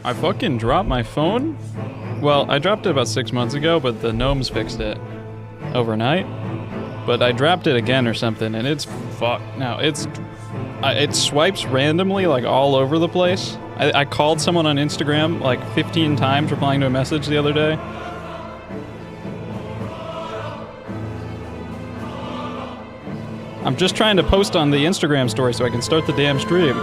I fucking dropped my phone? Well, I dropped it about 6 months ago, but the gnomes fixed it overnight. But I dropped it again or something, and it's fucked now. It swipes randomly, like, all over the place. I called someone on Instagram, like, 15 times replying to a message the other day. I'm just trying to post on the Instagram story so I can start the damn stream.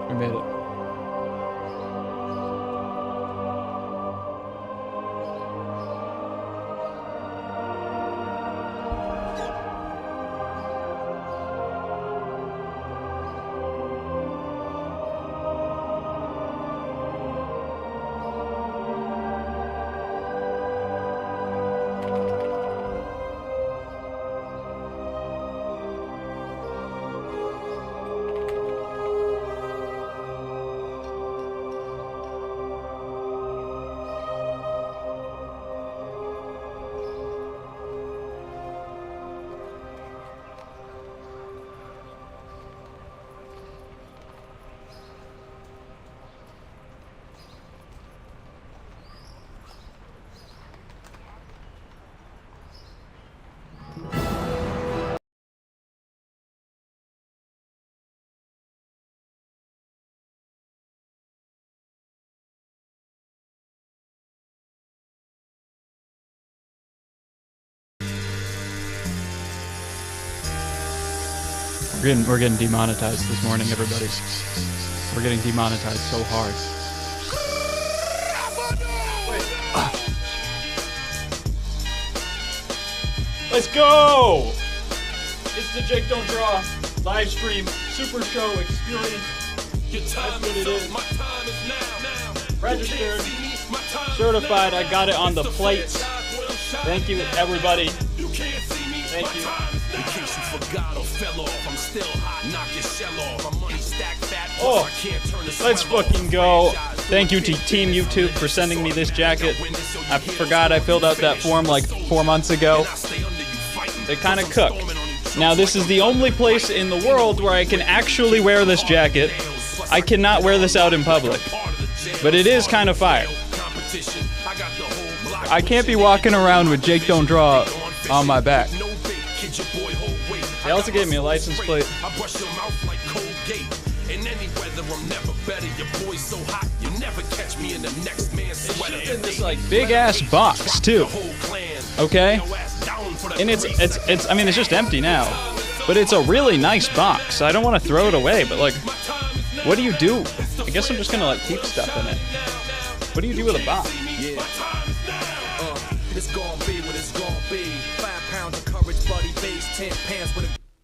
We made it. We're getting demonetized this morning, everybody. We're getting demonetized so hard. Let's go! It's the Jake Don't Draw live stream super show experience. That's what it is. Registered, certified. I got it on the plates. Thank you, everybody. Thank you. Oh, let's fucking go. Thank you to Team YouTube for sending me this jacket. I forgot I filled out that form like 4 months ago. They kind of cooked. Now this is the only place in the world where I can actually wear this jacket. I cannot wear this out in public. But it is kind of fire. I can't be walking around with Jake Don't Draw on my back. They also gave me a license plate. It's in this like big ass box too. Okay? And it's I mean it's just empty now. But it's a really nice box. I don't want to throw it away, but like what do you do? I guess I'm just gonna like keep stuff in it. What do you do with a box? Yeah.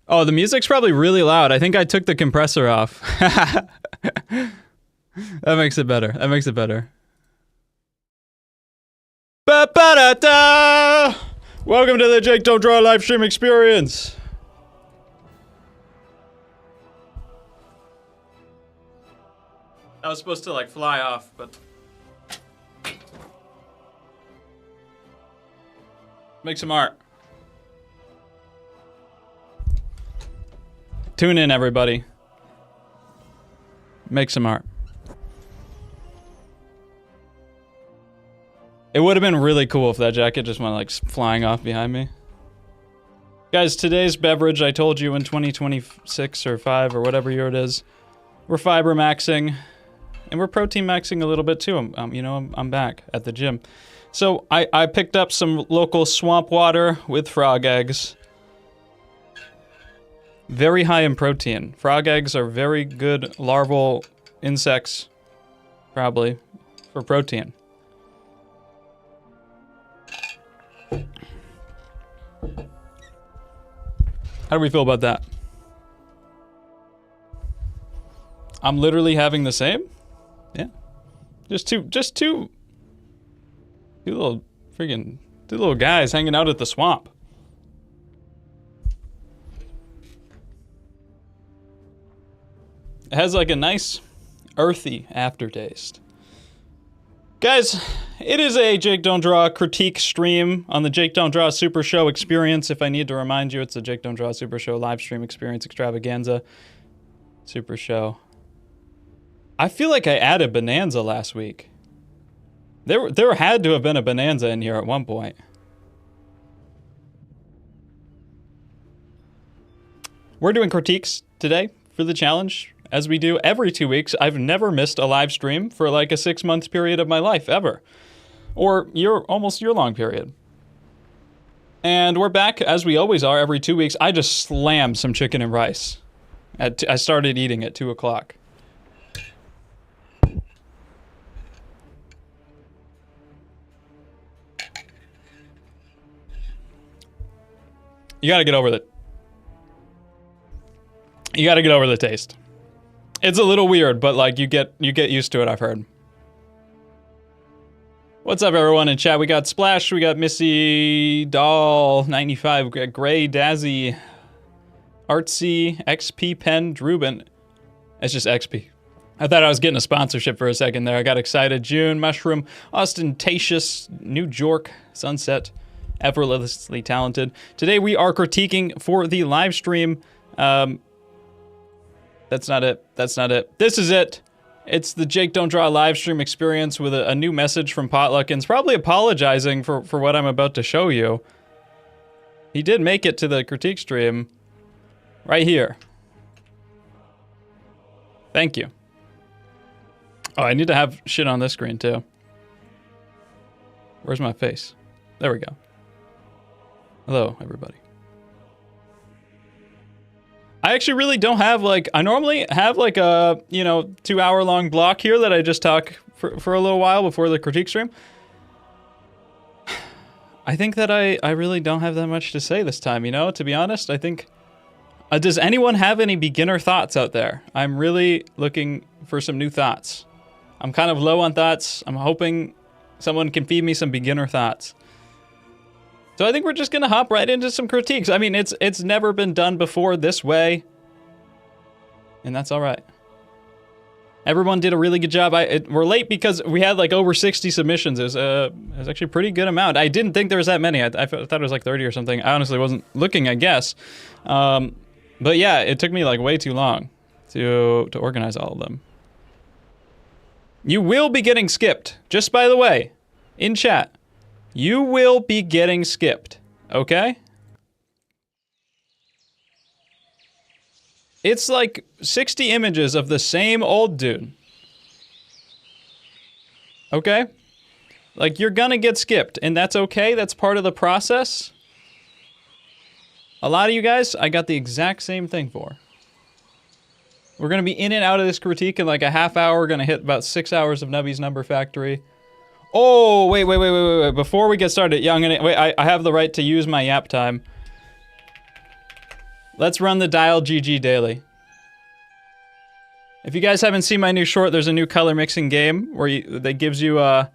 Oh, the music's probably really loud. I think I took the compressor off. That makes it better. That makes it better. Ba-ba-da-da! Welcome to the Jake Don't Draw live stream experience. I was supposed to like fly off, but make some art. Tune in, everybody. Make some art. It would have been really cool if that jacket just went like flying off behind me. Guys, today's beverage, I told you in 2026 or 5 or whatever year it is, we're fiber maxing and we're protein maxing a little bit too. You know, I'm back at the gym. So I picked up some local swamp water with frog eggs. Very high in protein. Frog eggs are very good larval insects, probably, for protein. How do we feel about that? I'm literally having the same? Yeah. Just two little freaking, two little guys hanging out at the swamp. It has like a nice earthy aftertaste. Guys, it is a Jake Don't Draw critique stream on the Jake Don't Draw Super Show experience. If I need to remind you, it's a Jake Don't Draw Super Show live stream experience extravaganza. Super Show. I feel like I added Bonanza last week. There had to have been a Bonanza in here at one point. We're doing critiques today for the challenge, as we do every 2 weeks. I've never missed a live stream for like a 6-month period of my life, ever. Or almost year-long period. And we're back, as we always are, every 2 weeks. I just slammed some chicken and rice. I started eating at 2 o'clock. You gotta get over the taste. It's a little weird, but like you get used to it, I've heard. What's up, everyone in chat? We got Splash, we got Missy, Doll, 95, we got Gray, Dazzy, Artsy, XP Pen, Drubin. It's just XP. I thought I was getting a sponsorship for a second there. I got excited. June, Mushroom, Ostentatious, New York, Sunset, Effortlessly Talented. Today we are critiquing for the live stream. That's not it. That's not it. This is it. It's the Jake Don't Draw live stream experience with a new message from Potluckins, probably apologizing for what I'm about to show you. He did make it to the critique stream right here. Thank you. Oh, I need to have shit on this screen too. Where's my face? There we go. Hello, everybody. I actually really don't have like, I normally have like a, 2-hour-long block here that I just talk for a little while before the critique stream. I think that I really don't have that much to say this time, to be honest. I think, does anyone have any beginner thoughts out there? I'm really looking for some new thoughts. I'm kind of low on thoughts. I'm hoping someone can feed me some beginner thoughts. So I think we're just gonna hop right into some critiques. I mean, it's never been done before this way, and that's all right. Everyone did a really good job. We're late because we had like over 60 submissions. It was actually a pretty good amount. I didn't think there was that many. I thought it was like 30 or something. I honestly wasn't looking, I guess. But yeah, it took me like way too long to organize all of them. You will be getting skipped, just by the way, in chat. You will be getting skipped, okay? It's like 60 images of the same old dude. Okay? Like, you're gonna get skipped, and that's okay. That's part of the process. A lot of you guys, I got the exact same thing for. We're gonna be in and out of this critique in like a half hour. We're gonna hit about 6 hours of Nubby's Number Factory. Oh, wait. Before we get started, yeah, I have the right to use my yap time. Let's run the Dial GG daily. If you guys haven't seen my new short, there's a new color mixing game where that gives you oh,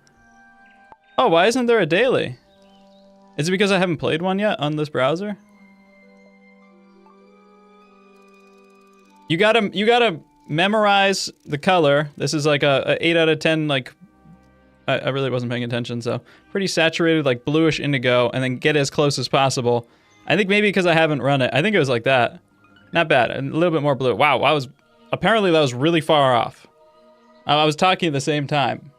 why isn't there a daily? Is it because I haven't played one yet on this browser? You gotta memorize the color. This is like a 8 out of 10, like, I really wasn't paying attention, so pretty saturated, like bluish indigo, and then get as close as possible. I think maybe because I haven't run it. I think it was like that. Not bad. A little bit more blue. Wow, apparently that was really far off. I was talking at the same time.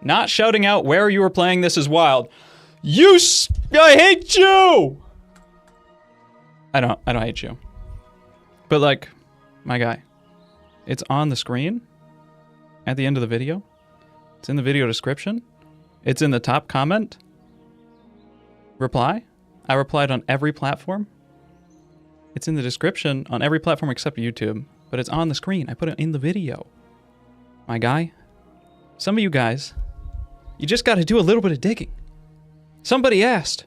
Not shouting out where you were playing this is wild. I hate you! I don't hate you. But like, my guy, it's on the screen. At the end of the video. It's in the video description. It's in the top comment. Reply. I replied on every platform. It's in the description on every platform except YouTube. But it's on the screen. I put it in the video. My guy. Some of you guys, you just got to do a little bit of digging. Somebody asked,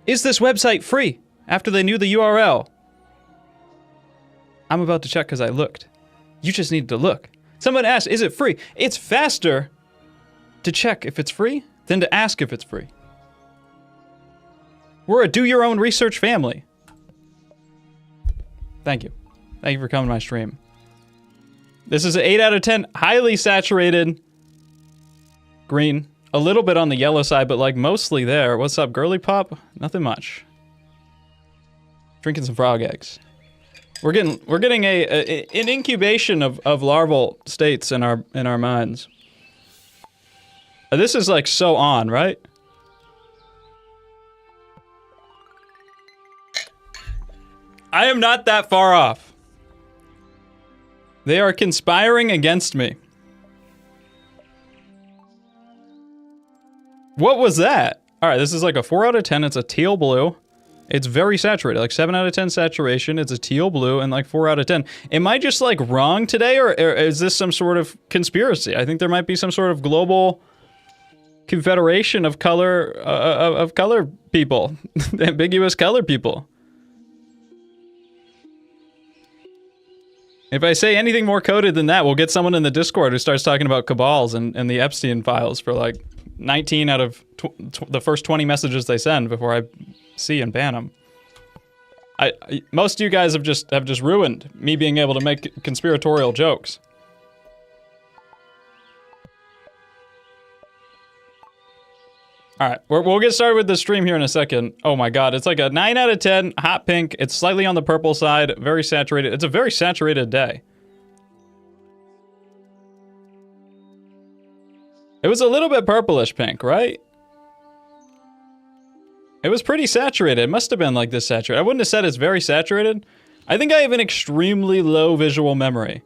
Is this website free? After they knew the URL. I'm about to check because I looked. You just needed to look. Someone asked, is it free? It's faster to check if it's free than to ask if it's free. We're a do-your-own-research family. Thank you. Thank you for coming to my stream. This is an 8 out of 10, highly saturated green. A little bit on the yellow side, but like mostly there. What's up, girly pop? Nothing much. Drinking some frog eggs. We're getting an incubation of larval states in our minds. This is like so on, right? I am not that far off. They are conspiring against me. What was that? All right, this is like a 4 out of 10. It's a teal blue. It's very saturated, like 7 out of 10 saturation. It's a teal blue and like 4 out of 10. Am I just like wrong today, or is this some sort of conspiracy? I think there might be some sort of global confederation of color people, ambiguous color people. If I say anything more coded than that, we'll get someone in the Discord who starts talking about cabals and the Epstein files for like 19 out of the first 20 messages they send before I see and ban them. Most of you guys have just ruined me being able to make conspiratorial jokes. All right, we'll get started with the stream here in a second. Oh my god, it's like a 9 out of 10, hot pink. It's slightly on the purple side, very saturated. It's a very saturated day. It was a little bit purplish pink, right? It was pretty saturated. It must have been like this saturated. I wouldn't have said it's very saturated. I think I have an extremely low visual memory.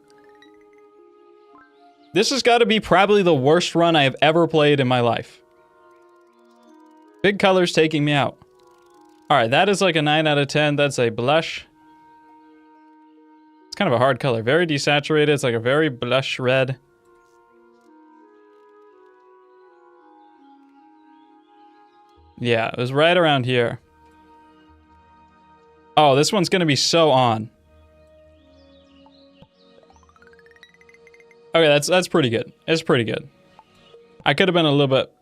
This has got to be probably the worst run I have ever played in my life. Big colors taking me out. Alright, that is like a 9 out of 10. That's a blush. It's kind of a hard color. Very desaturated. It's like a very blush red. Yeah, it was right around here. Oh, this one's gonna be so on. Okay, that's pretty good. It's pretty good. I could have been a little bit...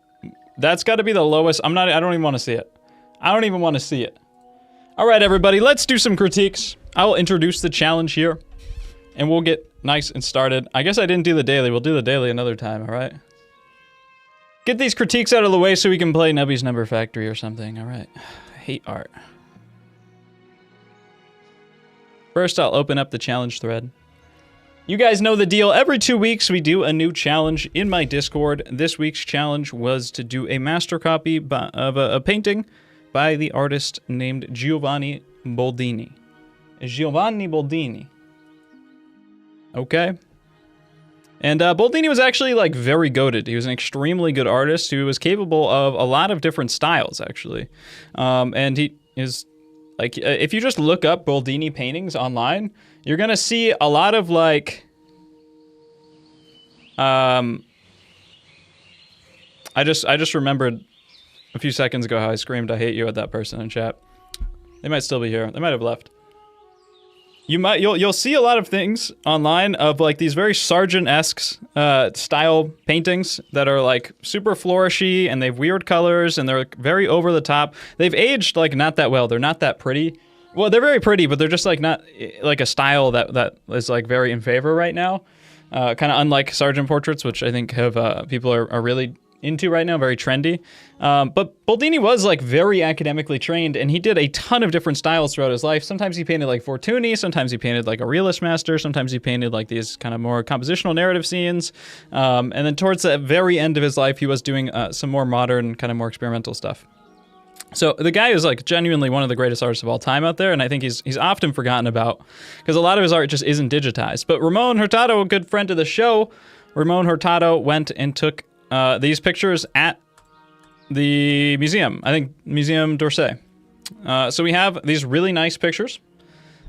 That's got to be the lowest. I don't even want to see it. I don't even want to see it. All right, everybody, let's do some critiques. I will introduce the challenge here, and we'll get nice and started. I guess I didn't do the daily. We'll do the daily another time, all right? Get these critiques out of the way so we can play Nubby's Number Factory or something, all right? I hate art. First, I'll open up the challenge thread. You guys know the deal. Every 2 weeks, we do a new challenge in my Discord. This week's challenge was to do a master copy of a painting by the artist named Giovanni Boldini. Giovanni Boldini. Okay. And Boldini was actually, like, very goated. He was an extremely good artist who was capable of a lot of different styles, actually. And he is... Like, if you just look up Boldini paintings online, you're gonna see a lot of, like... I just remembered a few seconds ago how I screamed, "I hate you" at that person in chat. They might still be here. They might have left. You'll see a lot of things online of, like, these very Sargent-esque style paintings that are, like, super flourishy, and they have weird colors, and they're very over the top. They've aged, like, not that well. They're not that pretty. Well, they're very pretty, but they're just, like, not, like, a style that is, like, very in favor right now. Kind of unlike Sargent portraits, which I think have people are really into right now, very trendy. But Boldini was, like, very academically trained, and he did a ton of different styles throughout his life. Sometimes he painted like Fortuny, sometimes he painted like a realist master, sometimes he painted like these kind of more compositional narrative scenes. And then towards the very end of his life, he was doing some more modern, kind of more experimental stuff. So the guy is, like, genuinely one of the greatest artists of all time out there, and I think he's often forgotten about because a lot of his art just isn't digitized. But Ramon Hurtado, a good friend of the show, Ramon Hurtado went and took these pictures at the museum, I think Museum d'Orsay. So we have these really nice pictures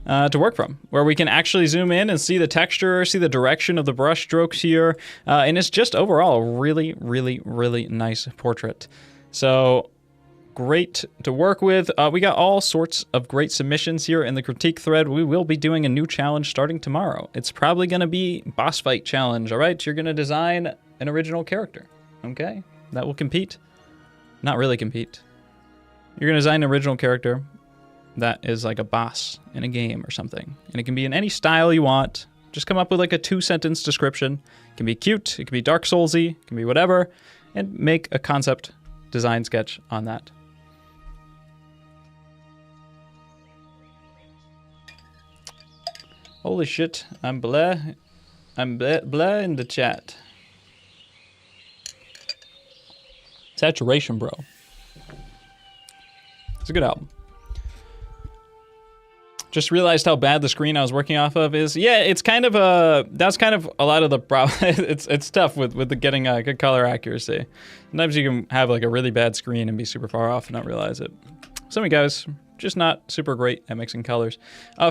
to work from, where we can actually zoom in and see the texture, see the direction of the brush strokes here, and it's just overall a really, really, really nice portrait. So great to work with. We got all sorts of great submissions here in the critique thread. We will be doing a new challenge starting tomorrow. It's probably going to be boss fight challenge, all right? You're going to design an original character, okay? That will compete. Not really compete. You're going to design an original character that is like a boss in a game or something. And it can be in any style you want. Just come up with like a 2-sentence description. It can be cute, it can be Dark Soulsy, it can be whatever, and make a concept design sketch on that. Holy shit, I'm blah in the chat. Saturation, bro. It's a good album. Just realized how bad the screen I was working off of is. Yeah, it's kind of that's kind of a lot of the problem. it's tough with the getting good color accuracy. Sometimes you can have like a really bad screen and be super far off and not realize it. Some of you guys just not super great at mixing colors.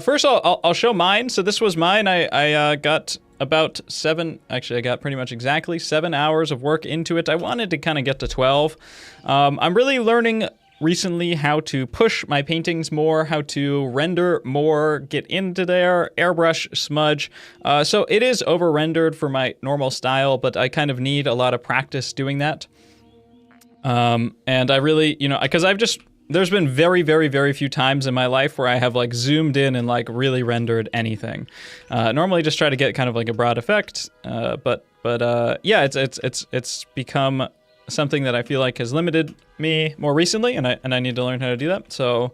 First I'll show mine. So this was mine. I got about 7, actually I got pretty much exactly 7 hours of work into it. I wanted to kind of get to 12. I'm really learning recently how to push my paintings more, how to render more, get into there, airbrush, smudge. So it is over-rendered for my normal style, but I kind of need a lot of practice doing that. And I really, you know, because there's been very, very, very few times in my life where I have like zoomed in and like really rendered anything. Normally just try to get kind of like a broad effect, but yeah, it's become something that I feel like has limited me more recently, and I need to learn how to do that. So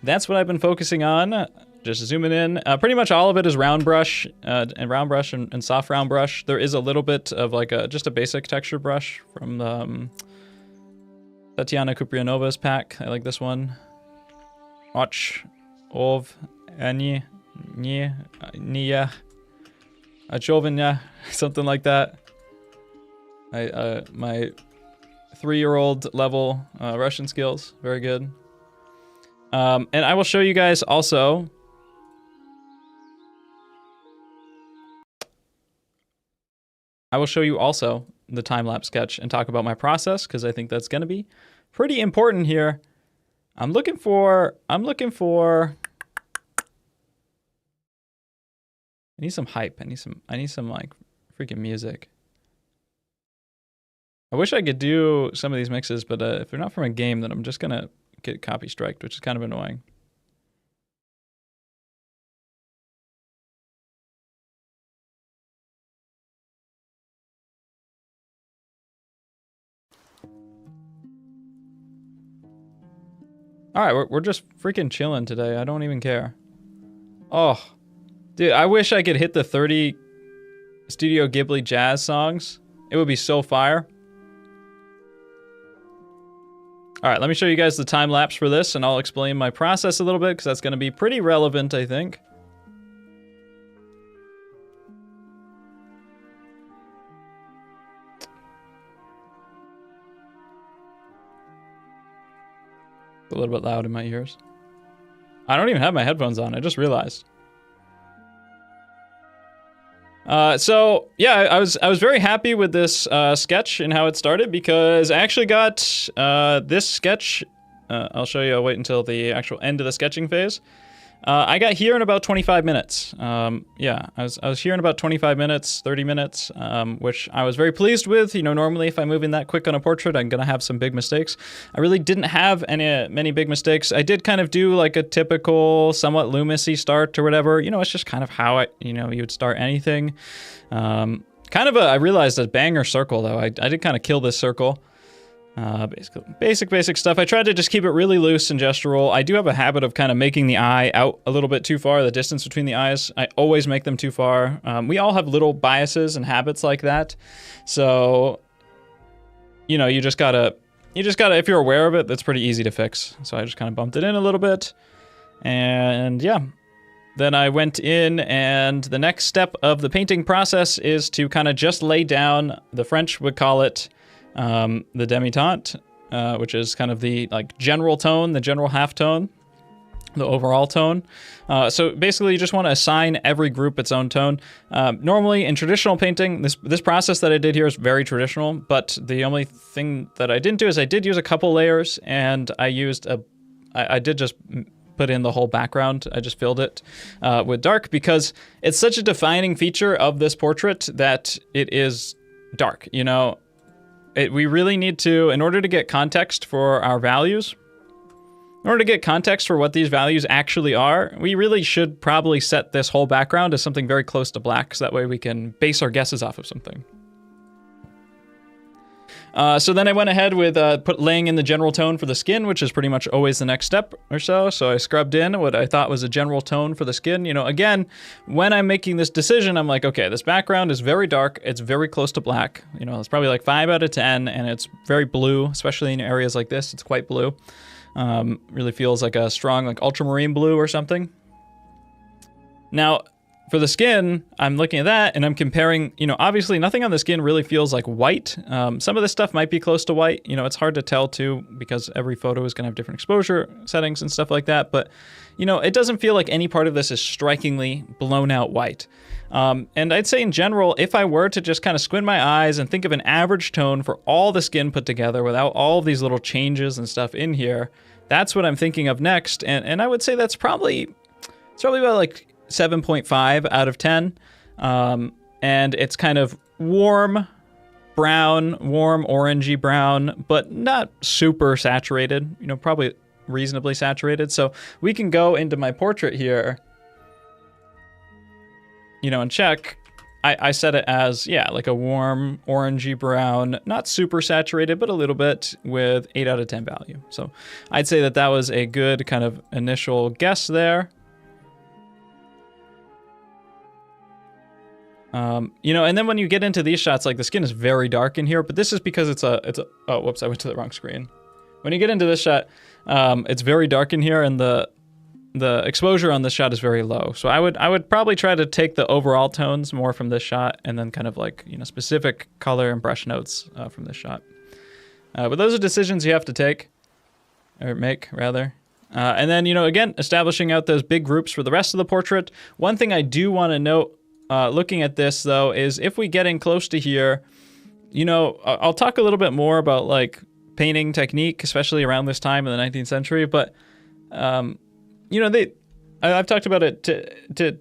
that's what I've been focusing on. Just zooming in. Pretty much all of it is round brush and soft round brush. There is a little bit of like just a basic texture brush from Tatiana Kuprianova's pack. I like this one. Och ov ani nia achovina, something like that. My 3-year-old level Russian skills, very good. And I will show you guys also. I will show you also the time-lapse sketch and talk about my process, because I think that's going to be pretty important here. I'm looking for. I need some hype. I need some like freaking music. I wish I could do some of these mixes, but if they're not from a game, then I'm just gonna get copy striked, which is kind of annoying. All right, we're just freaking chilling today. I don't even care. Oh, dude, I wish I could hit the 30 Studio Ghibli jazz songs. It would be so fire. All right, let me show you guys the time lapse for this, and I'll explain my process a little bit, because that's going to be pretty relevant, I think. A little bit loud in my ears. I don't even have my headphones on, I just realized. So yeah, I was very happy with this sketch and how it started, because I actually got this sketch. I'll show you. I'll wait until the actual end of the sketching phase. I got here in about 25 minutes. Yeah, I was here in about 25 minutes, 30 minutes, which I was very pleased with. You know, normally if I'm moving that quick on a portrait, I'm gonna have some big mistakes. I really didn't have many big mistakes. I did kind of do like a typical, somewhat Loomis-y start or whatever. You know, it's just kind of how you would start anything. Kind of I realized a banger circle though. I did kind of kill this circle. Basically, basic stuff. I tried to just keep it really loose and gestural. I do have a habit of kind of making the eye out a little bit too far, the distance between the eyes. I always make them too far. We all have little biases and habits like that. So, you know, you just gotta, if you're aware of it, that's pretty easy to fix. So I just kind of bumped it in a little bit. And yeah. Then I went in, and the next step of the painting process is to kind of just lay down, the French would call it, the demi-teinte, which is kind of the like general tone, the general half tone. the overall tone. So basically, you just want to assign every group its own tone. Normally, in traditional painting, this process that I did here is very traditional, but the only thing that I didn't do is I did use a couple layers, and I did just put in the whole background. I just filled it with dark because it's such a defining feature of this portrait that it is dark. You know, we really need to, in order to get context for our values, in order to get context for what these values actually are, we really should probably set this whole background as something very close to black, so that way we can base our guesses off of something. So then I went ahead with laying in the general tone for the skin, which is pretty much always the next step or so. So I scrubbed in what I thought was a general tone for the skin. You know, again, when I'm making this decision, I'm like, okay, this background is very dark. It's very close to black. You know, it's probably like 5 out of 10, and it's very blue, especially in areas like this. It's quite blue. Really feels like a strong, like ultramarine blue or something. Now, for the skin, I'm looking at that and I'm comparing, you know, obviously nothing on the skin really feels like white. Some of this stuff might be close to white. You know, it's hard to tell too because every photo is going to have different exposure settings and stuff like that. But, you know, it doesn't feel like any part of this is strikingly blown out white. And I'd say in general, if I were to just kind of squint my eyes and think of an average tone for all the skin put together without all of these little changes and stuff in here, that's what I'm thinking of next. And I would say it's probably about like 7.5 out of 10. And it's kind of warm brown, warm orangey brown, but not super saturated, you know, probably reasonably saturated. So we can go into my portrait here, you know, and check. I set it as, yeah, like a warm orangey brown, not super saturated, but a little bit, with 8 out of 10 value. So I'd say that was a good kind of initial guess there. You know, and then when you get into these shots, like the skin is very dark in here, but this is because it's a, oh, whoops, I went to the wrong screen. When you get into this shot, it's very dark in here, and the exposure on this shot is very low. So I would probably try to take the overall tones more from this shot, and then kind of like, you know, specific color and brush notes from this shot. But those are decisions you have to take, or make rather. And then, you know, again, establishing out those big groups for the rest of the portrait. One thing I do want to note, looking at this though, is if we get in close to here, you know, I'll talk a little bit more about like painting technique, especially around this time in the 19th century. But, you know, I've talked about it to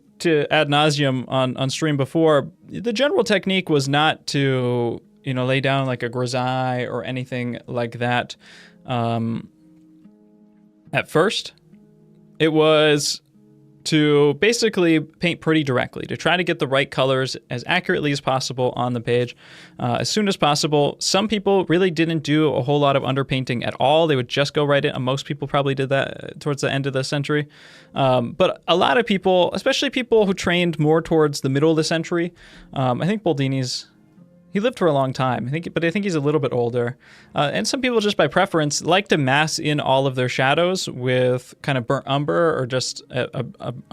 ad nauseum on stream before. The general technique was not to, you know, lay down like a grisaille or anything like that. At first, it was to basically paint pretty directly, to try to get the right colors as accurately as possible on the page as soon as possible. Some people really didn't do a whole lot of underpainting at all. They would just go right in. Most people probably did that towards the end of the century. But a lot of people, especially people who trained more towards the middle of the century, I think Boldini's, he lived for a long time, but I think he's a little bit older. And some people, just by preference, like to mass in all of their shadows with kind of burnt umber or just a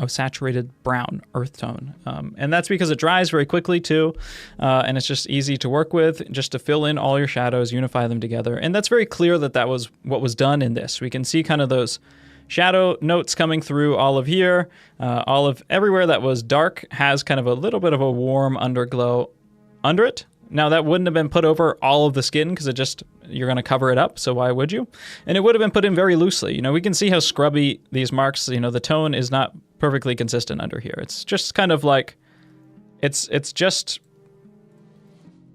saturated brown earth tone. And that's because it dries very quickly too, and it's just easy to work with, just to fill in all your shadows, unify them together. And that's very clear that was what was done in this. We can see kind of those shadow notes coming through all of here. All of everywhere that was dark has kind of a little bit of a warm underglow under it. Now, that wouldn't have been put over all of the skin because you're going to cover it up, so why would you? And it would have been put in very loosely. You know, we can see how scrubby these marks, you know, the tone is not perfectly consistent under here. It's just kind of like, it's just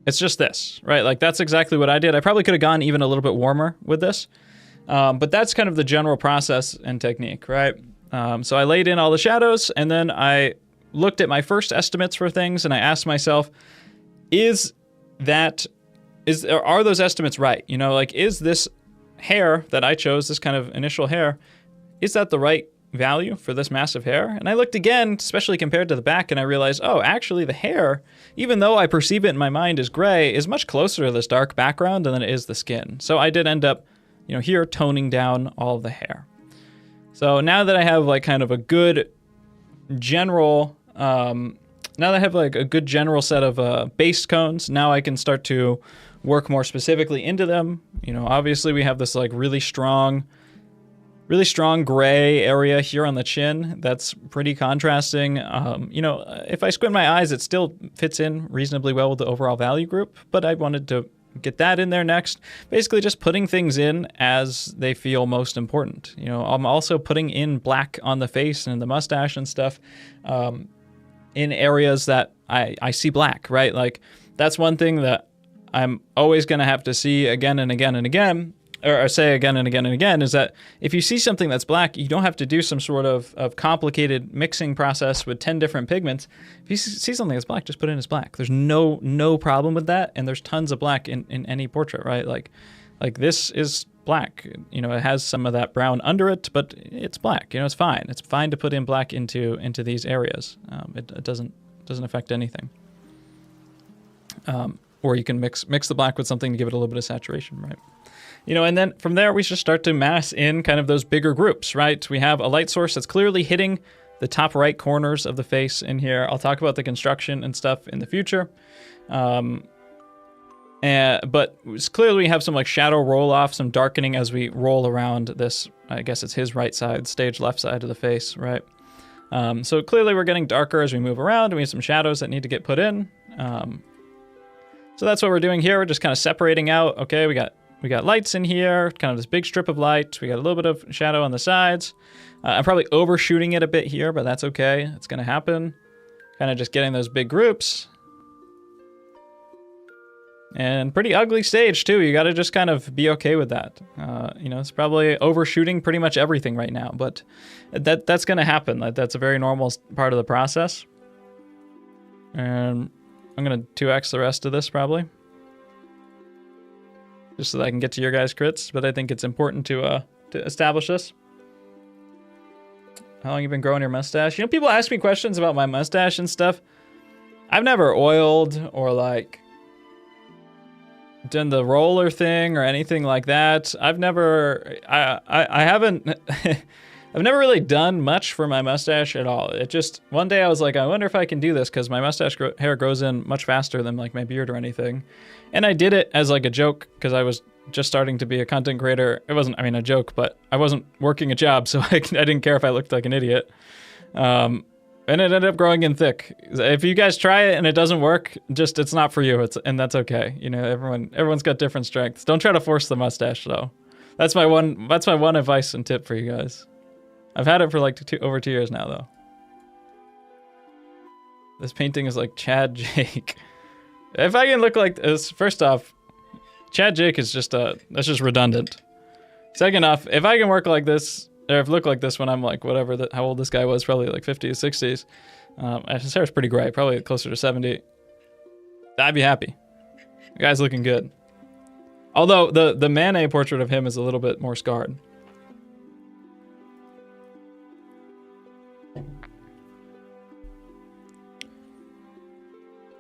this, right? Like, that's exactly what I did. I probably could have gone even a little bit warmer with this, but that's kind of the general process and technique, right? So I laid in all the shadows, and then I looked at my first estimates for things, and I asked myself, are those estimates right? You know, like, is this hair that I chose, this kind of initial hair, is that the right value for this massive hair? And I looked again, especially compared to the back, and I realized, oh, actually the hair, even though I perceive it in my mind as gray, is much closer to this dark background than it is the skin. So I did end up, you know, here toning down all of the hair. So now that I have like kind of a good general, now that I have like a good general set of base cones, now I can start to work more specifically into them. You know, obviously we have this like really strong really strong gray area here on the chin. That's pretty contrasting. You know, if I squint my eyes, it still fits in reasonably well with the overall value group, but I wanted to get that in there next. Basically just putting things in as they feel most important. You know, I'm also putting in black on the face and the mustache and stuff in areas that I see black, right? Like, that's one thing that I'm always going to have to see again and again and again, or say again and again and again, is that if you see something that's black, you don't have to do some sort of complicated mixing process with 10 different pigments. If you see something that's black, just put it in as black. There's no problem with that, and there's tons of black in any portrait, right? Like this is black. You know, it has some of that brown under it, but it's black. You know, it's fine. It's fine to put in black into these areas. It doesn't affect anything. Or you can mix the black with something to give it a little bit of saturation, right? You know, and then from there, we just start to mass in kind of those bigger groups, right? We have a light source that's clearly hitting the top right corners of the face in here. I'll talk about the construction and stuff in the future. But clearly we have some like shadow roll off, some darkening as we roll around this, I guess it's his right side, stage left side of the face, right? So clearly we're getting darker as we move around, and we have some shadows that need to get put in. So that's what we're doing here. We're just kind of separating out. Okay, we got lights in here, kind of this big strip of light. We got a little bit of shadow on the sides. I'm probably overshooting it a bit here, but that's okay. It's going to happen. Kind of just getting those big groups. And pretty ugly stage, too. You got to just kind of be okay with that. You know, it's probably overshooting pretty much everything right now, but that's going to happen. That's a very normal part of the process. And I'm going to 2x the rest of this, probably. Just so that I can get to your guys' crits, but I think it's important to establish this. How long you been growing your mustache? You know, people ask me questions about my mustache and stuff. I've never oiled or like done the roller thing or anything like that. I haven't I've never really done much for my mustache at all. It just, one day I was like, I wonder if I can do this because my mustache hair grows in much faster than like my beard or anything. And I did it as like a joke because I was just starting to be a content creator. It wasn't, I mean, a joke, but I wasn't working a job, so I didn't care if I looked like an idiot. And it ended up growing in thick. If you guys try it and it doesn't work, just, it's not for you. And that's okay. You know, everyone's got different strengths. Don't try to force the mustache though. That's my one advice and tip for you guys. I've had it for like over 2 years now, though. This painting is like Chad Jake. If I can look like this, first off, Chad Jake is just that's just redundant. Second off, if I can work like this, or look like this when I'm like whatever, how old this guy was, probably like 50s, 60s. His hair's pretty gray, probably closer to 70. I'd be happy. The guy's looking good. Although the Manet portrait of him is a little bit more scarred.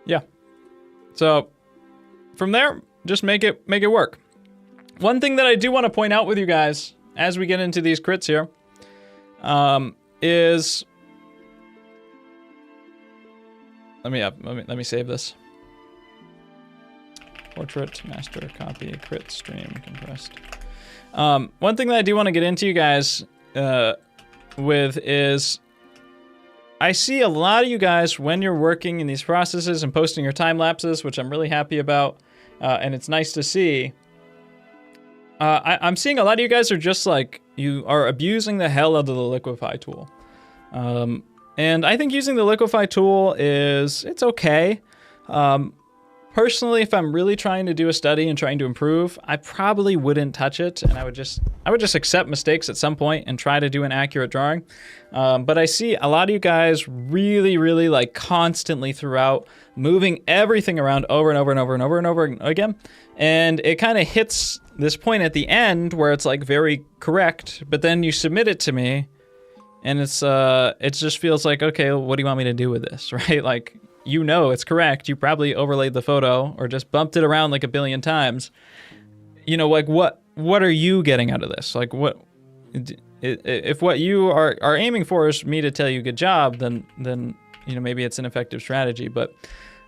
Yeah. So from there, just make it work. One thing that I do want to point out with you guys as we get into these crits here is let me save this. Portrait master copy crit stream compressed. One thing that I do want to get into you guys with is I see a lot of you guys when you're working in these processes and posting your time lapses, which I'm really happy about, and it's nice to see. I'm seeing a lot of you guys are just like, you are abusing the hell out of the liquify tool. And I think using the liquify tool it's okay. Personally, if I'm really trying to do a study and trying to improve, I probably wouldn't touch it, and I would just accept mistakes at some point and try to do an accurate drawing. But I see a lot of you guys really like constantly throughout moving everything around over and over and over and over and over again. And it kind of hits this point at the end where it's like very correct, but then you submit it to me and it just feels like, okay, what do you want me to do with this, right? Like, you know it's correct. You probably overlaid the photo or just bumped it around like a billion times. You know, like what are you getting out of this? Like if what you are aiming for is me to tell you good job, then you know, maybe it's an effective strategy. But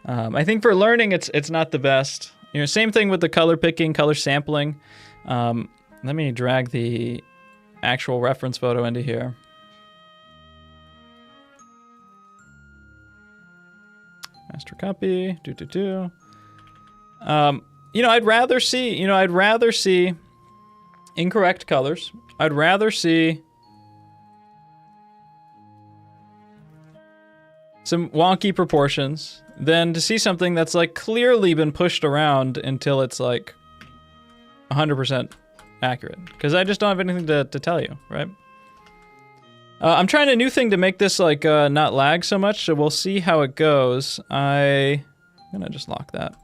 I think for learning, it's not the best. You know, same thing with the color picking, color sampling. Let me drag the actual reference photo into here. Master copy. You know, I'd rather see incorrect colors. I'd rather see some wonky proportions than to see something that's like clearly been pushed around until it's like 100% accurate. Because I just don't have anything to tell you, right? I'm trying a new thing to make this like not lag so much, so we'll see how it goes. I'm gonna just lock that.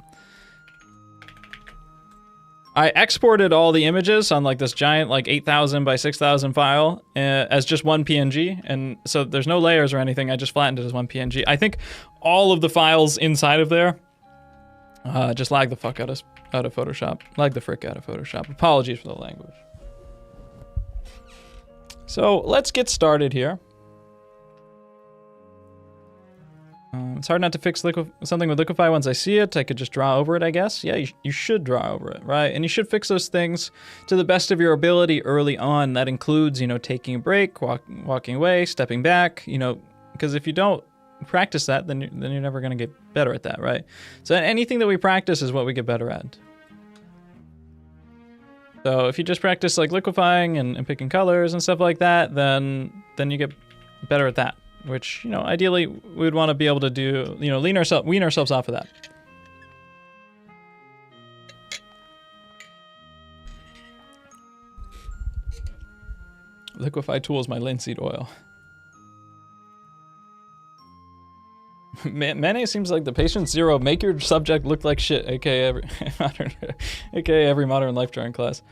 I exported all the images on like this giant like 8,000 by 6,000 file as just one PNG, and so there's no layers or anything. I just flattened it as one PNG. I think all of the files inside of there just lag the fuck out of Photoshop. Lag the frick out of Photoshop. Apologies for the language. So let's get started here. It's hard not to fix something with Liquify once I see it. I could just draw over it, I guess. Yeah, you should draw over it, right? And you should fix those things to the best of your ability early on. That includes, you know, taking a break, walking away, stepping back, you know, because if you don't practice that, then you're never going to get better at that, right? So anything that we practice is what we get better at. So if you just practice like liquefying and picking colors and stuff like that, then you get better at that. Which, you know, ideally we would want to be able to do, you know, wean ourselves off of that. Liquify tool is my linseed oil. Mane seems like the patient zero. Make your subject look like shit, aka every modern life drawing class.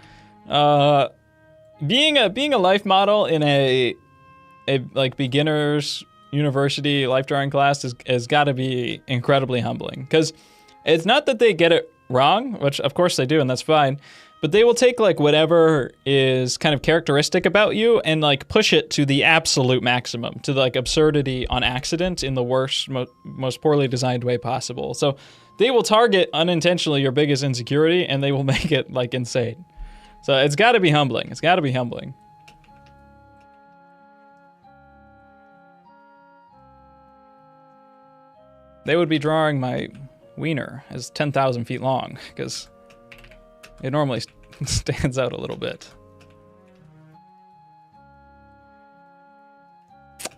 Being a life model in a like beginner's university life drawing class has got to be incredibly humbling, because it's not that they get it wrong, which of course they do, and that's fine, but they will take like whatever is kind of characteristic about you and like push it to the absolute maximum, to like absurdity on accident in the worst, most poorly designed way possible. So they will target unintentionally your biggest insecurity and they will make it like insane. So it's got to be humbling. It's got to be humbling. They would be drawing my wiener as 10,000 feet long, because it normally stands out a little bit.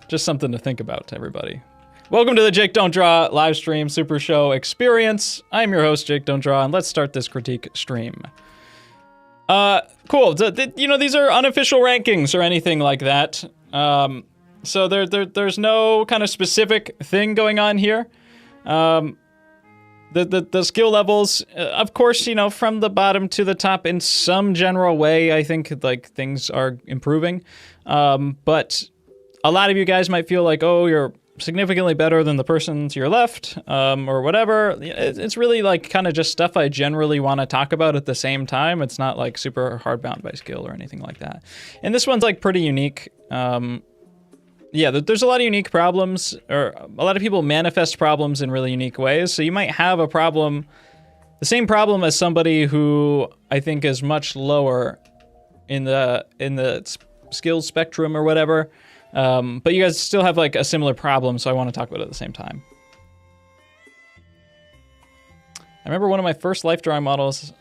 Just something to think about, everybody. Welcome to the Jake Don't Draw live stream super show experience. I'm your host, Jake Don't Draw, and let's start this critique stream. Cool. You know, these are unofficial rankings or anything like that. So there's no kind of specific thing going on here. The skill levels, of course, you know, from the bottom to the top in some general way, I think like things are improving. But a lot of you guys might feel like, oh, you're significantly better than the person to your left, or whatever. It's really like kind of just stuff I generally want to talk about at the same time. It's not like super hardbound by skill or anything like that. And this one's like pretty unique. Yeah, there's a lot of unique problems, or a lot of people manifest problems in really unique ways. So you might have a problem, the same problem as somebody who I think is much lower in the skills spectrum or whatever. But you guys still have like a similar problem, so I want to talk about it at the same time. I remember one of my first life drawing models.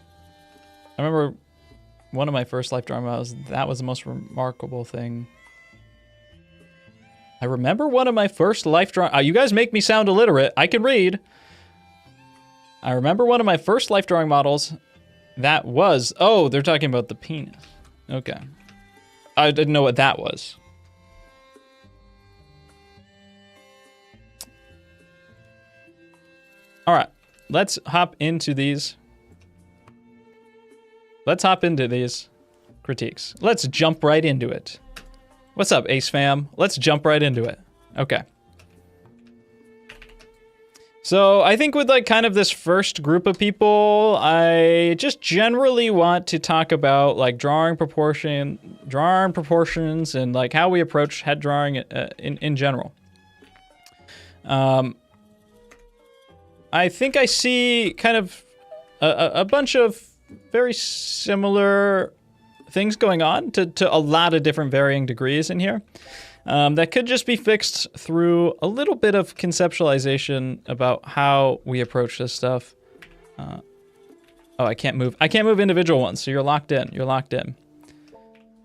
That was the most remarkable thing. I remember one of my first life drawing... you guys make me sound illiterate. I can read. I remember one of my first life drawing models. That was... Oh, they're talking about the penis. Okay. I didn't know what that was. All right. Let's hop into these. Critiques. Let's jump right into it. What's up, Ace fam? Let's jump right into it. Okay. So I think with like kind of this first group of people, I just generally want to talk about like drawing proportions and like how we approach head drawing in general. I think I see kind of a bunch of very similar things going on to a lot of different varying degrees in here. That could just be fixed through a little bit of conceptualization about how we approach this stuff. Oh, I can't move. I can't move individual ones, so you're locked in. You're locked in.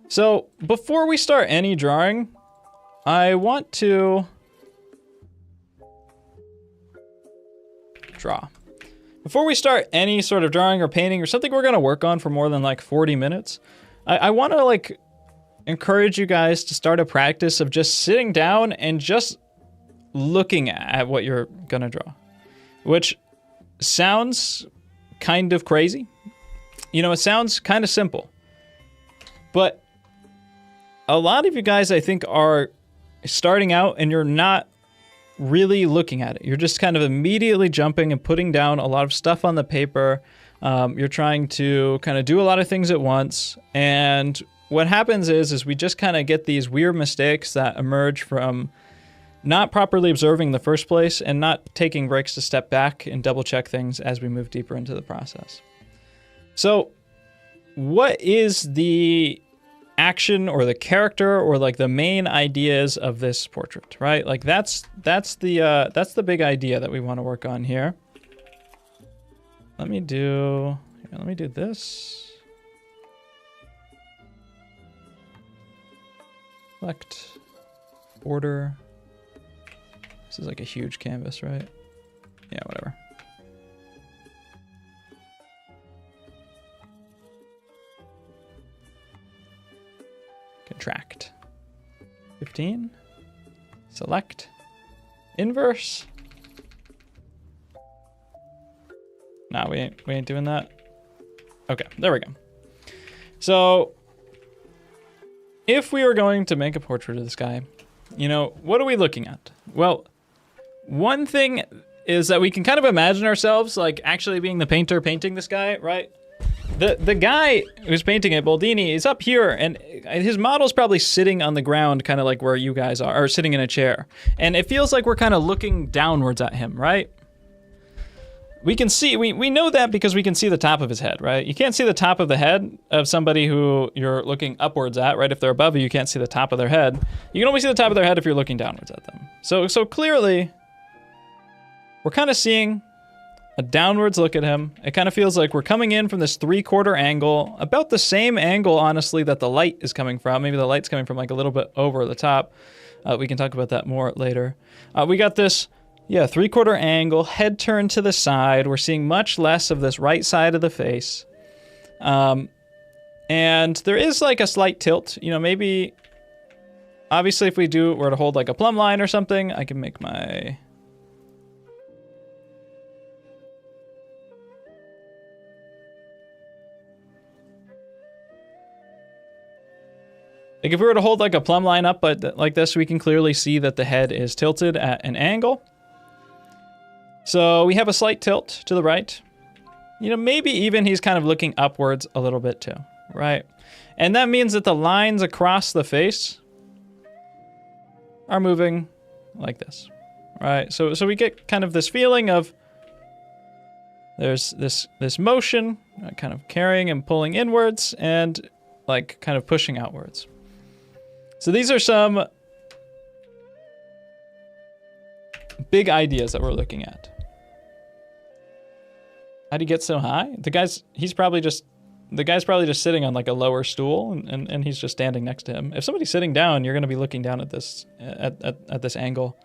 So before we start any drawing, I want to draw. Before we start any sort of drawing or painting or something we're going to work on for more than like 40 minutes, I want to like encourage you guys to start a practice of just sitting down and just looking at what you're gonna draw, which sounds kind of crazy. You know, it sounds kind of simple, but a lot of you guys, I think, are starting out and you're not really looking at it. You're just kind of immediately jumping and putting down a lot of stuff on the paper. You're trying to kind of do a lot of things at once, and what happens is we just kind of get these weird mistakes that emerge from not properly observing in the first place and not taking breaks to step back and double check things as we move deeper into the process. So what is the action or the character or like the main ideas of this portrait, right? Like that's the big idea that we want to work on here. Let me do this. Select, border. This is like a huge canvas, right? Yeah, whatever. Contract. 15. Select. Inverse. Nah, we ain't doing that. Okay, there we go. So if we were going to make a portrait of this guy, you know, what are we looking at? Well, one thing is that we can kind of imagine ourselves like actually being the painter painting this guy, right? The guy who's painting it, Boldini, is up here, and his model's probably sitting on the ground, kind of like where you guys are, or sitting in a chair. And it feels like we're kind of looking downwards at him, right? We can see, we know that because we can see the top of his head, right? You can't see the top of the head of somebody who you're looking upwards at, right? If they're above you, you can't see the top of their head. You can only see the top of their head if you're looking downwards at them. So clearly, we're kind of seeing a downwards look at him. It kind of feels like we're coming in from this 3/4 angle, about the same angle, honestly, that the light is coming from. Maybe the light's coming from like a little bit over the top. We can talk about that more later. We got this, 3/4 angle, head turned to the side. We're seeing much less of this right side of the face. And there is like a slight tilt. You know, maybe, obviously if we were to hold like a plumb line or something, I can make my... Like if we were to hold like a plumb line up but like this, we can clearly see that the head is tilted at an angle. So we have a slight tilt to the right. You know, maybe even he's kind of looking upwards a little bit too, right? And that means that the lines across the face are moving like this, right? So we get kind of this feeling of there's this motion kind of carrying and pulling inwards and like kind of pushing outwards. So these are some big ideas that we're looking at. How'd he get so high? The guy's probably just sitting on like a lower stool and he's just standing next to him. If somebody's sitting down, you're gonna be looking down at this at this angle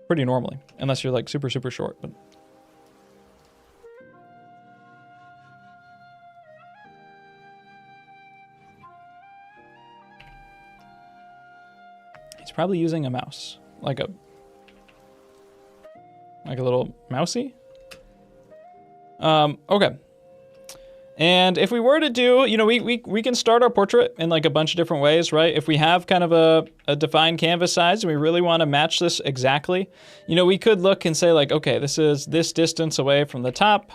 pretty normally, unless you're like super, super short, but he's probably using a mouse, like a little mousey. Okay. And if we were to do, you know, we can start our portrait in like a bunch of different ways, right? If we have kind of a defined canvas size and we really want to match this exactly, you know, we could look and say like, okay, this is this distance away from the top.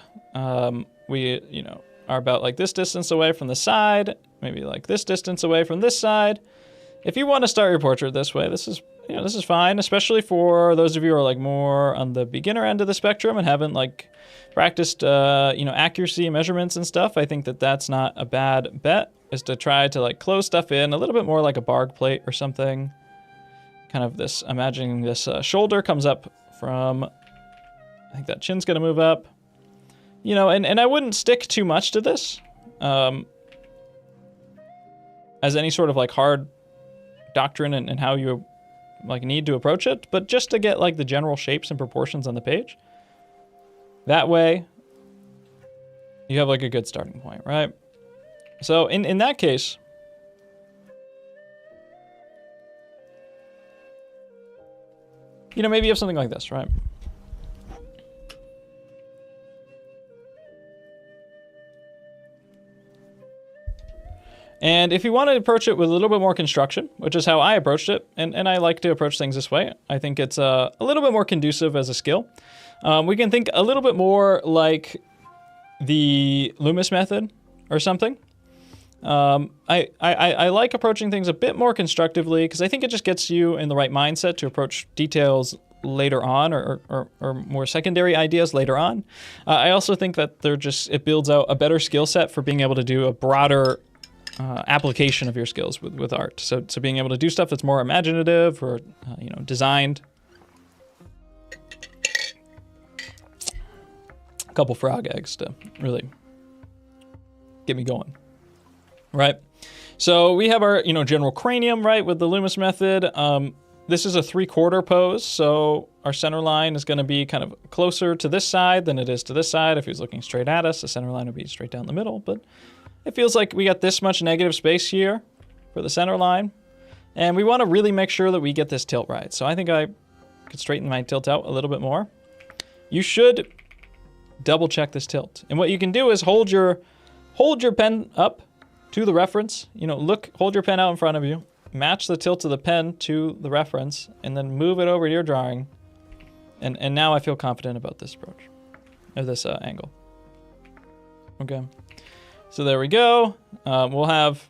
We, you know, are about like this distance away from the side, maybe like this distance away from this side. If you want to start your portrait this way, this is you know, this is fine, especially for those of you who are like more on the beginner end of the spectrum and haven't like practiced, you know, accuracy measurements and stuff. I think that that's not a bad bet, is to try to like close stuff in a little bit more like a barg plate or something. Kind of this, imagining this shoulder comes up from, I think that chin's gonna move up. You know, and I wouldn't stick too much to this as any sort of like hard doctrine and how you like need to approach it, but just to get like the general shapes and proportions on the page. That way you have like a good starting point, right? So in that case, you know, maybe you have something like this, right? And if you want to approach it with a little bit more construction, which is how I approached it, and I like to approach things this way, I think it's a little bit more conducive as a skill. We can think a little bit more like the Loomis method or something. I like approaching things a bit more constructively because I think it just gets you in the right mindset to approach details later on, or more secondary ideas later on. I also think that it builds out a better skill set for being able to do a broader application of your skills with art. So being able to do stuff that's more imaginative or you know, designed. A couple frog eggs to really get me going, right? So we have our, you know, general cranium, right, with the Loomis method. This is a 3/4 pose, so our center line is going to be kind of closer to this side than it is to this side. If he was looking straight at us, the center line would be straight down the middle, but it feels like we got this much negative space here for the center line. And we want to really make sure that we get this tilt right. So I think I could straighten my tilt out a little bit more. You should double check this tilt. And what you can do is hold your pen up to the reference. You know, hold your pen out in front of you, match the tilt of the pen to the reference, and then move it over to your drawing. And now I feel confident about this approach, or this angle. Okay. So there we go. We'll have,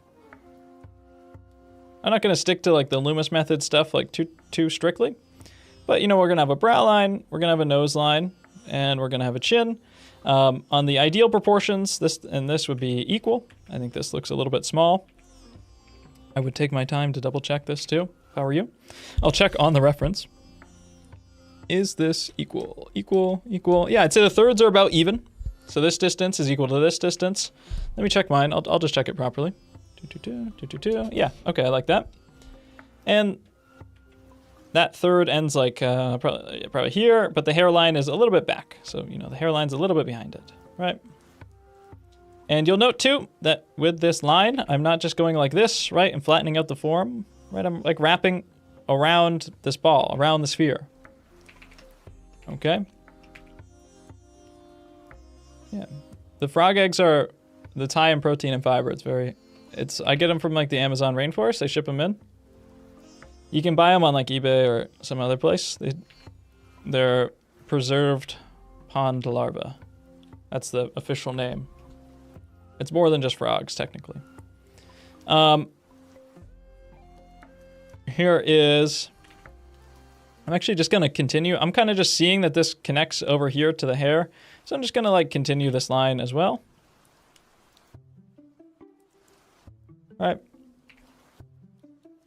I'm not going to stick to like the Loomis method stuff like too strictly, but you know, we're going to have a brow line, we're going to have a nose line, and we're going to have a chin. On the ideal proportions, this would be equal. I think this looks a little bit small. I would take my time to double check this too. If I were you, I'll check on the reference. Is this equal? Equal? Yeah, I'd say the thirds are about even. So this distance is equal to this distance. Let me check mine. I'll just check it properly. 222. Yeah, okay, I like that. And that third ends like probably here, but the hairline is a little bit back. So, you know, the hairline's a little bit behind it, right? And you'll note too that with this line, I'm not just going like this, right, and flattening out the form, right? I'm like wrapping around this ball, around the sphere. Okay? Yeah, the frog eggs are high in protein and fiber. I get them from like the Amazon rainforest. They ship them in. You can buy them on like eBay or some other place. They're preserved pond larvae. That's the official name. It's more than just frogs, technically. Here is, I'm actually just gonna continue. I'm kind of just seeing that this connects over here to the hair. So I'm just gonna like continue this line as well. All right.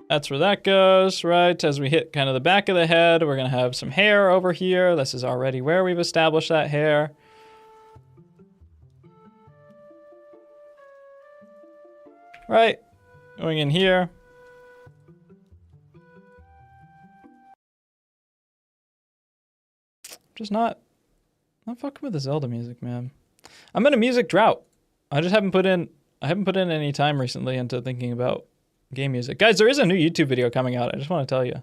That's where that goes, right? As we hit kind of the back of the head, we're gonna have some hair over here. This is already where we've established that hair. Right, going in here. Just not fucking with the Zelda music, man. I'm in a music drought. I haven't put in any time recently into thinking about game music. Guys, there is a new YouTube video coming out. I just want to tell you.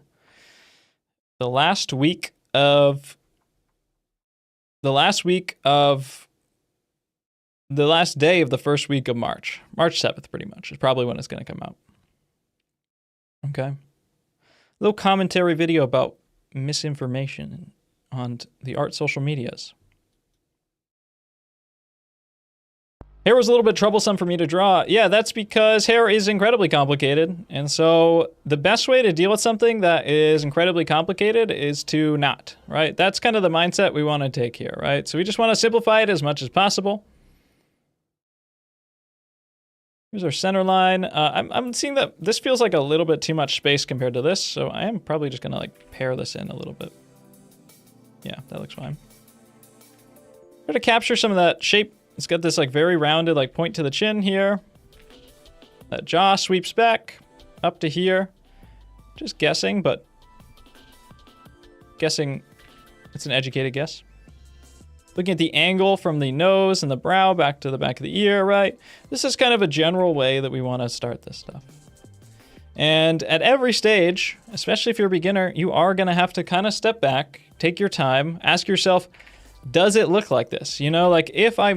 The last day of the first week of March. March 7th, pretty much, is probably when it's going to come out. Okay. A little commentary video about misinformation on the art social medias. Hair was a little bit troublesome for me to draw. Yeah, that's because hair is incredibly complicated. And so the best way to deal with something that is incredibly complicated is to not, right? That's kind of the mindset we want to take here, right? So we just want to simplify it as much as possible. Here's our center line. I'm seeing that this feels like a little bit too much space compared to this. So I am probably just going to like pare this in a little bit. Yeah, that looks fine. Try to capture some of that shape. It's got this like very rounded like point to the chin here. That jaw sweeps back up to here. Just guessing, but guessing it's an educated guess. Looking at the angle from the nose and the brow back to the back of the ear, right? This is kind of a general way that we want to start this stuff. And at every stage, especially if you're a beginner, you are going to have to kind of step back, take your time, ask yourself, does it look like this? You know, like if I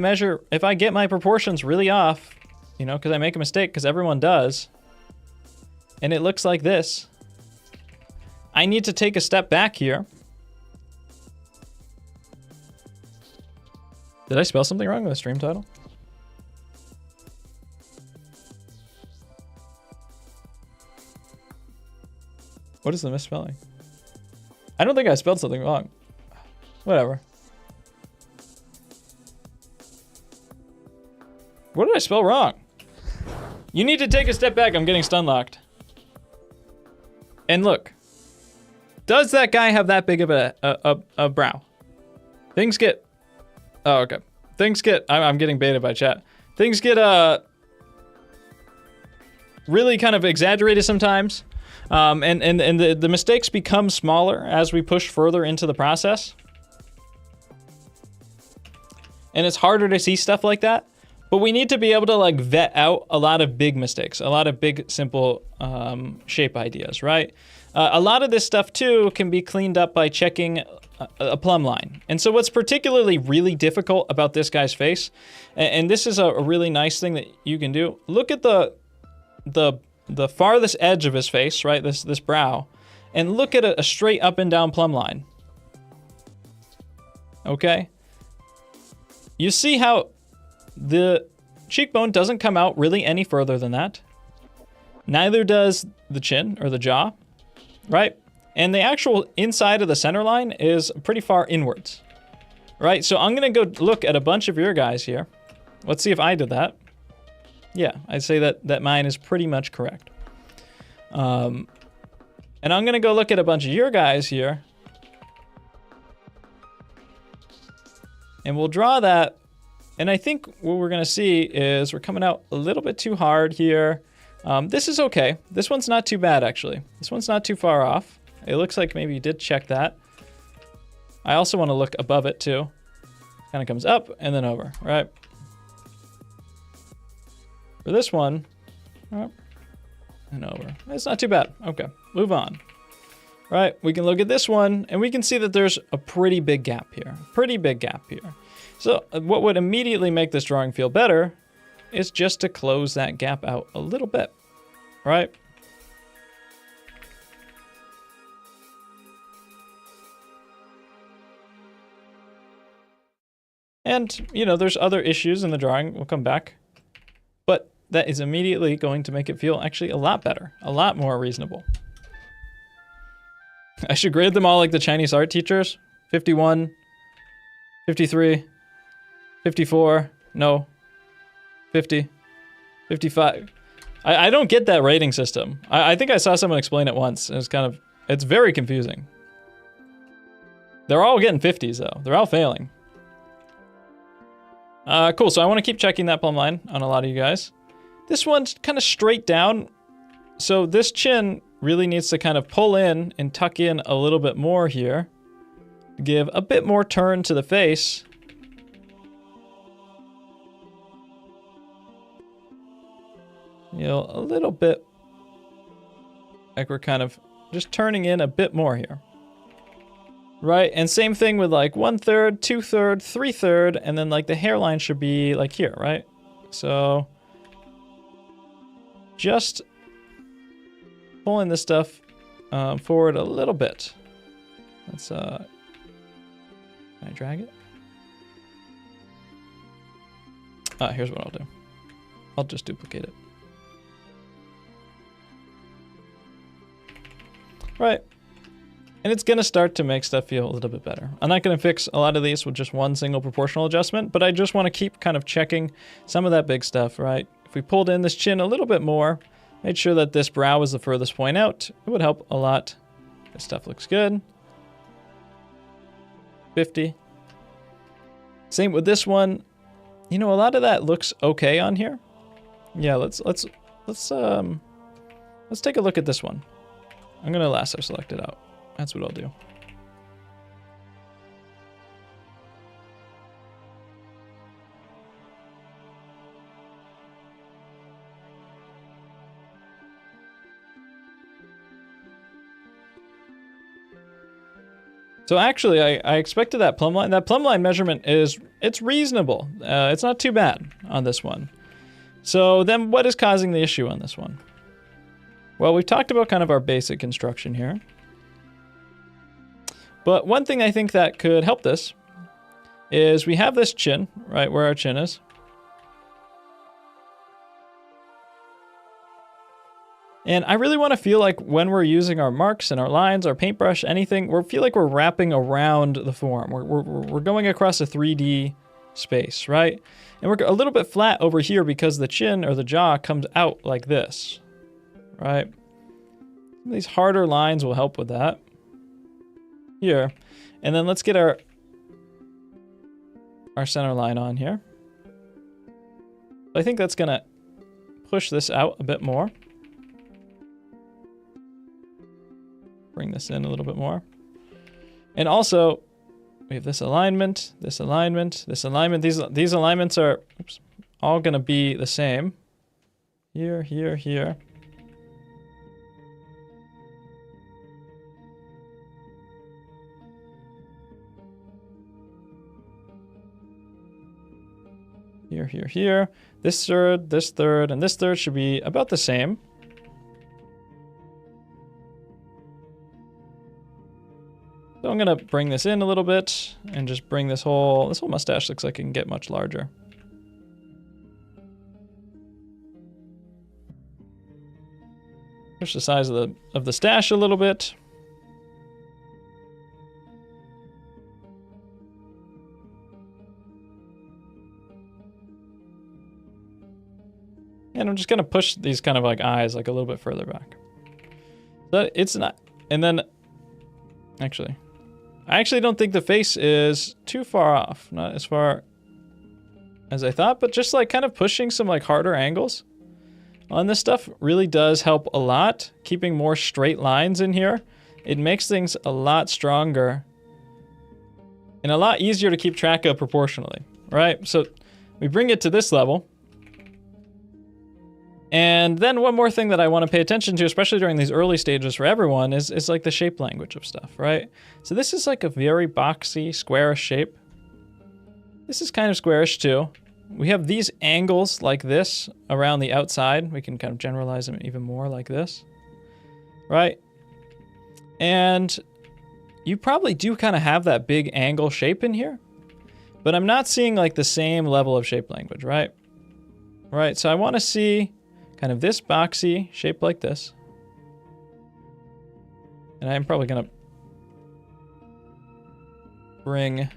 get my proportions really off, you know, because I make a mistake, because everyone does, and it looks like this, I need to take a step back here. Did I spell something wrong with the stream title? What is the misspelling? I don't think I spelled something wrong. Whatever. What did I spell wrong? You need to take a step back. I'm getting stun locked. And look. Does that guy have that big of a brow? Things get... Oh, okay. Things get... I'm getting baited by chat. Things get really kind of exaggerated sometimes. And the mistakes become smaller as we push further into the process. And it's harder to see stuff like that. But we need to be able to like vet out a lot of big mistakes, a lot of big, simple shape ideas, right? A lot of this stuff too can be cleaned up by checking a plumb line. And so what's particularly really difficult about this guy's face, and this is a really nice thing that you can do, look at the farthest edge of his face, right? This brow, and look at a straight up and down plumb line. Okay? You see how the cheekbone doesn't come out really any further than that. Neither does the chin or the jaw, right? And the actual inside of the center line is pretty far inwards, right? So I'm gonna go look at a bunch of your guys here. Let's see if I did that. Yeah, I'd say that mine is pretty much correct. And I'm gonna go look at a bunch of your guys here. And we'll draw that. And I think what we're gonna see is we're coming out a little bit too hard here. This is okay. This one's not too bad, actually. This one's not too far off. It looks like maybe you did check that. I also want to look above it too. Kind of comes up and then over, right? For this one, up and over. It's not too bad. Okay, move on. Right, we can look at this one and we can see that there's a pretty big gap here. Pretty big gap here. So what would immediately make this drawing feel better is just to close that gap out a little bit, right? And, you know, there's other issues in the drawing. We'll come back. But that is immediately going to make it feel actually a lot better, a lot more reasonable. I should grade them all like the Chinese art teachers. 51, 53, 54, no, 50, 55. I don't get that rating system. I think I saw someone explain it once. It's kind of, it's very confusing. They're all getting 50s though. They're all failing. Cool, so I want to keep checking that plumb line on a lot of you guys. This one's kind of straight down. So this chin really needs to kind of pull in and tuck in a little bit more here. Give a bit more turn to the face. You know, a little bit like we're kind of just turning in a bit more here. Right, and same thing with like 1/3, 2/3, 3/3, and then like the hairline should be like here, right? So just pulling this stuff forward a little bit. Let's can I drag it? Here's what I'll do. I'll just duplicate it. Right. And it's going to start to make stuff feel a little bit better. I'm not going to fix a lot of these with just one single proportional adjustment, but I just want to keep kind of checking some of that big stuff, right? If we pulled in this chin a little bit more, made sure that this brow was the furthest point out, it would help a lot. This stuff looks good. 50. Same with this one. You know, a lot of that looks okay on here. Yeah, let's take a look at this one. I'm gonna lasso select it out. That's what I'll do. So actually, I expected that plumb line. That plumb line measurement it's reasonable. It's not too bad on this one. So then what is causing the issue on this one? Well, we've talked about kind of our basic construction here. But one thing I think that could help this is we have this chin, right where our chin is. And I really want to feel like when we're using our marks and our lines, our paintbrush, anything, we feel like we're wrapping around the form. We're going across a 3D space, right? And we're a little bit flat over here because the chin or the jaw comes out like this, right? These harder lines will help with that. Here. And then let's get our center line on here. I think that's going to push this out a bit more. Bring this in a little bit more. And also, we have this alignment, this alignment, this alignment. These alignments are all going to be the same. Here, here, here. Here, here, here. This third, and this third should be about the same. So I'm gonna bring this in a little bit and just bring this whole mustache looks like it can get much larger. Push the size of the stash a little bit. And I'm just gonna push these kind of like eyes like a little bit further back. But it's not, and then I actually don't think the face is too far off. Not as far as I thought, but just like kind of pushing some like harder angles on this stuff really does help a lot. Keeping more straight lines in here, it makes things a lot stronger and a lot easier to keep track of proportionally, right? So we bring it to this level. And then one more thing that I want to pay attention to, especially during these early stages for everyone, is like the shape language of stuff, right? So this is like a very boxy, squarish shape. This is kind of squarish too. We have these angles like this around the outside. We can kind of generalize them even more like this, right? And you probably do kind of have that big angle shape in here, but I'm not seeing like the same level of shape language, right? Right, so I want to see kind of this boxy shape like this. And I'm probably going to bring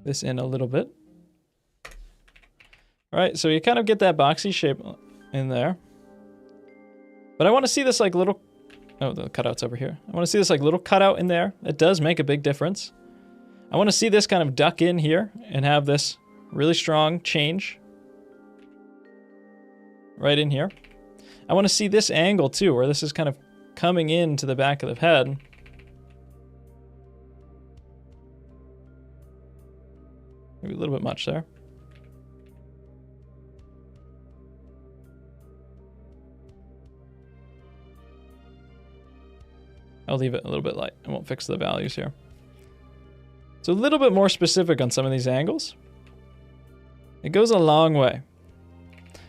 this in a little bit. All right, so you kind of get that boxy shape in there. But I want to see this like little, oh, the cutout's over here. I want to see this like little cutout in there. It does make a big difference. I want to see this kind of duck in here and have this really strong change right in here. I want to see this angle too, where this is kind of coming into the back of the head. Maybe a little bit much there. I'll leave it a little bit light. I won't fix the values here. So a little bit more specific on some of these angles. It goes a long way.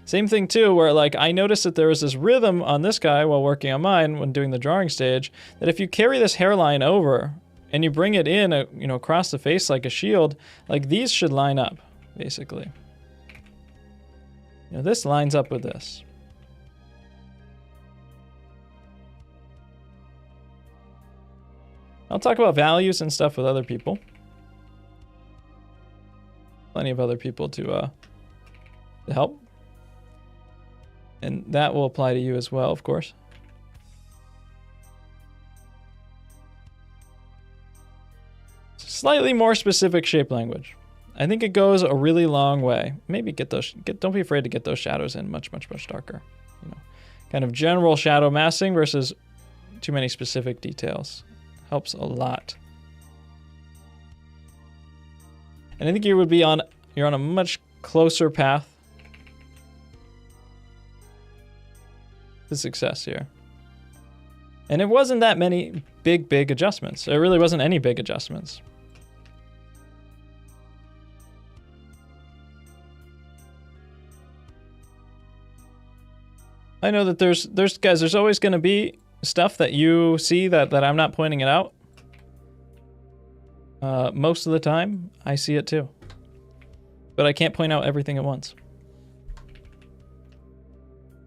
Same thing too, where like I noticed that there was this rhythm on this guy while working on mine when doing the drawing stage, that if you carry this hairline over, and you bring it in, you know, across the face like a shield, like these should line up, basically. You know, this lines up with this. I'll talk about values and stuff with other people. Plenty of other people to help. And that will apply to you as well, of course. Slightly more specific shape language. I think it goes a really long way. Maybe don't be afraid to get those shadows in much darker. You know, kind of general shadow massing versus too many specific details. Helps a lot. And I think you're on a much closer path to success here. And it wasn't that many big adjustments. There really wasn't any big adjustments. I know that there's always going to be stuff that you see that I'm not pointing it out. Most of the time, I see it too. But I can't point out everything at once.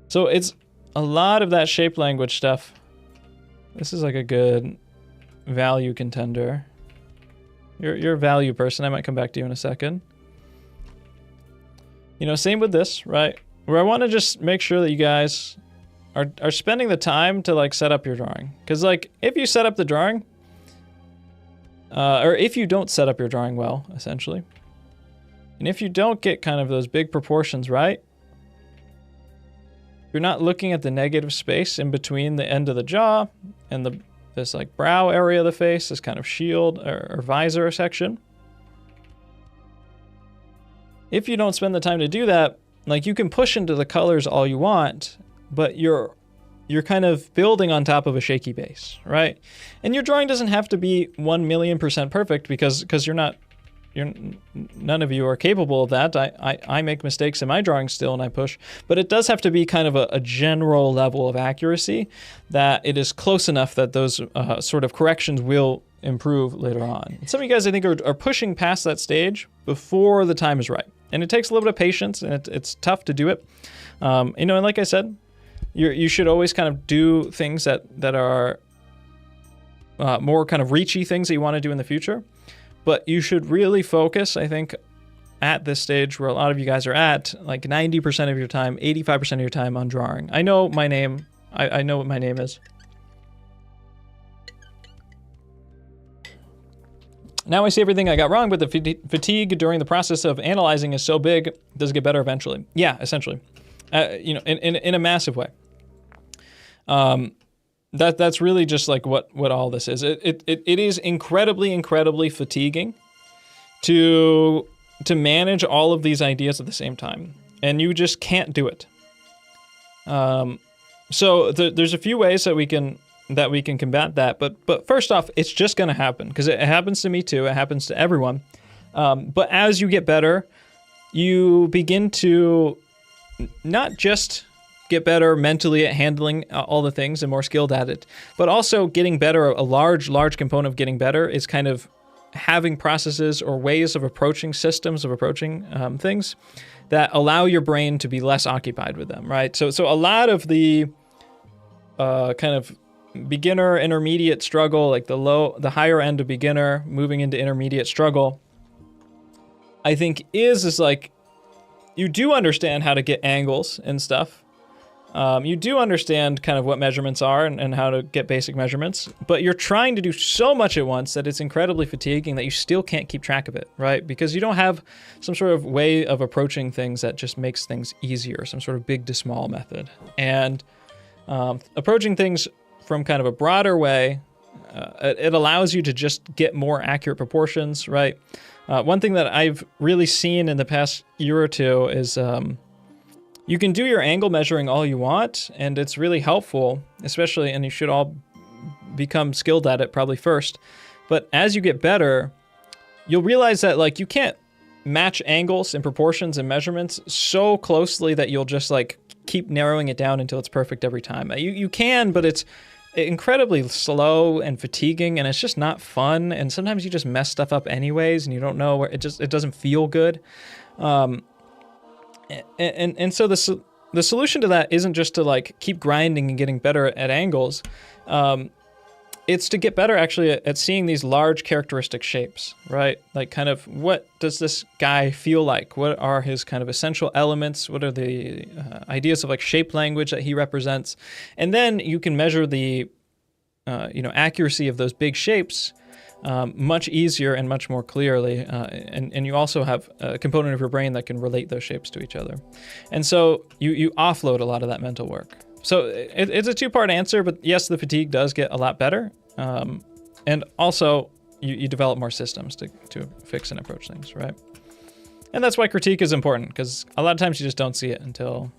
So it's a lot of that shape language stuff. This is like a good value contender. You're a value person. I might come back to you in a second. You know, same with this, right? Where I want to just make sure that you guys are spending the time to like set up your drawing. Because like if you set up the drawing, or if you don't set up your drawing well, essentially, and if you don't get kind of those big proportions right, you're not looking at the negative space in between the end of the jaw and this like brow area of the face, this kind of shield or visor section. If you don't spend the time to do that, like you can push into the colors all you want, but you're kind of building on top of a shaky base, right? And your drawing doesn't have to be 1,000,000% perfect because none of you are capable of that. I make mistakes in my drawing still and I push, but it does have to be kind of a general level of accuracy that it is close enough that those sort of corrections will improve later on. And some of you guys I think are pushing past that stage before the time is right. And it takes a little bit of patience and it's tough to do it. You know, and like I said, you should always kind of do things that are more kind of reachy things that you want to do in the future. But you should really focus, I think, at this stage where a lot of you guys are at, like 90% of your time, 85% of your time on drawing. I know my name. I know what my name is. Now I see everything I got wrong, but the fatigue during the process of analyzing is so big, does it get better eventually? Yeah, essentially. You know, in a massive way. That's really just like what all this is. It is incredibly fatiguing to manage all of these ideas at the same time, and you just can't do it. So there's a few ways that we can combat that, but first off, it's just going to happen because it happens to me too. It happens to everyone. But as you get better, you begin to not just get better mentally at handling all the things and more skilled at it, but also getting better. A large component of getting better is kind of having processes or ways of approaching systems, of approaching things that allow your brain to be less occupied with them, right? So a lot of the kind of beginner, intermediate struggle, like the higher end of beginner moving into intermediate struggle, I think is like, you do understand how to get angles and stuff. You do understand kind of what measurements are and how to get basic measurements, but you're trying to do so much at once that it's incredibly fatiguing that you still can't keep track of it, right? Because you don't have some sort of way of approaching things that just makes things easier, some sort of big to small method. And approaching things from kind of a broader way, it allows you to just get more accurate proportions, right? One thing that I've really seen in the past year or two is you can do your angle measuring all you want, and it's really helpful, especially, and you should all become skilled at it probably first. But as you get better, you'll realize that like you can't match angles and proportions and measurements so closely that you'll just like keep narrowing it down until it's perfect every time. You can, but incredibly slow and fatiguing, and it's just not fun. And sometimes you just mess stuff up anyways, and you don't know where it doesn't feel good. And so the solution to that isn't just to like keep grinding and getting better at angles. It's to get better actually at seeing these large characteristic shapes, right? Like kind of what does this guy feel like? What are his kind of essential elements? What are the ideas of like shape language that he represents? And then you can measure the accuracy of those big shapes much easier and much more clearly. And you also have a component of your brain that can relate those shapes to each other. And so you offload a lot of that mental work. So it's a two-part answer, but yes, the fatigue does get a lot better. And also, you develop more systems to fix and approach things, right? And that's why critique is important, because a lot of times you just don't see it until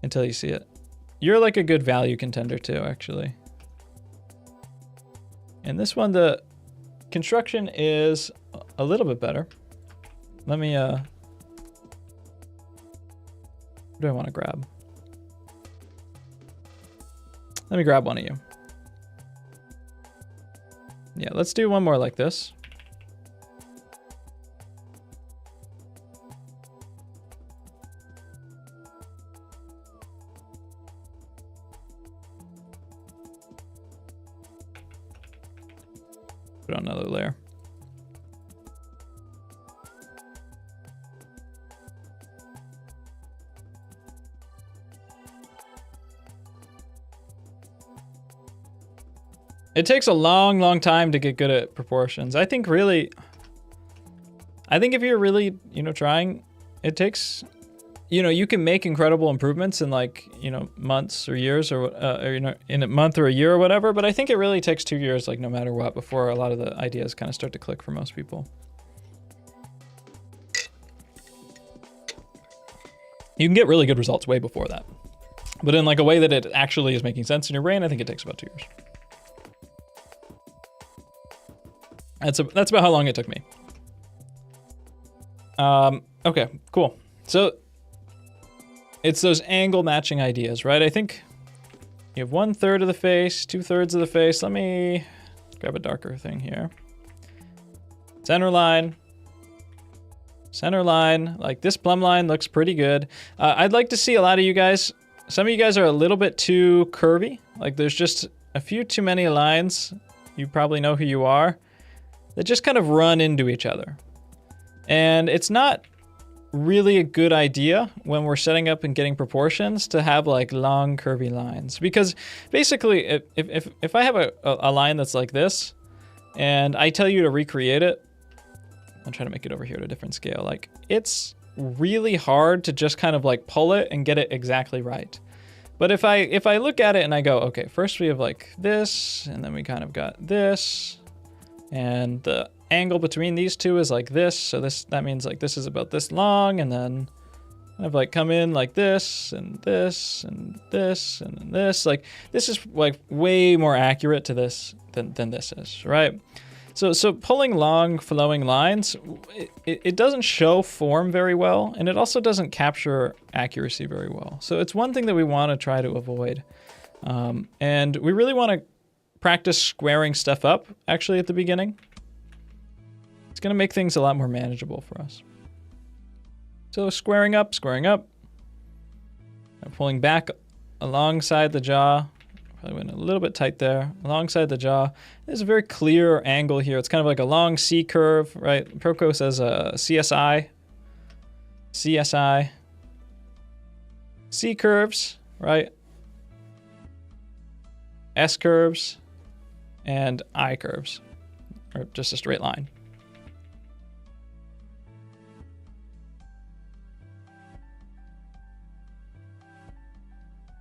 you see it. You're like a good value contender too, actually. And this one, the construction is a little bit better. Let me, what do I want to grab? Let me grab one of you. Yeah, let's do one more like this. Put on another layer. It takes a long, long time to get good at proportions. I think if you're really, trying, it takes, you can make incredible improvements in like, months or years or in a month or a year or whatever. But I think it really takes 2 years, like no matter what, before a lot of the ideas kind of start to click for most people. You can get really good results way before that. But in like a way that it actually is making sense in your brain, I think it takes about 2 years. That's about how long it took me. Okay, cool. So it's those angle matching ideas, right? I think you have 1/3 of the face, 2/3 of the face. Let me grab a darker thing here. Center line, like this plumb line looks pretty good. I'd like to see a lot of you guys, some of you guys are a little bit too curvy. Like there's just a few too many lines. You probably know who you are. That just kind of run into each other. And it's not really a good idea when we're setting up and getting proportions to have like long curvy lines. Because basically if I have a line that's like this and I tell you to recreate it, I'll try to make it over here at a different scale. Like it's really hard to just kind of like pull it and get it exactly right. But if I look at it and I go, okay, first we have like this, and then we kind of got this, and the angle between these two is like this, so that means like this is about this long, and then kind of like come in like this and this and this and then this. Like this is like way more accurate to this than this is, right? So pulling long flowing lines, it doesn't show form very well, and it also doesn't capture accuracy very well. So it's one thing that we want to try to avoid, and we really want to practice squaring stuff up actually at the beginning. It's going to make things a lot more manageable for us. So squaring up, and pulling back alongside the jaw. Probably went a little bit tight there. Alongside the jaw. There's a very clear angle here. It's kind of like a long C curve, right? Proco says CSI. C curves, right? S curves. And I curves, or just a straight line.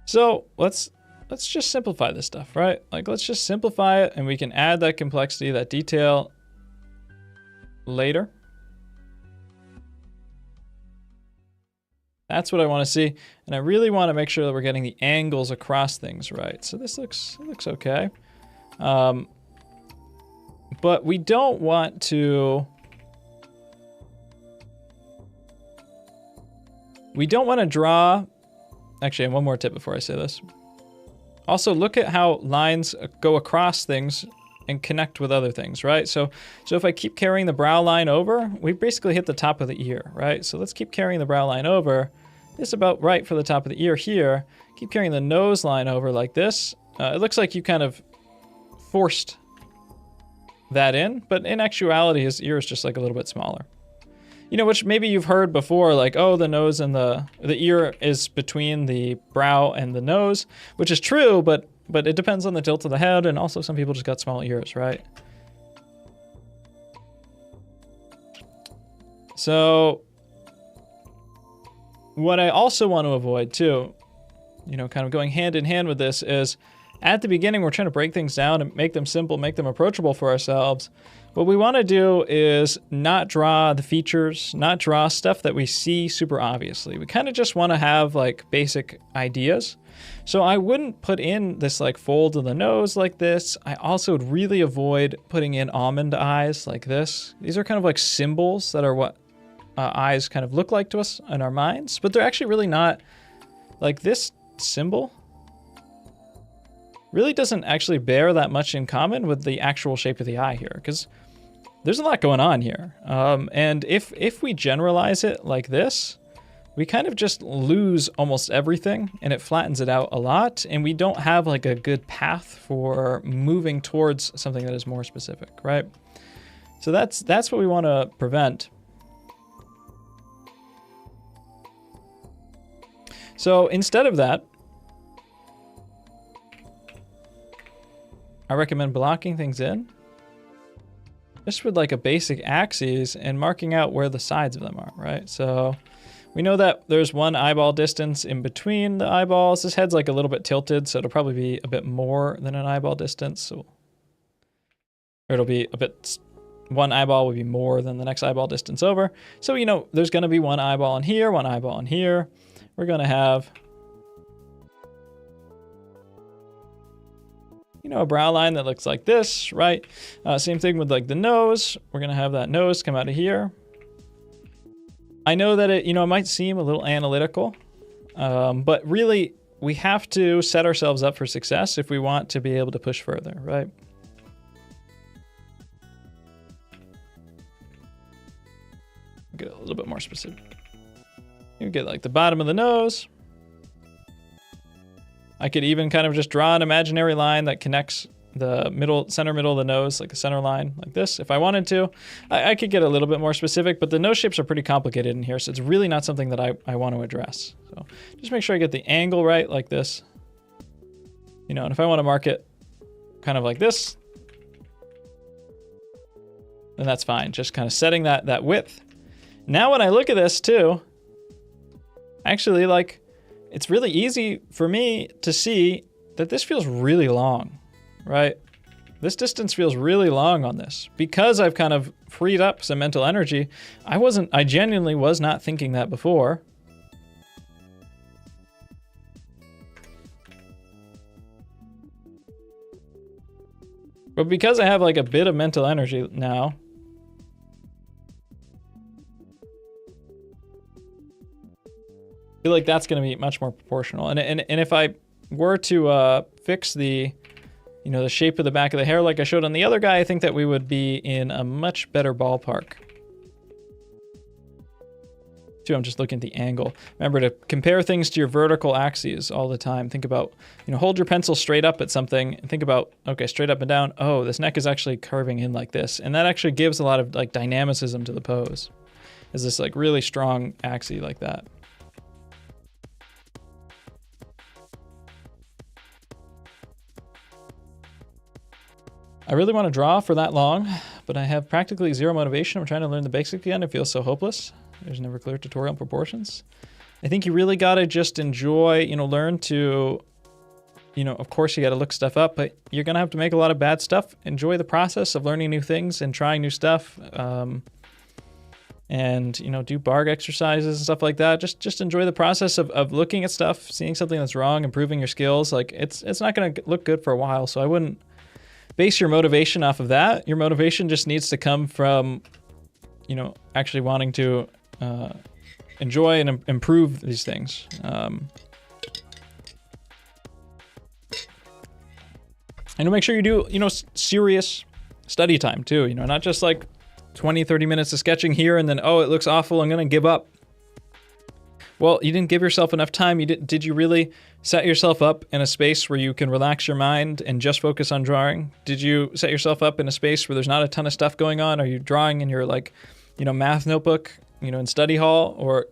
So let's just simplify this stuff, right? Like let's just simplify it, and we can add that complexity, that detail later. That's what I want to see, and I really want to make sure that we're getting the angles across things right. So this looks okay. But we don't want to draw. Actually, one more tip before I say this. Also, look at how lines go across things and connect with other things, right? So if I keep carrying the brow line over, we basically hit the top of the ear, right? So let's keep carrying the brow line over. It's about right for the top of the ear here. Keep carrying the nose line over like this. It looks like you kind of forced that in, but in actuality, his ear is just like a little bit smaller. You know, which maybe you've heard before, like, oh, the nose and the ear is between the brow and the nose, which is true, but it depends on the tilt of the head, and also some people just got small ears, right? So what I also want to avoid too, you know, kind of going hand in hand with this, is at the beginning we're trying to break things down and make them simple, make them approachable for ourselves. What we want to do is not draw the features, not draw stuff that we see super obviously. We kind of just want to have like basic ideas. So I wouldn't put in this like fold of the nose like this. I also would really avoid putting in almond eyes like this. These are kind of like symbols that are what eyes kind of look like to us in our minds, but they're actually really not. Like this symbol really doesn't actually bear that much in common with the actual shape of the eye here, because there's a lot going on here. And if we generalize it like this, we kind of just lose almost everything, and it flattens it out a lot, and we don't have like a good path for moving towards something that is more specific, right? So that's what we want to prevent. So instead of that, I recommend blocking things in just with like a basic axes and marking out where the sides of them are, right? So we know that there's one eyeball distance in between the eyeballs. This head's like a little bit tilted, so it'll probably be a bit more than an eyeball distance. So or it'll be a bit, one eyeball would be more than the next eyeball distance over. So, you know, there's going to be one eyeball in here, one eyeball in here. We're going to have, you know, a brow line that looks like this, right? Same thing with like the nose. We're going to have that nose come out of here. I know that it, you know, it might seem a little analytical, but really we have to set ourselves up for success if we want to be able to push further, right? Get a little bit more specific. You get like the bottom of the nose. I could even kind of just draw an imaginary line that connects the center middle of the nose, like a center line like this. If I wanted to, I could get a little bit more specific, but the nose shapes are pretty complicated in here, so it's really not something that I want to address. So just make sure I get the angle right like this. You know, and if I want to mark it kind of like this, then that's fine. Just kind of setting that width. Now when I look at this too, actually, like, it's really easy for me to see that this feels really long, right? This distance feels really long on this because I've kind of freed up some mental energy. I genuinely was not thinking that before. But because I have like a bit of mental energy now, I feel like that's going to be much more proportional. And if I were to fix the, you know, the shape of the back of the hair like I showed on the other guy, I think that we would be in a much better ballpark. Too, I'm just looking at the angle. Remember to compare things to your vertical axes all the time. Think about, you know, hold your pencil straight up at something and think about, okay, straight up and down. Oh, this neck is actually curving in like this. And that actually gives a lot of like dynamicism to the pose. Is this like really strong axis like that. I really want to draw for that long, but I have practically zero motivation. I'm trying to learn the basics again. It feels so hopeless. There's never clear tutorial on proportions. I think you really got to just enjoy, you know, learn to, you know, of course you got to look stuff up, but you're going to have to make a lot of bad stuff. Enjoy the process of learning new things and trying new stuff. And, you know, do barg exercises and stuff like that. Just enjoy the process of looking at stuff, seeing something that's wrong, improving your skills. Like it's not going to look good for a while. So I wouldn't base your motivation off of that. Your motivation just needs to come from, you know, actually wanting to enjoy and improve these things. And make sure you do, serious study time too, not just like 20, 30 minutes of sketching here and then, oh, it looks awful, I'm gonna give up. Well, you didn't give yourself enough time. Did you really set yourself up in a space where you can relax your mind and just focus on drawing? Did you set yourself up in a space where there's not a ton of stuff going on? Are you drawing in your math notebook, in study hall? Or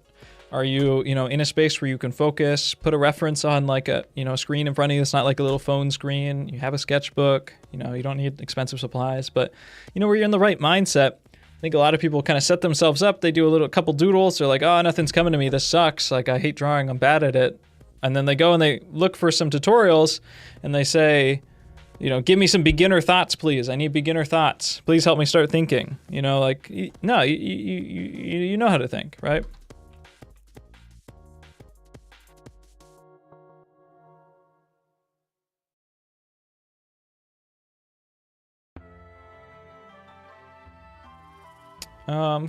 are you, in a space where you can focus, put a reference on like a, screen in front of you that's not like a little phone screen? You have a sketchbook, you don't need expensive supplies, but, where you're in the right mindset. I think a lot of people kind of set themselves up. They do a couple doodles. They're like, oh, nothing's coming to me. This sucks. Like, I hate drawing. I'm bad at it. And then they go and they look for some tutorials and they say, give me some beginner thoughts, please. I need beginner thoughts. Please help me start thinking. No, you know how to think, right?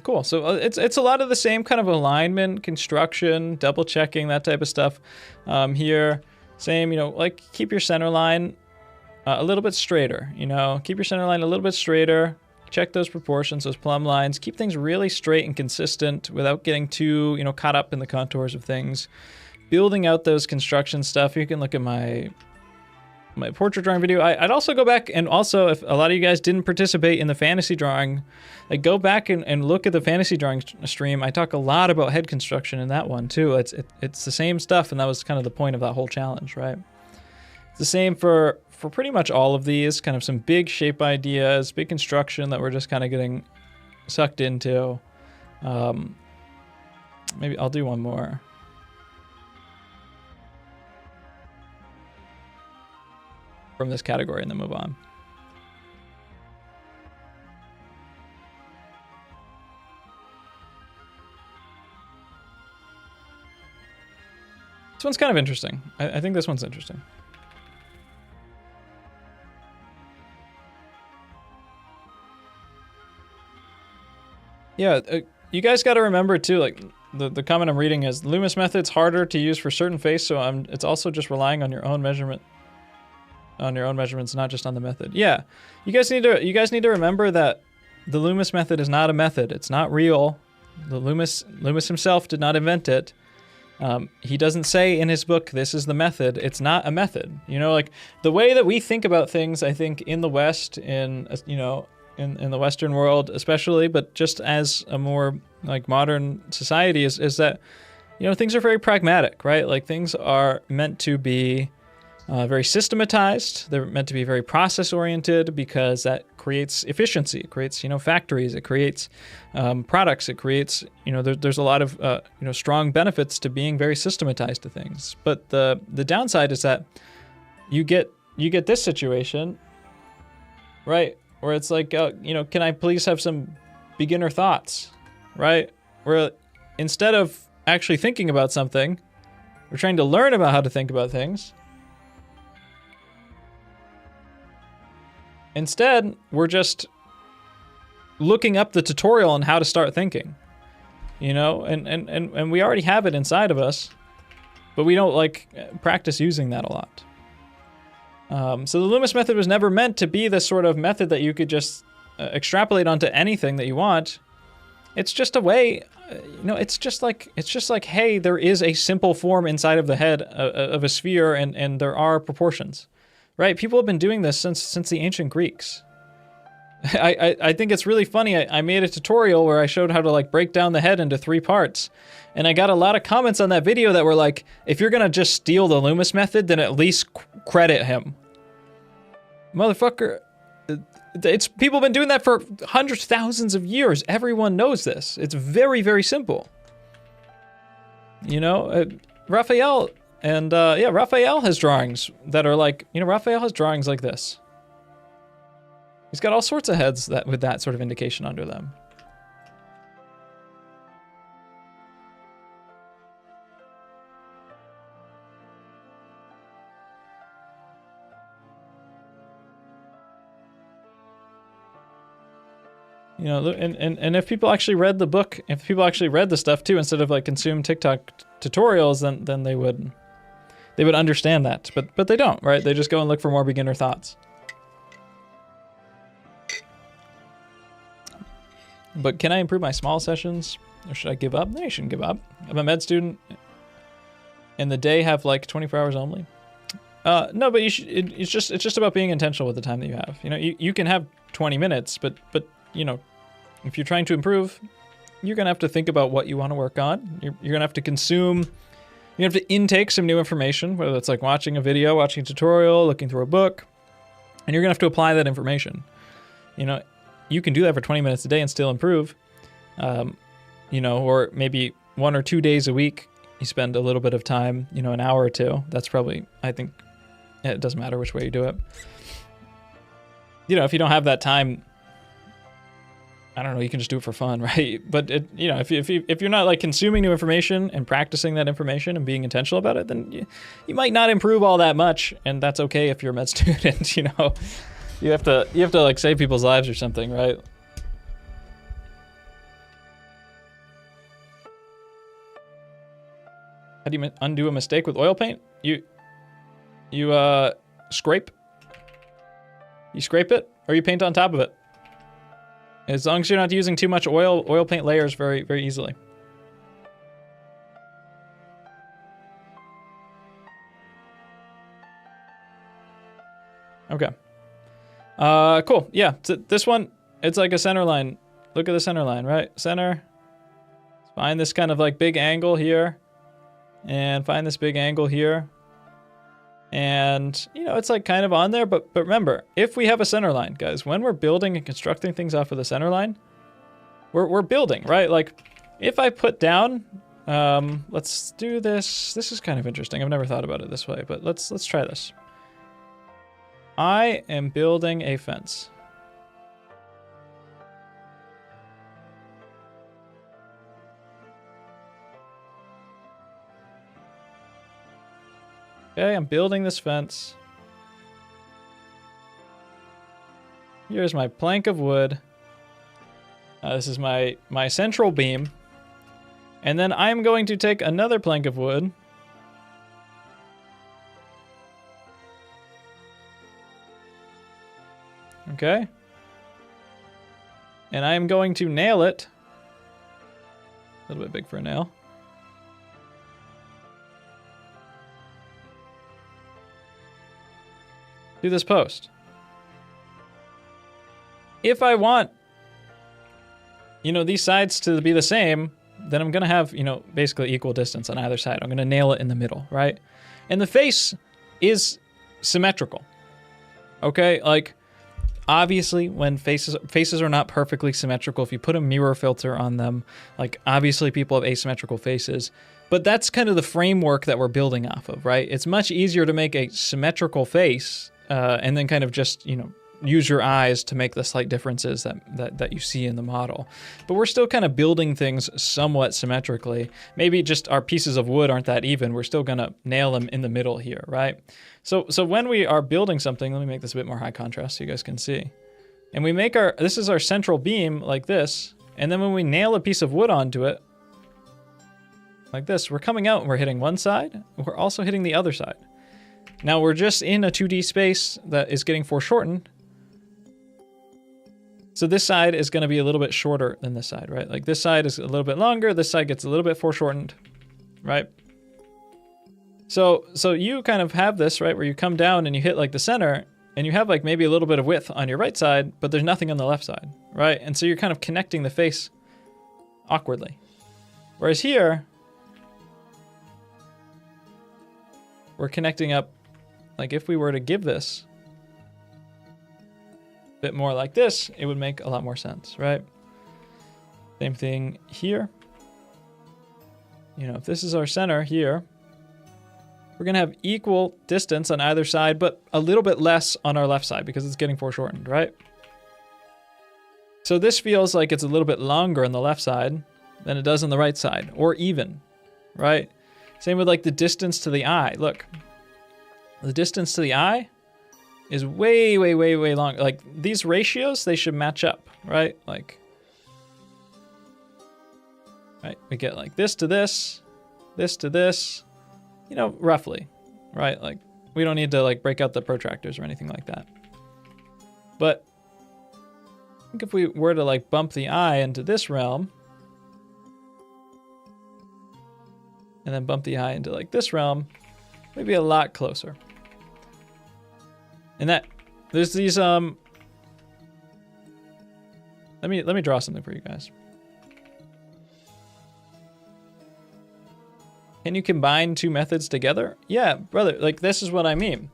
Cool. So it's a lot of the same kind of alignment, construction, double checking, that type of stuff. Here, same, keep your center line a little bit straighter, keep your center line a little bit straighter, check those proportions, those plumb lines, keep things really straight and consistent without getting too, caught up in the contours of things. Building out those construction stuff, you can look at my portrait drawing video. I'd also go back and also, if a lot of you guys didn't participate in the fantasy drawing, go back and look at the fantasy drawing stream. I talk a lot about head construction in that one too. It's the same stuff, and that was kind of the point of that whole challenge, right? It's the same for pretty much all of these, kind of some big shape ideas, big construction that we're just kind of getting sucked into. Maybe I'll do one more. From this category and then move on. This one's kind of interesting. I think this one's interesting. Yeah, you guys got to remember too, like the comment I'm reading is Loomis method's harder to use for certain face, so it's also just relying on your own measurement. On your own measurements, not just on the method. Yeah, you guys need to remember that the Loomis method is not a method. It's not real. The Loomis himself did not invent it. He doesn't say in his book, this is the method. It's not a method. Like the way that we think about things, I think in the West, in the Western world especially, but just as a more like modern society is that, things are very pragmatic, right? Like things are meant to be very systematized. They're meant to be very process-oriented because that creates efficiency. It creates, factories. It creates products. It creates, there's a lot of, strong benefits to being very systematized to things. But the downside is that you get this situation, right, where it's like, can I please have some beginner thoughts, right? Where instead of actually thinking about something, we're trying to learn about how to think about things. Instead, we're just looking up the tutorial on how to start thinking, and we already have it inside of us, but we don't practice using that a lot. So the Loomis method was never meant to be this sort of method that you could just extrapolate onto anything that you want. It's just a way, it's just like, hey, there is a simple form inside of the head of a sphere, and there are proportions. Right, people have been doing this since the ancient Greeks. I think it's really funny. I made a tutorial where I showed how to break down the head into 3 parts, and I got a lot of comments on that video that were like, "If you're gonna just steal the Loomis method, then at least credit him." Motherfucker, people have been doing that for hundreds, thousands of years. Everyone knows this. It's very, very simple. Raphael. And Raphael has drawings that are Raphael has drawings like this. He's got all sorts of heads with that sort of indication under them. And if people actually read the book, if people actually read the stuff too, instead of consume TikTok tutorials, then they would understand that, but they don't, right? They just go and look for more beginner thoughts. But can I improve my small sessions, or should I give up? No, you shouldn't give up. I'm a med student, and the day have like 24 hours only. No, but you should. It's just about being intentional with the time that you have. You know, you can have 20 minutes, but you know, if you're trying to improve, you're gonna have to think about what you want to work on. You're gonna have to consume. You have to intake some new information, whether it's like watching a video, watching a tutorial, looking through a book, and you're gonna have to apply that information. You know, you can do that for 20 minutes a day and still improve. You know, or maybe 1 or 2 days a week, you spend a little bit of time, you know, an hour or two. That's probably, I think, it doesn't matter which way you do it. You know, if you don't have that time, I don't know, you can just do it for fun, right? But you know, if you're not like consuming new information and practicing that information and being intentional about it, then you might not improve all that much, and that's okay if you're a med student. You know, you have to like save people's lives or something, right? How do you undo a mistake with oil paint? You scrape. You scrape it, or you paint on top of it. As long as you're not using too much oil paint layers very, very easily. Okay. Cool. Yeah, this one, it's like a center line. Look at the center line, right? Center. Find this kind of like big angle here. And find this big angle here. And, you know, it's like kind of on there, but remember, if we have a center line, guys, when we're building and constructing things off of the center line, we're building, right? Like, if I put down, let's do this. This is kind of interesting. I've never thought about it this way, but let's try this. I am building a fence. Okay, I'm building this fence. Here's my plank of wood. This is my central beam. And then I'm going to take another plank of wood. Okay. And I'm going to nail it. A little bit big for a nail. To this post. If I want, you know, these sides to be the same, then I'm going to have, you know, basically equal distance on either side. I'm going to nail it in the middle, right? And the face is symmetrical. Okay? Like, obviously, when faces are not perfectly symmetrical, if you put a mirror filter on them, like, obviously people have asymmetrical faces. But that's kind of the framework that we're building off of, right? It's much easier to make a symmetrical face and then kind of just, you know, use your eyes to make the slight differences that you see in the model. But we're still kind of building things somewhat symmetrically. Maybe just our pieces of wood aren't that even. We're still gonna nail them in the middle here, right? So when we are building something, let me make this a bit more high contrast so you guys can see. And we make this is our central beam like this. And then when we nail a piece of wood onto it, like this, we're coming out and we're hitting one side. We're also hitting the other side. Now we're just in a 2D space that is getting foreshortened. So this side is going to be a little bit shorter than this side, right? Like this side is a little bit longer. This side gets a little bit foreshortened, right? So you kind of have this, right, where you come down and you hit like the center and you have like maybe a little bit of width on your right side, but there's nothing on the left side, right? And so you're kind of connecting the face awkwardly. Whereas here, we're connecting up, like if we were to give this a bit more like this, it would make a lot more sense, right? Same thing here. You know, if this is our center here, we're gonna have equal distance on either side, but a little bit less on our left side because it's getting foreshortened, right? So this feels like it's a little bit longer on the left side than it does on the right side, or even, right? Same with like the distance to the eye. Look, the distance to the eye is way, way, way, way long. Like these ratios, they should match up, right? Like, right, we get like this to this to this, you know, roughly, right? Like we don't need to like break out the protractors or anything like that. But I think if we were to like bump the eye into this realm, and then bump the eye into like this realm, maybe a lot closer. And that there's these let me draw something for you guys. Can you combine two methods together? Yeah, brother, like this is what I mean.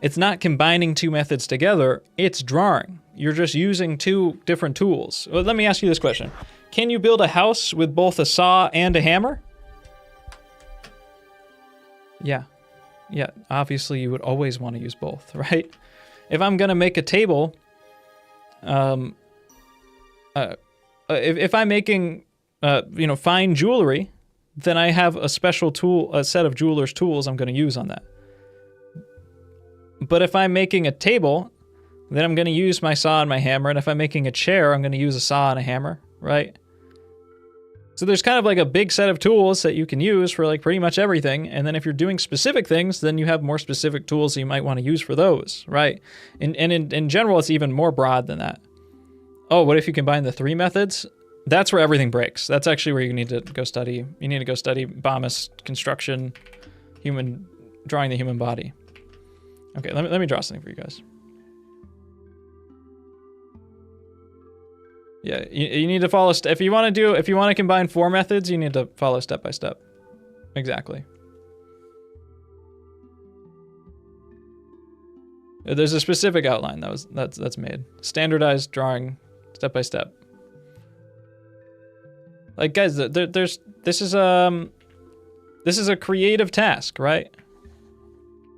It's not combining two methods together, it's drawing. You're just using two different tools. Well, let me ask you this question. Can you build a house with both a saw and a hammer? Yeah. Yeah, obviously you would always want to use both, right? If I'm gonna make a table, if I'm making, fine jewelry, then I have a special tool, a set of jeweler's tools I'm gonna use on that. But if I'm making a table, then I'm gonna use my saw and my hammer, and if I'm making a chair, I'm gonna use a saw and a hammer, right? So there's kind of like a big set of tools that you can use for like pretty much everything. And then if you're doing specific things, then you have more specific tools that you might want to use for those, right? And in general, it's even more broad than that. Oh, what if you combine the three methods? That's where everything breaks. That's actually where you need to go study. You need to go study Bomis construction, drawing the human body. Okay, let me draw something for you guys. Yeah, you need to follow, if you want to combine 4 methods, you need to follow step by step. Exactly. There's a specific outline that's made. Standardized drawing, step by step. Like guys, this is a creative task, right?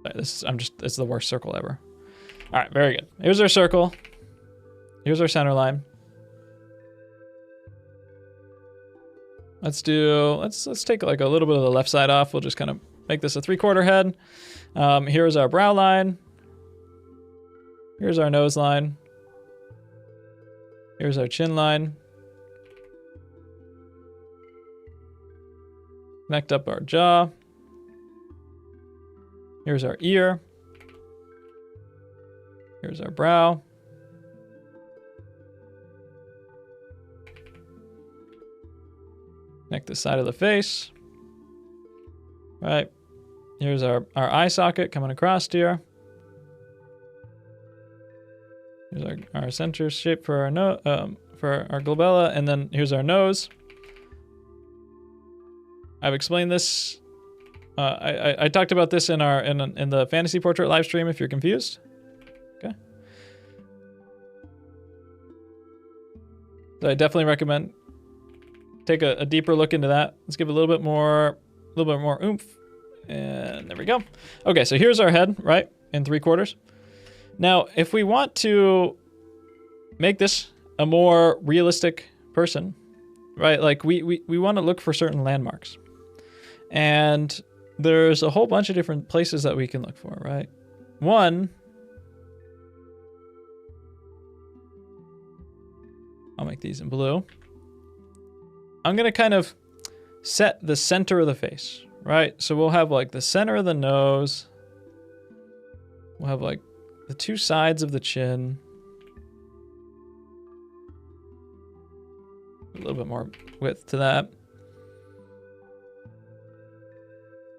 It's the worst circle ever. All right, very good. Here's our circle. Here's our center line. Let's take like a little bit of the left side off. We'll just kind of make this a 3/4 head. Here's our brow line. Here's our nose line. Here's our chin line. Connect up our jaw. Here's our ear. Here's our brow. Connect the side of the face. All right. Here's our eye socket coming across here. Here's our center shape for our for our glabella, and then here's our nose. I've explained this. I talked about this in the fantasy portrait live stream. If you're confused, okay. So I definitely recommend take a deeper look into that. Let's give it a little bit more oomph, and there we go. Okay, so here's our head, right, in 3/4. Now, if we want to make this a more realistic person, right, like we want to look for certain landmarks. And there's a whole bunch of different places that we can look for, right? One, I'll make these in blue. I'm going to kind of set the center of the face, right? So we'll have like the center of the nose. We'll have like the two sides of the chin. A little bit more width to that.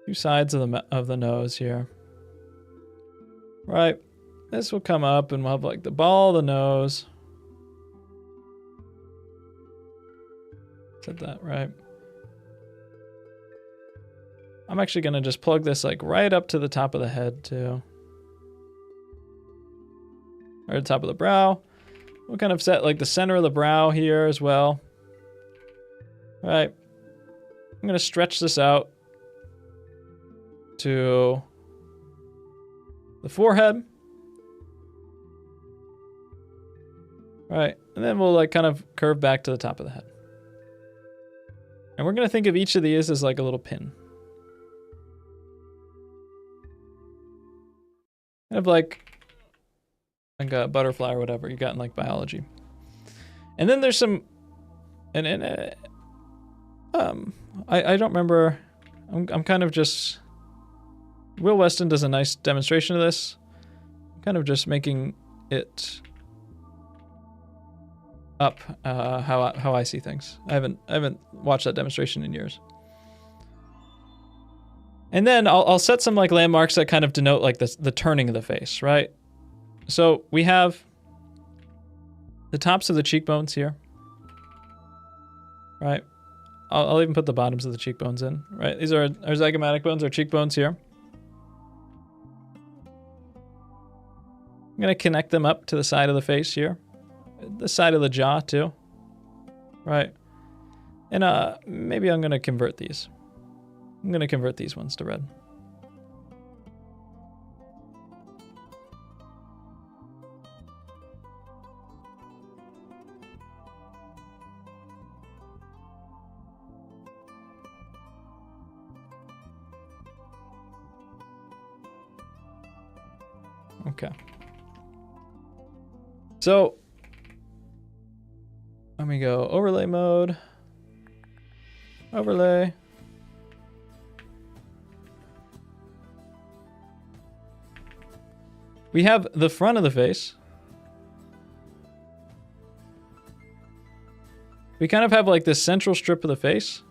Two sides of the nose here. Right. This will come up and we'll have like the ball of the nose. Said that right. I'm actually going to just plug this like right up to the top of the head too. Or the top of the brow. We'll kind of set like the center of the brow here as well. All right. I'm going to stretch this out to the forehead. All right. And then we'll like kind of curve back to the top of the head. And we're going to think of each of these as like a little pin. Kind of like a butterfly or whatever you got in like biology. And then there's some, I don't remember. I'm kind of just, Will Weston does a nice demonstration of this. I'm kind of just making it up how I see things. I haven't watched that demonstration in years. And then I'll set some like landmarks that kind of denote like the turning of the face, right? So we have the tops of the cheekbones here, right? I'll even put the bottoms of the cheekbones in, right? These are our zygomatic bones, our cheekbones here. I'm gonna connect them up to the side of the face here, the side of the jaw too, right? And maybe I'm gonna convert these. I'm gonna convert these ones to red. Okay. So let me go overlay mode, overlay. We have the front of the face. We kind of have like this central strip of the face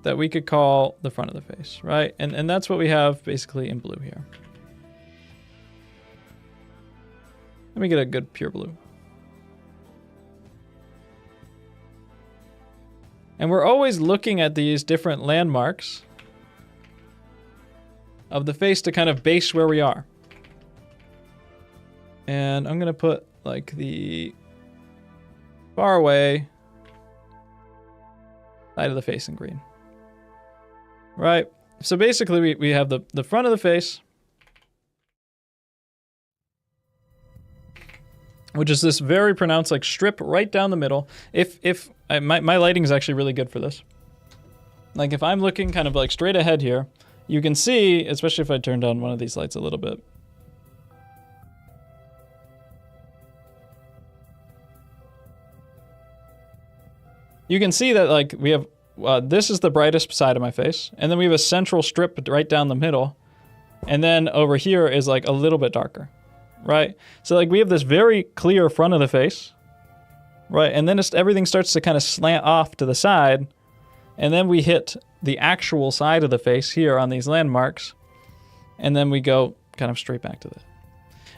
that we could call the front of the face, right? And that's what we have basically in blue here. Let me get a good pure blue. And we're always looking at these different landmarks of the face to kind of base where we are. And I'm going to put like the far away side of the face in green. Right? So basically we have the front of the face, which is this very pronounced like strip right down the middle. My lighting is actually really good for this. Like if I'm looking kind of like straight ahead here, you can see, especially if I turn down one of these lights a little bit. You can see that like we have, this is the brightest side of my face. And then we have a central strip right down the middle. And then over here is like a little bit darker. Right? So like we have this very clear front of the face, right? And then everything starts to kind of slant off to the side. And then we hit the actual side of the face here on these landmarks. And then we go kind of straight back to that.